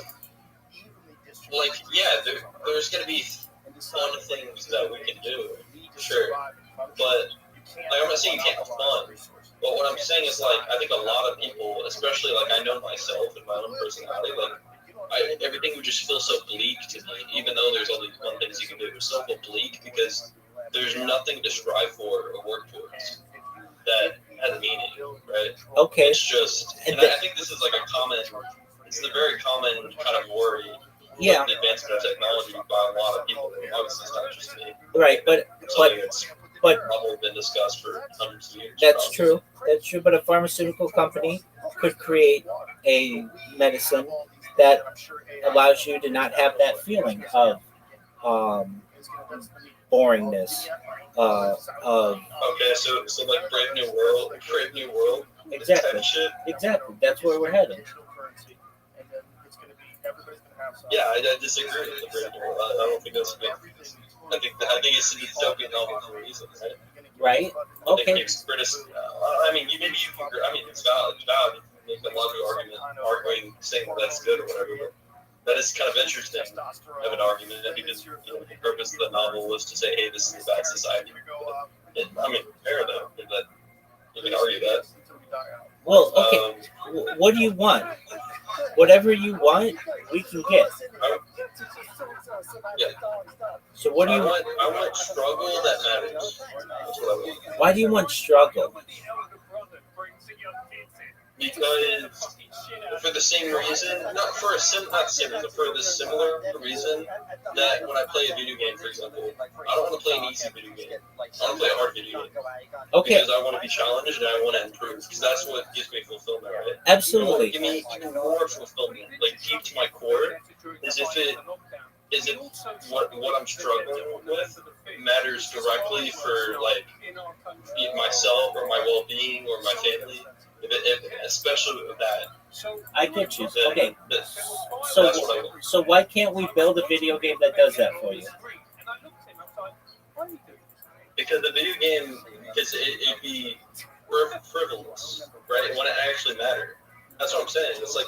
Speaker 4: there's going to be fun things that we can do, sure. But, I'm not saying you can't have fun. But what I'm saying is, I think a lot of people, especially, I know myself and my own personality, everything would just feel so bleak to me, even though there's only fun things you can do. It's so bleak because there's nothing to strive for or work towards that has meaning, right?
Speaker 3: Okay.
Speaker 4: It's just, and I think this is it's a very common kind of worry with the advancement of technology by a lot of people. Obviously, it's not just me.
Speaker 3: Right, but
Speaker 4: probably been discussed for hundreds of years.
Speaker 3: That's true. But a pharmaceutical company could create a medicine that allows you to not have that feeling of boringness. Of
Speaker 4: Okay, so like Brave New World,
Speaker 3: exactly,
Speaker 4: type shit.
Speaker 3: exactly. That's where we're heading.
Speaker 4: Yeah, I disagree with the Brave New World. I don't think that's a big. I think it's a dystopian novel for a reason, right?
Speaker 3: Right?
Speaker 4: I think
Speaker 3: Okay.
Speaker 4: it's I mean, maybe you can. I mean, it's valid. It's valid. You can make a logical argument, arguing saying that that's good or whatever. But that is kind of interesting of an argument because the purpose of the novel was to say, hey, this is a bad society. I mean, fair though. That you can argue that.
Speaker 3: Well, okay. What do you want? Whatever you want, we can get.
Speaker 4: Yeah.
Speaker 3: So what do you
Speaker 4: want? I want struggle that matters. That's what I want.
Speaker 3: Why do you want struggle?
Speaker 4: Because for the same reason, not the same reason, for the similar reason that when I play a video game, for example, I don't want to play an easy video game. I want to play a hard video game.
Speaker 3: Okay.
Speaker 4: Because I want to be challenged and I want to improve. Because that's what gives me fulfillment, right?
Speaker 3: Absolutely.
Speaker 4: Give me even more fulfillment, like deep to my core, is if what I'm struggling with matters directly for like myself or my well-being or my family. Especially with that.
Speaker 3: I get you.
Speaker 4: Then,
Speaker 3: Okay.
Speaker 4: So
Speaker 3: So why can't we build a video game that does that for you?
Speaker 4: Because the video game, because it'd be frivolous, right? When it actually matter. That's what I'm saying. It's like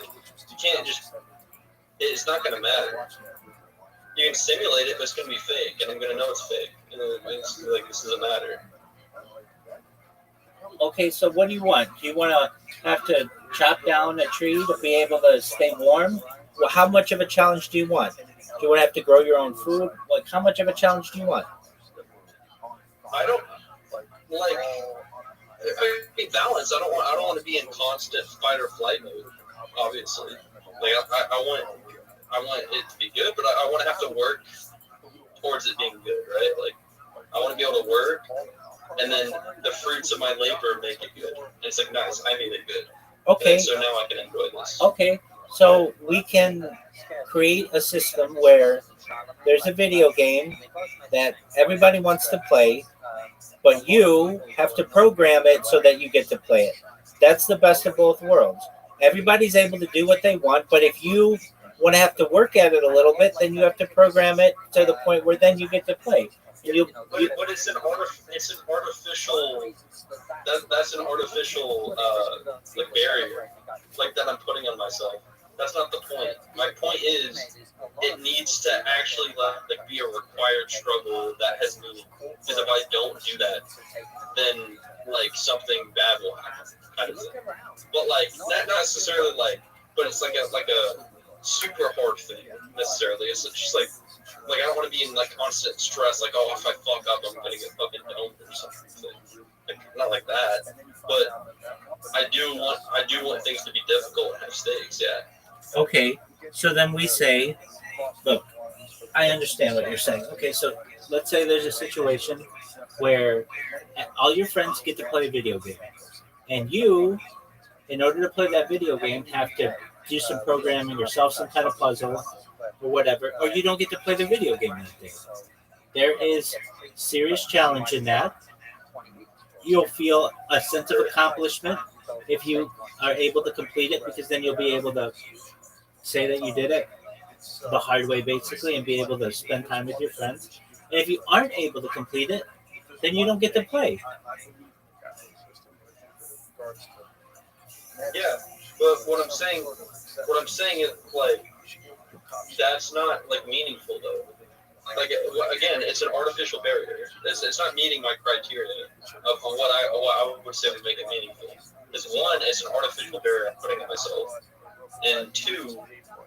Speaker 4: you can't just. It's not going to matter. You can simulate it, but it's going to be fake, and I'm going to know it's fake. And it's like this doesn't matter.
Speaker 3: Okay, so what do you want? Do you want to have to chop down a tree to be able to stay warm? Well, how much of a challenge do you want? Do you want to have to grow your own food? Like, how much of a challenge do you want?
Speaker 4: I don't like. I be balanced. I don't want to be in constant fight or flight mode. Obviously, like I want it to be good, but I want to have to work towards it being good, right? Like I want to be able to work. And then the fruits of my labor make it good. And it's like, nice, I made it good.
Speaker 3: Okay.
Speaker 4: And so now I can enjoy this.
Speaker 3: Okay. So we can create a system where there's a video game that everybody wants to play, but you have to program it so that you get to play it. That's the best of both worlds. Everybody's able to do what they want, but if you want to have to work at it a little bit, then you have to program it to the point where then you get to play.
Speaker 4: But it's an artificial. That's an artificial like barrier, like that I'm putting on myself. That's not the point. My point is, it needs to actually like be a required struggle that has meaning. Because if I don't do that, then like something bad will happen, kind of thing. But like not necessarily like, but it's like a super hard thing necessarily. It's just like I don't want to be in like constant stress. Like, oh, if I fuck up, I'm gonna get fucking domed or something. Like, not like that. But I do want things to be difficult and have stakes. Yeah.
Speaker 3: Okay, so then we say, look, I understand what you're saying. Okay, so let's say there's a situation where all your friends get to play a video game, and you, in order to play that video game, have to do some programming or solve some kind of puzzle or whatever, or you don't get to play the video game that day. There is serious challenge in that. You'll feel a sense of accomplishment if you are able to complete it, because then you'll be able to say that you did it the hard way, basically, and be able to spend time with your friends. And if you aren't able to complete it, then you don't get to play.
Speaker 4: Yeah, but what I'm saying is like that's not like meaningful though. Like again, it's an artificial barrier. It's not meeting my criteria of what I would say would make it meaningful. Because one, it's an artificial barrier I'm putting on myself, and two,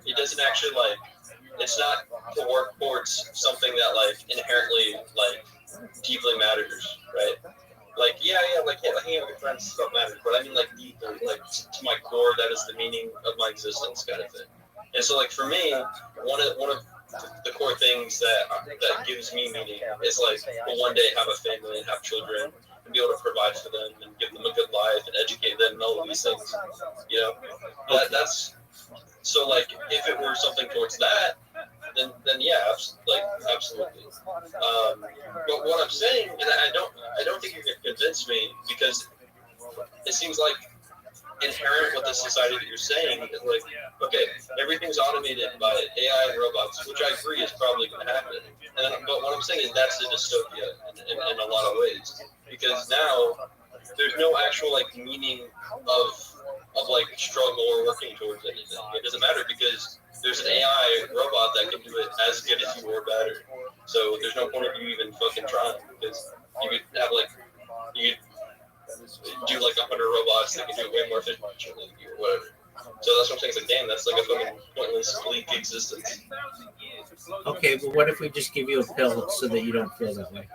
Speaker 4: it doesn't actually like it's not to work towards something that like inherently like deeply matters, right? Like hanging out with friends stuff matters, but I mean like deeply, like to my core, that is the meaning of my existence, kind of thing. And so like for me, one of the core things that gives me meaning is like one day have a family and have children and be able to provide for them and give them a good life and educate them and all of these things. You know, that's So like, if it were something towards that, then yeah, absolutely. But what I'm saying, and I don't think you can convince me, because it seems like inherent with the society that you're saying is like, okay, everything's automated by AI and robots, which I agree is probably going to happen. But what I'm saying is that's a dystopia in a lot of ways, because now there's no actual like meaning of like struggle or working towards anything. It doesn't matter because there's an AI robot that can do it as good as you or better. So there's no point of you even fucking trying, because you could have like you could do like 100 robots that can do it way more efficiently than you or whatever. So that's what I'm saying. It's like, damn, that's like a fucking pointless, bleak existence.
Speaker 3: Okay, but what if we just give you a pill so that you don't feel that way?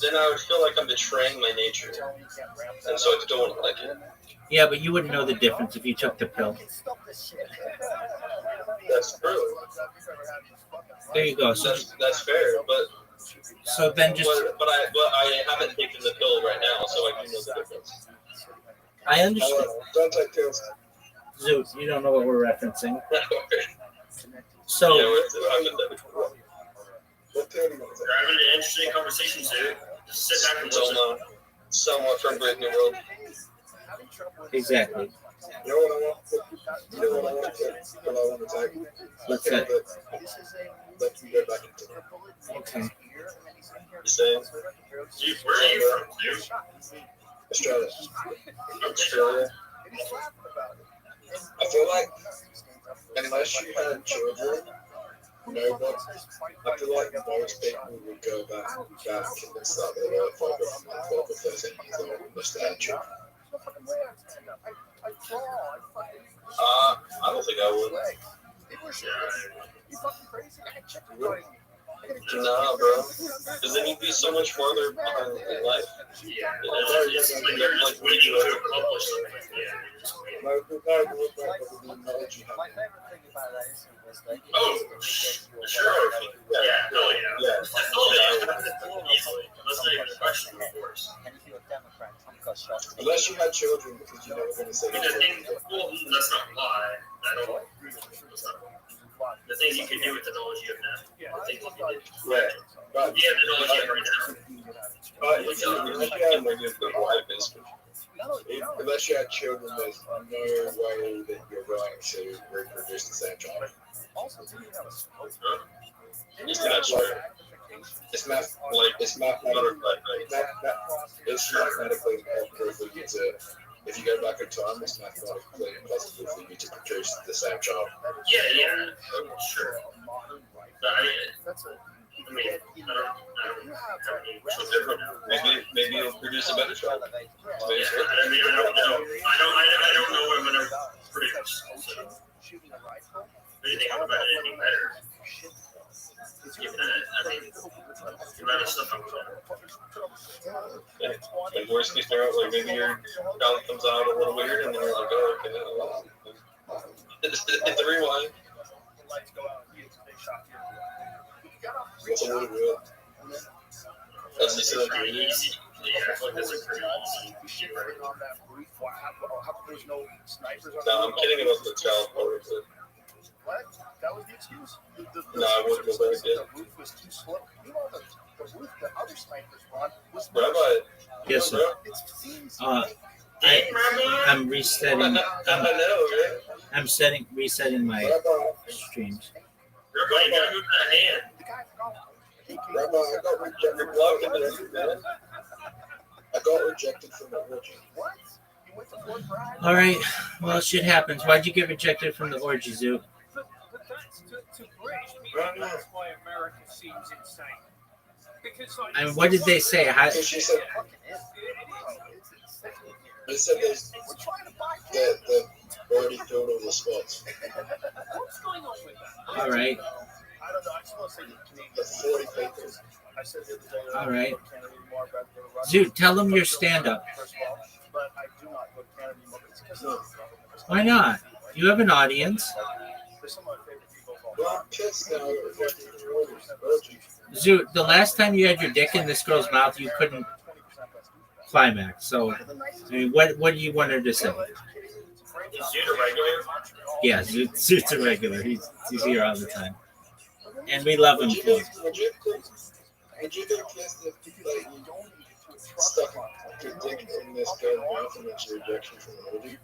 Speaker 4: Then I would feel like I'm betraying my nature, and so I don't like it.
Speaker 3: Yeah, but you wouldn't know the difference if you took the pill.
Speaker 4: That's true.
Speaker 3: There you go. So
Speaker 4: That's fair, but
Speaker 3: then just
Speaker 4: but I haven't taken the pill right now, so I do know the difference.
Speaker 3: I understand.
Speaker 4: Don't take pills.
Speaker 3: Zoot, you don't know what we're referencing. So
Speaker 4: Yeah, we're
Speaker 5: You're having an interesting conversation, Zoot. Just sit back and listen.
Speaker 4: Somewhat from Brave New World.
Speaker 3: exactly.
Speaker 2: You know what I want? You know what I want to take?
Speaker 3: What's that?
Speaker 2: Let me go back into it.
Speaker 3: Okay.
Speaker 4: Saying
Speaker 5: Dude, where are you from, dude?
Speaker 2: Australia.
Speaker 4: Australia.
Speaker 2: I feel like unless you had children, nobody. I feel like most people would go back and start their life over from 12 or 13 years old unless they had children.
Speaker 4: I don't think I would. Nah, bro. Because then you'd be so much farther behind in life.
Speaker 5: Yeah. It's like they're just waiting to accomplish something. Yeah. Oh, sure. Yeah, hell yeah. Easily. That's not even a question, of course.
Speaker 2: Unless you had children, because you never going to say
Speaker 5: Well, that's not why. I don't. That's not the things you can do with the knowledge you have now. The things you can do.
Speaker 2: Yeah. But
Speaker 5: You have the knowledge you have right now.
Speaker 2: unless you had children, there's no way that you're going to reproduce the same child.
Speaker 4: It's not true.
Speaker 2: It's mathematically impossible for you to. If you go back in time, it's mathematically impossible for you to produce the same child.
Speaker 5: Yeah, sure. But I mean, I don't have any children now.
Speaker 4: Maybe you'll produce a better child.
Speaker 5: Yeah, I mean, I don't know. I don't know what I'm gonna produce. So, do you think I'm about it any better? Given that, I mean, the amount of stuff I'm doing.
Speaker 4: Yeah. Like worst case scenario, like maybe your child comes out a little weird, and then you're like, oh, okay, well, it's a rewind.
Speaker 2: It's a little weird.
Speaker 4: That's just so
Speaker 5: Pretty easy. Yeah, I feel like that's a pretty easy right?
Speaker 4: No, I'm kidding about the child part of it.
Speaker 2: What? That was the excuse?
Speaker 4: No, I wouldn't go back yet.
Speaker 2: The roof was too slow. You know, the roof the other snipers were on was
Speaker 4: Rabbi.
Speaker 3: Yes, sir. I'm resetting.
Speaker 4: I know, right?
Speaker 3: I'm resetting my streams.
Speaker 5: Rabbi, you gotta move that hand.
Speaker 2: Rabbi, I got rejected.
Speaker 4: You're blocking it, man.
Speaker 2: I got rejected from the orgy. What?
Speaker 3: All right. Well, shit happens. Why'd you get rejected from the orgy, Zoo?
Speaker 1: But that's to British. That's why America seems insane. Because
Speaker 3: I mean, what did they say?
Speaker 2: So she said, they said they've already filled all the spots.
Speaker 1: what's going on with that?
Speaker 3: All right.
Speaker 2: I don't know. I just want to say the 40 people. I said the other day.
Speaker 3: All right. Zoo, tell them your stand-up.
Speaker 2: But I do not go to Canada anymore. It's because
Speaker 3: Why not? You have an audience.
Speaker 2: well, I'm pissed now.
Speaker 3: Zoo, the last time you had your dick in this girl's mouth, you couldn't. climax. So, I mean, what do you want her to say?
Speaker 5: Is Zoot a regular?
Speaker 3: Yeah, Zoot's a regular. He's here all the time, and we love him for it.
Speaker 2: Would you think Kiss that like stuck your dick in this girl's mouth and it's your rejection from an orgy?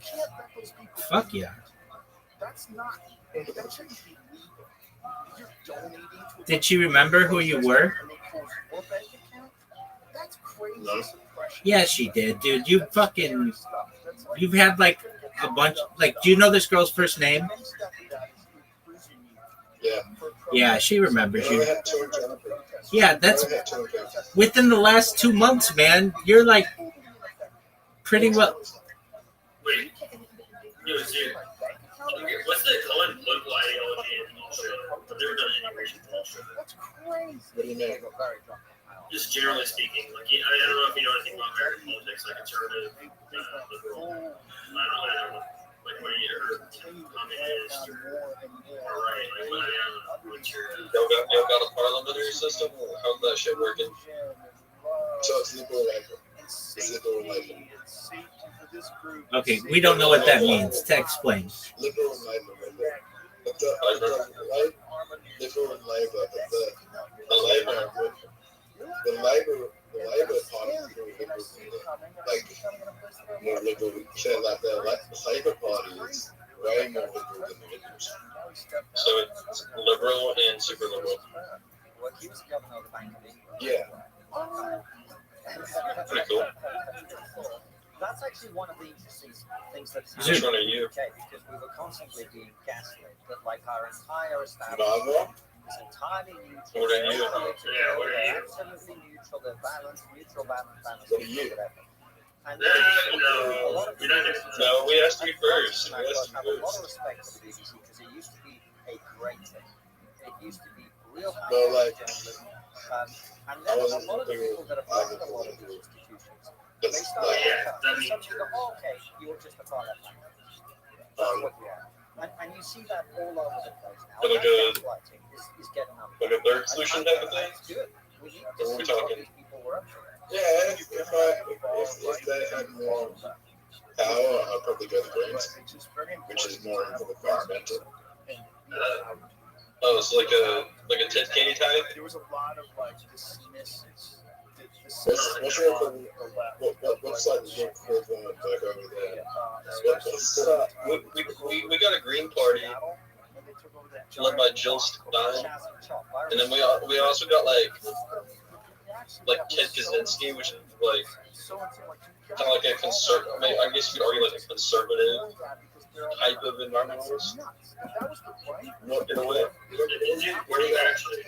Speaker 3: Fuck yeah.
Speaker 2: That's not. That shouldn't be legal. You're donating to.
Speaker 3: Did she remember who you were?
Speaker 2: That's crazy.
Speaker 3: Yeah, she did, dude. You've had like a bunch. Like, do you know this girl's first name?
Speaker 2: Yeah.
Speaker 3: Yeah, she remembers
Speaker 2: I
Speaker 3: you.
Speaker 2: had two in Jennifer.
Speaker 3: Yeah, that's
Speaker 2: I had two in Jennifer.
Speaker 3: within the last 2 months, man. You're like pretty well.
Speaker 5: Wait. Yo, Zoot. Okay, what's the political ideology in Australia? I've never done any research in Australia.
Speaker 2: That's crazy. What do you mean?
Speaker 5: Just generally speaking, like I don't know if you know anything about American politics, like conservative, liberal. I don't know. Like what do you heard? Communist or right? Like what's your?
Speaker 4: Y'all got a parliamentary system? Or how's that shit working?
Speaker 2: So it's liberal life. It's liberal life.
Speaker 3: Okay, we don't know what that means. To explain.
Speaker 2: Liberal life. But the life, liberal and Labour, but the Labour Party is more liberal than like more liberal. Say like the Labour Party is way more liberal than the Liberals.
Speaker 4: So it's liberal and super liberal.
Speaker 2: Yeah.
Speaker 4: Pretty cool.
Speaker 6: That's actually one of the interesting things that's
Speaker 4: Which one are you?
Speaker 6: Okay, because we were constantly being gaslit that like our entire establishment
Speaker 2: Barbara?
Speaker 6: is entirely neutral.
Speaker 4: What are you?
Speaker 5: Yeah, what are you?
Speaker 6: Absolutely neutral. They're balanced, neutral, balanced.
Speaker 2: What are you?
Speaker 6: Whatever. And
Speaker 5: No, you're not different.
Speaker 4: No, we asked you first.
Speaker 6: I have a lot of respect for the BBC because it used to be a great thing. It used to be real
Speaker 2: Well, like,
Speaker 6: journalism. And
Speaker 2: I
Speaker 6: then a
Speaker 2: wasn't
Speaker 6: lot of the
Speaker 2: thinking
Speaker 6: people that have
Speaker 2: I
Speaker 6: run a lot of
Speaker 2: was
Speaker 6: these institutions, they
Speaker 2: That's
Speaker 6: start
Speaker 2: like,
Speaker 5: that means
Speaker 6: somebody go, oh, okay, you're just a far left. That's what you are. And you see that all over the place now.
Speaker 4: But like
Speaker 6: That gaslighting is getting up.
Speaker 4: Like a third solution type of thing?
Speaker 6: That's good. We need
Speaker 4: What
Speaker 6: to
Speaker 4: are we
Speaker 6: see what
Speaker 4: talking?
Speaker 6: these people were up to.
Speaker 2: yeah, if they had more power, I'd probably go the Greens, which is more environmental.
Speaker 4: Oh, it's like a Ted Katie type?
Speaker 7: There was a lot of like dismisses.
Speaker 2: What's what's like the look for back over there?
Speaker 4: We got a Green Party led by Jill Stein, and then we also got like Ted Kaczynski, which is like kind of like a conservative. I mean, I guess you could argue like a conservative type of environmentalist.
Speaker 2: What
Speaker 4: In a way.
Speaker 5: Where do you actually?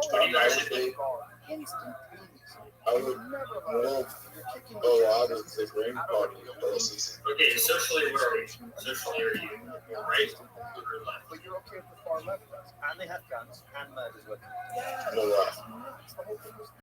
Speaker 5: What do you actually?
Speaker 2: I would more go out with the Green Party policies.
Speaker 5: Okay, socially, where are we? Socially, are you right or left?
Speaker 6: But you're okay with the far left, and they have guns and murders with them.
Speaker 2: More right.